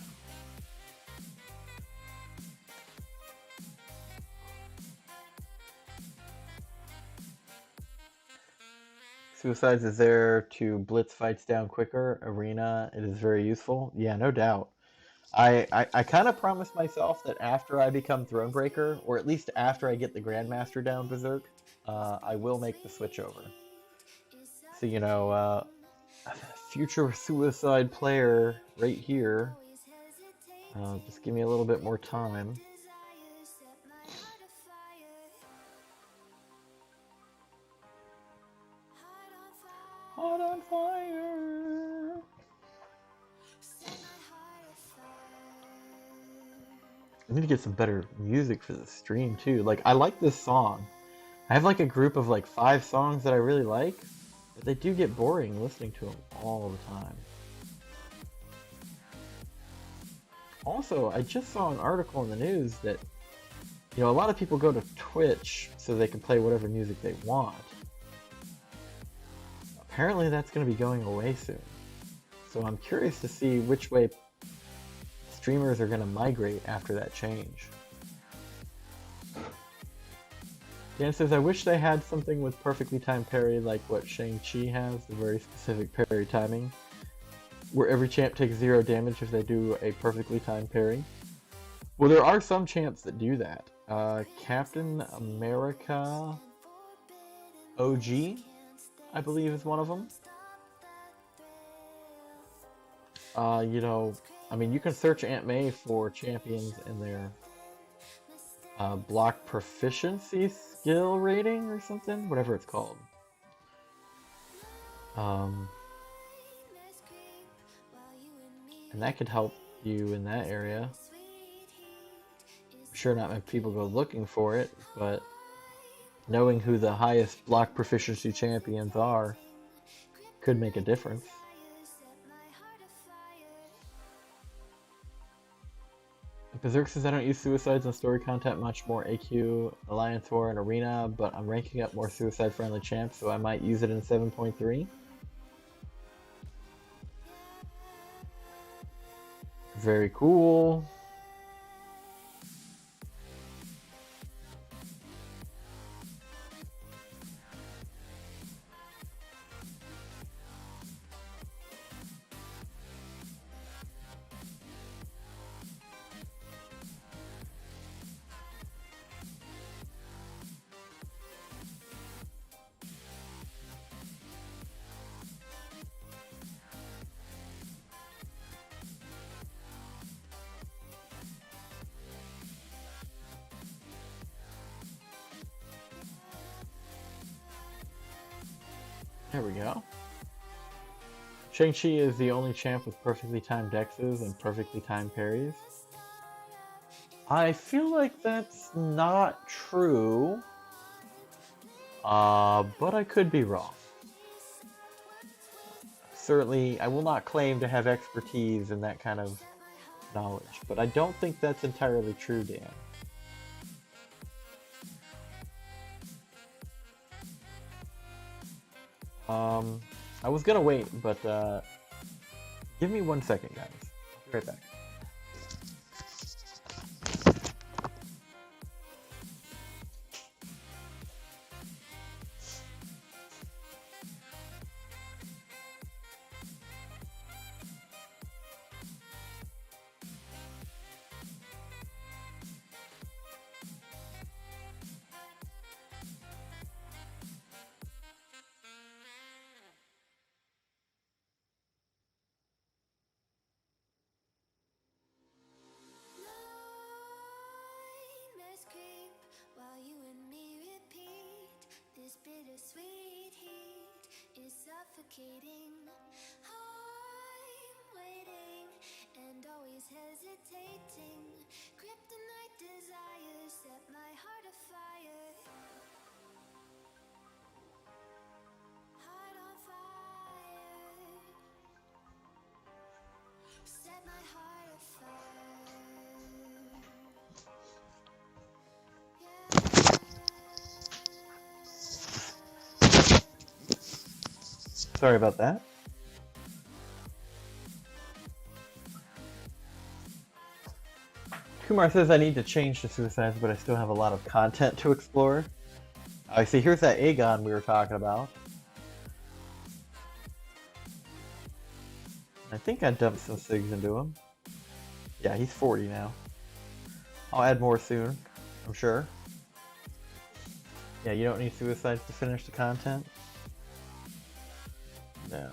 Suicides is there to blitz fights down quicker. Arena, it is very useful. Yeah, no doubt. I kind of promised myself that after I become Thronebreaker, or at least after I get the Grandmaster down Berserk, I will make the switch over. So, you know, future suicide player right here. Just give me a little bit more time. Hot on fire. I need to get some better music for the stream too. Like, I like this song. I have like a group of like 5 songs that I really like, but they do get boring listening to them all the time. Also, I just saw an article in the news that, you know, a lot of people go to Twitch so they can play whatever music they want. Apparently that's going to be going away soon. So I'm curious to see which way streamers are going to migrate after that change. Dan says, I wish they had something with perfectly timed parry like what Shang-Chi has, the very specific parry timing, where every champ takes 0 damage if they do a perfectly timed parry. Well, there are some champs that do that. Captain America OG, I believe, is one of them. You know, I mean, you can search Aunt May for champions in their block proficiency skill rating or something, whatever it's called. And that could help you in that area. I'm sure not many people go looking for it, but knowing who the highest block proficiency champions are could make a difference. Berserk says, I don't use suicides in story content much, more AQ, Alliance War, and Arena, but I'm ranking up more suicide-friendly champs, so I might use it in 7.3. Very cool. There we go. Shang-Chi is the only champ with perfectly timed dexes and perfectly timed parries. I feel like that's not true, but I could be wrong. Certainly, I will not claim to have expertise in that kind of knowledge, but I don't think that's entirely true, Dan. I was gonna wait, but give me 1 second, guys. I'll be right back. Bittersweet heat is suffocating. I'm waiting and always hesitating. Kryptonite desires set my heart afire. Heart on fire. Set my heart afire. Sorry about that. Kumar says I need to change the suicides, but I still have a lot of content to explore. I see, here's that Aegon we were talking about. I think I dumped some SIGs into him. Yeah, he's 40 now. I'll add more soon, I'm sure. Yeah, you don't need suicides to finish the content? No.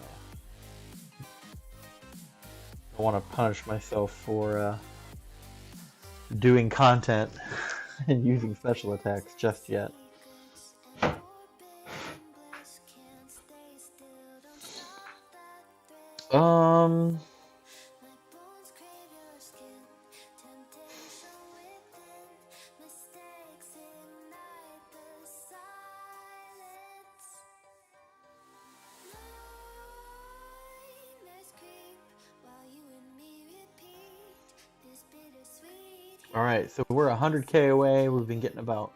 I want to punish myself for doing content and using special attacks just yet. Alright, so we're 100k away. We've been getting about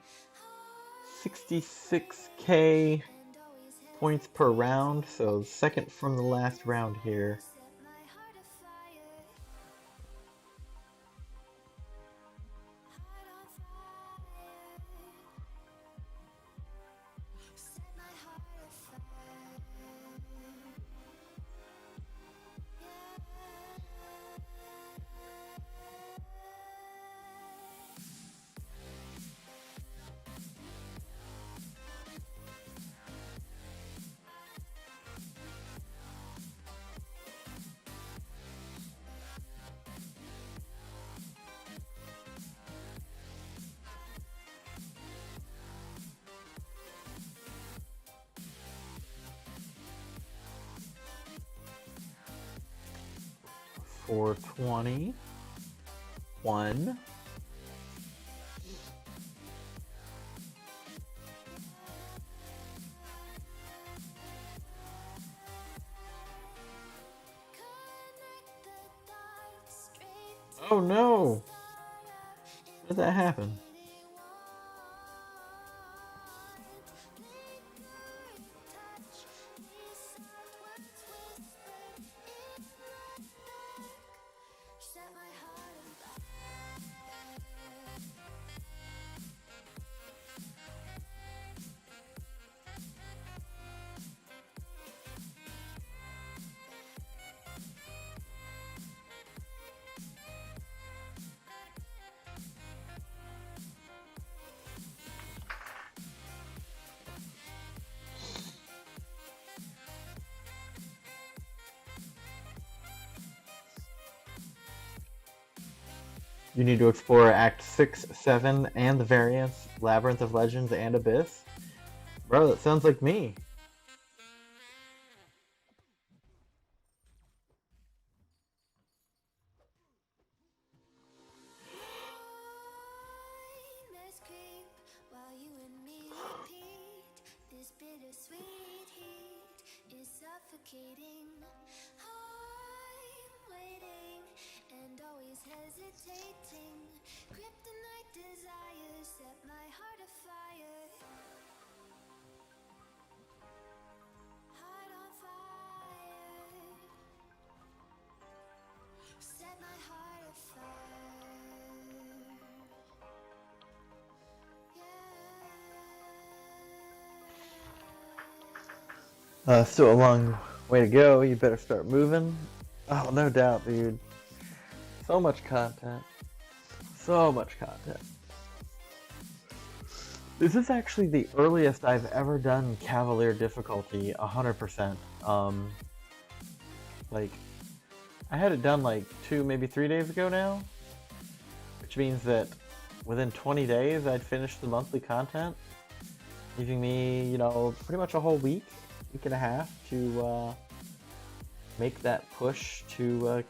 66k points per round, so second from the last round here. 420. 1. Oh no! How did that happen? You need to explore Act 6, 7, and the variants, Labyrinth of Legends, and Abyss. Bro, that sounds like me. Still a long way to go. You better start moving. Oh, no doubt, dude. So much content. So much content. This is actually the earliest I've ever done Cavalier difficulty 100%. Like, I had it done like 2, maybe 3 days ago now, which means that within 20 days I'd finished the monthly content, leaving me, you know, pretty much a whole week and a half to make that push to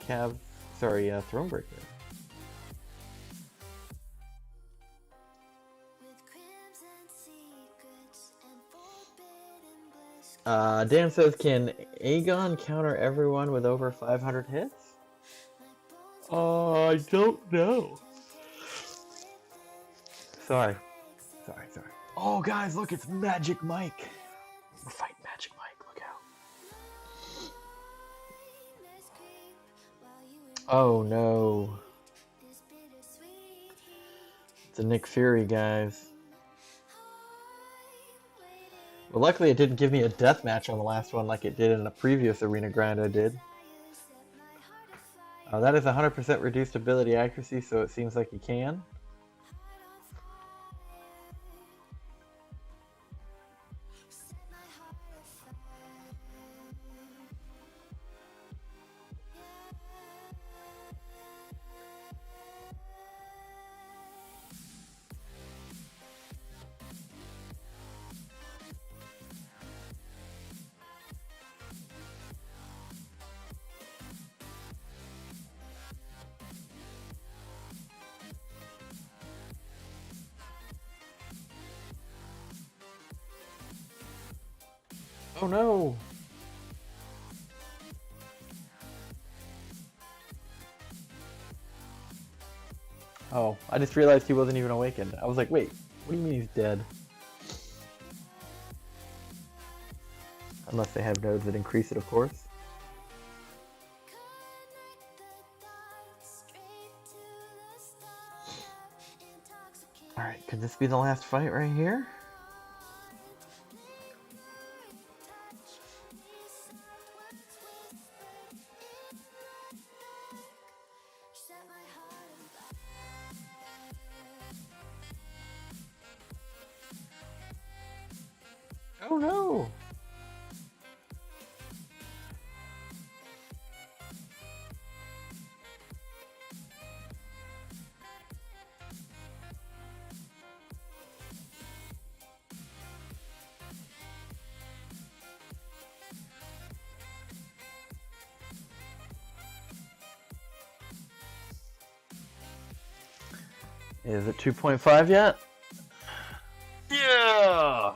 Thronebreaker. Dan says, can Aegon counter everyone with over 500 hits? I don't know. Sorry. Oh, guys, look, it's Magic Mike. We're fighting Magic Mike. Look out. Oh, no. It's a Nick Fury, guys. Well, luckily it didn't give me a death match on the last one like it did in a previous arena grind I did. That is 100% reduced ability accuracy, so it seems like you can. Oh no! Oh, I just realized he wasn't even awakened. I was like, wait, what do you mean he's dead? Unless they have nodes that increase it, of course. Alright, could this be the last fight right here? Oh no! Is it 2.5 yet? Yeah!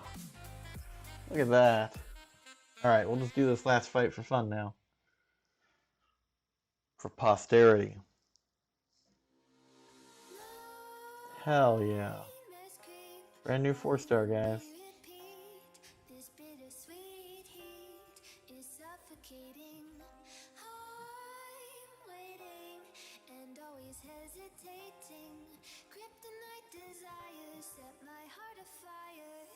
Look at that. Alright, we'll just do this last fight for fun now. For posterity. Hell yeah. Brand new 4-star, guys. This bittersweet heat is suffocating. I'm waiting and always hesitating. Kryptonite desires set my heart afire.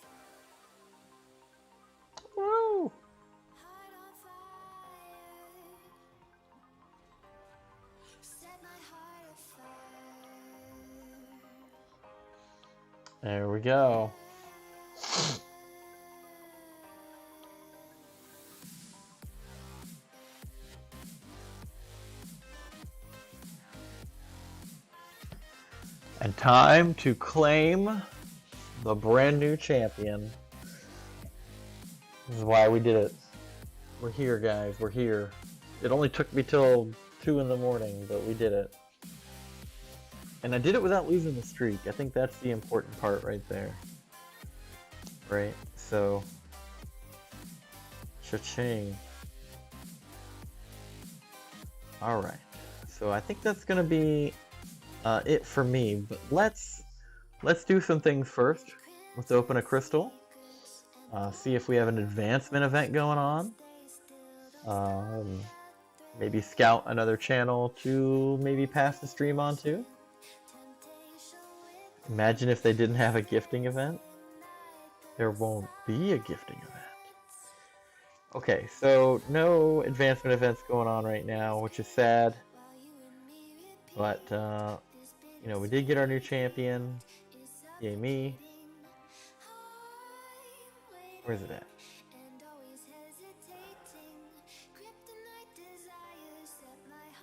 Woo! Heart on fire. Set my heart afire. There we go. And time to claim the brand new champion. This is why we did it. We're here, guys. We're here. It only took me till 2 in the morning, but we did it. And I did it without losing the streak. I think that's the important part right there. Right? So, cha-ching. Alright. So I think that's going to be it for me. But let's do some things first. Let's open a crystal. See if we have an advancement event going on. Maybe scout another channel to maybe pass the stream on to. Imagine if they didn't have a gifting event. There won't be a gifting event. Okay, so no advancement events going on right now, which is sad. But, you know, we did get our new champion. Yay me. Where's it at?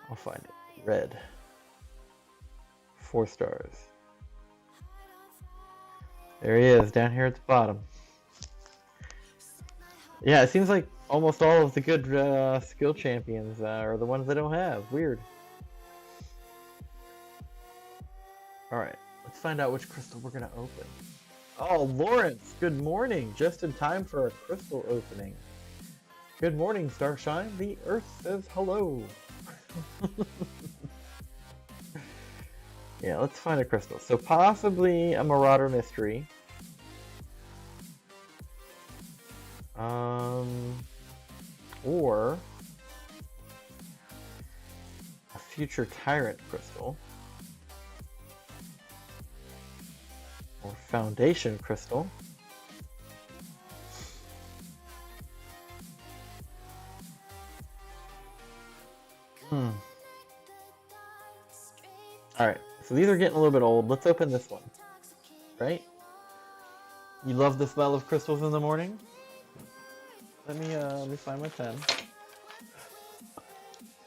I'll find it. Red. 4 stars. There he is, down here at the bottom. Yeah, it seems like almost all of the good skill champions are the ones I don't have. Weird. Alright, let's find out which crystal we're going to open. Oh, Lawrence, good morning. Just in time for a crystal opening. Good morning, Starshine. The Earth says hello. Yeah, let's find a crystal. So possibly a Marauder Mystery. Or a future Tyrant crystal. Or Foundation crystal. Alright, so these are getting a little bit old. Let's open this one. Right? You love the smell of crystals in the morning? Let me find my pen.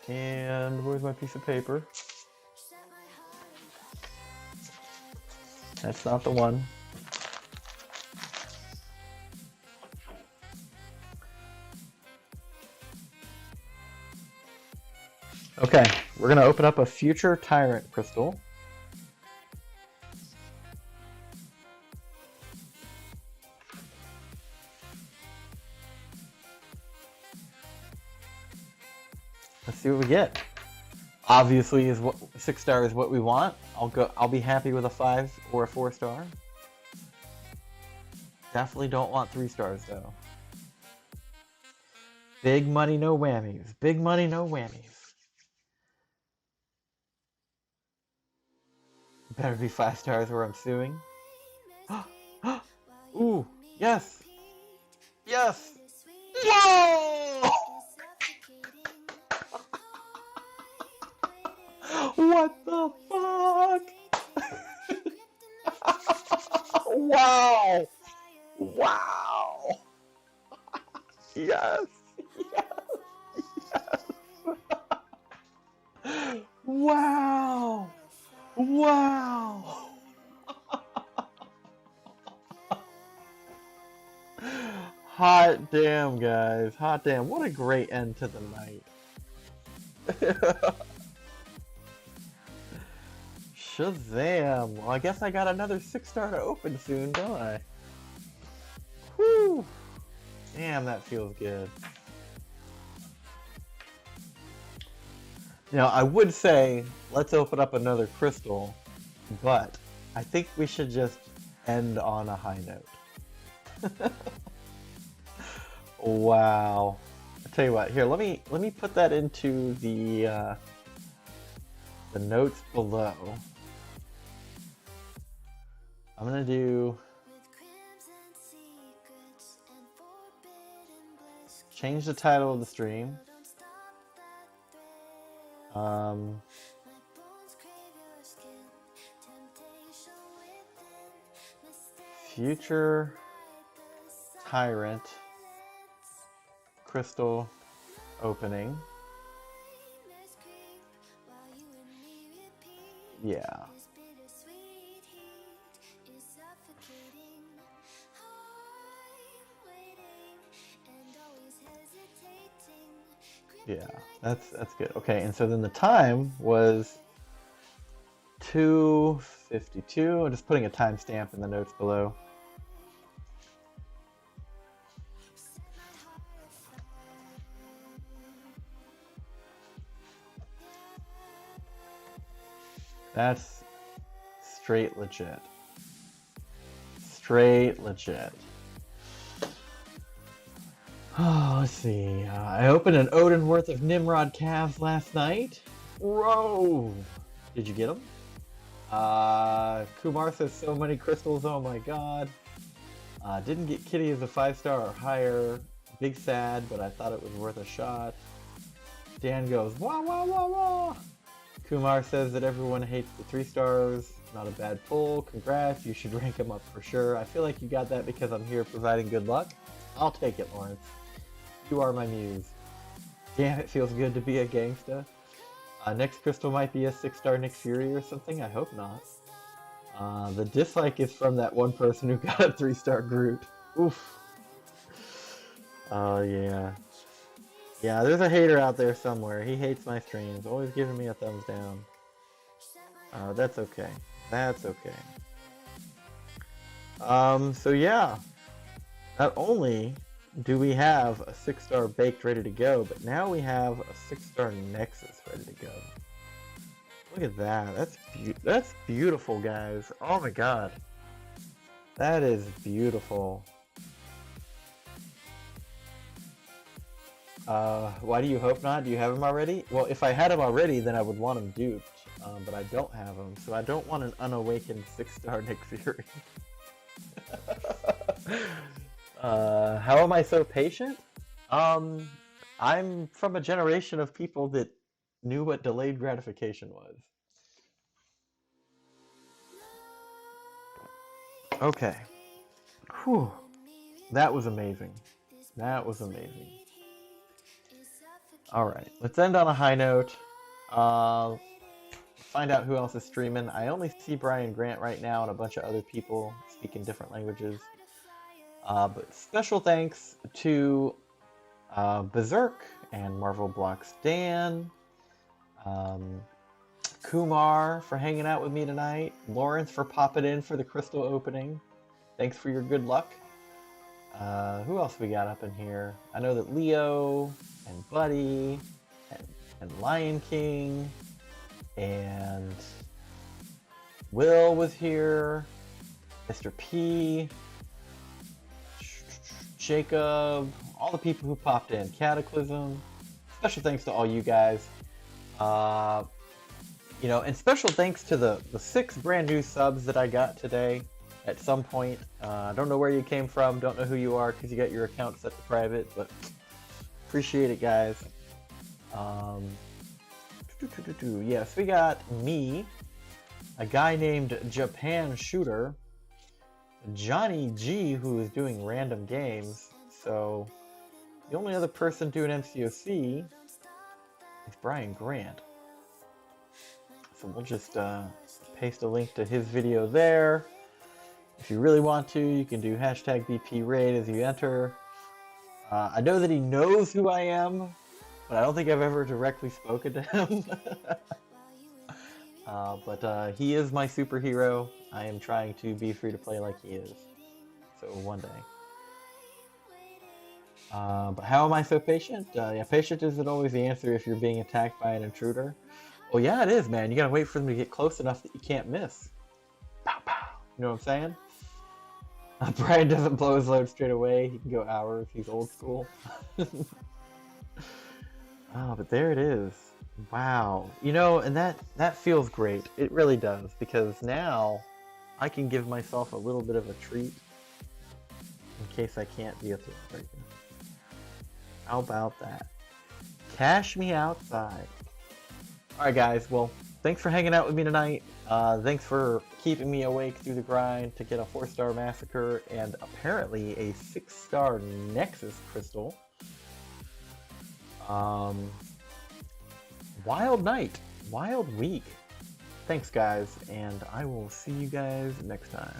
And where's my piece of paper? That's not the one. Okay, we're gonna open up a future Tyrant crystal. Let's see what we get. Obviously, 6 star is what we want. I'll be happy with a 5 or a 4 star. Definitely don't want 3 stars though. Big money, no whammies. Big money, no whammies. Better be 5 stars or I'm suing. Ooh, yes! Yes! Whoa! What the fuck? Wow! Wow! Yes! Yes! Yes! Wow! Wow! Hot damn, guys. Hot damn. What a great end to the night. Shazam! Well, I guess I got another 6-star to open soon, don't I? Whew! Damn, that feels good. Now, I would say, let's open up another crystal, but I think we should just end on a high note. Wow. I'll tell you what, here, let me put that into the notes below. I'm gonna do change the title of the stream. Future Tyrant crystal opening. Yeah. Yeah, that's good. Okay, and so then the time was 2:52. I'm just putting a timestamp in the notes below. That's straight legit. Straight legit. Oh, let's see. I opened an Odin worth of Nimrod calves last night. Whoa! Did you get them? Kumar says so many crystals. Oh my god. Didn't get Kitty as a 5-star or higher. Big sad, but I thought it was worth a shot. Dan goes, wah wah wah wah! Kumar says that everyone hates the 3 stars. Not a bad pull. Congrats. You should rank them up for sure. I feel like you got that because I'm here providing good luck. I'll take it, Lawrence. You are my muse. Damn, it feels good to be a gangsta. Next crystal might be a 6-star Nick Fury or something. I hope not. The dislike is from that one person who got a 3-star Groot. Oof. Oh, yeah. Yeah, there's a hater out there somewhere. He hates my streams. Always giving me a thumbs down. That's okay. That's okay. So yeah. Not only do we have a 6-star baked ready to go, but now we have a 6-star Nexus ready to go. Look at that. That's beautiful, guys. Oh my god. That is beautiful. Why do you hope not? Do you have him already? Well, if I had him already, then I would want him duped. But I don't have him, so I don't want an unawakened 6-star Nick Fury. How am I so patient? I'm from a generation of people that knew what delayed gratification was. Okay. Whew. That was amazing. That was amazing. Alright, let's end on a high note. Find out who else is streaming. I only see Brian Grant right now and a bunch of other people speaking different languages. But special thanks to Berserk and Marvel Blocks Dan, Kumar for hanging out with me tonight, Lawrence for popping in for the crystal opening. Thanks for your good luck. Who else we got up in here? I know that Leo and Buddy and Lion King and Will was here, Mr. P, Jacob, all the people who popped in, Cataclysm. Special thanks to all you guys. You know, and special thanks to the 6 brand new subs that I got today at some point. I don't know where you came from, don't know who you are because you got your account set to private, but appreciate it, guys. Yes, we got me, a guy named Japan Shooter, Johnny G, who is doing random games. So the only other person doing MCoC is Brian Grant. So we'll just paste a link to his video there. If you really want to, you can do hashtag BPRaid as you enter. I know that he knows who I am, but I don't think I've ever directly spoken to him. But he is my superhero. I am trying to be free to play like he is. So one day. But how am I so patient? Yeah, patient isn't always the answer if you're being attacked by an intruder. Well, yeah, it is, man. You gotta wait for them to get close enough that you can't miss. Pow, pow. You know what I'm saying? Brian doesn't blow his load straight away. He can go hours. He's old school. Oh, but there it is. Wow. You know, and that feels great. It really does, because now I can give myself a little bit of a treat in case I can't be a Thronebreaker. How about that? Cash me outside. Alright guys, well, thanks for hanging out with me tonight. Thanks for keeping me awake through the grind to get a 4-star Massacre and apparently a 6-star Nexus Crystal. Wild night. Wild week. Thanks guys, and I will see you guys next time.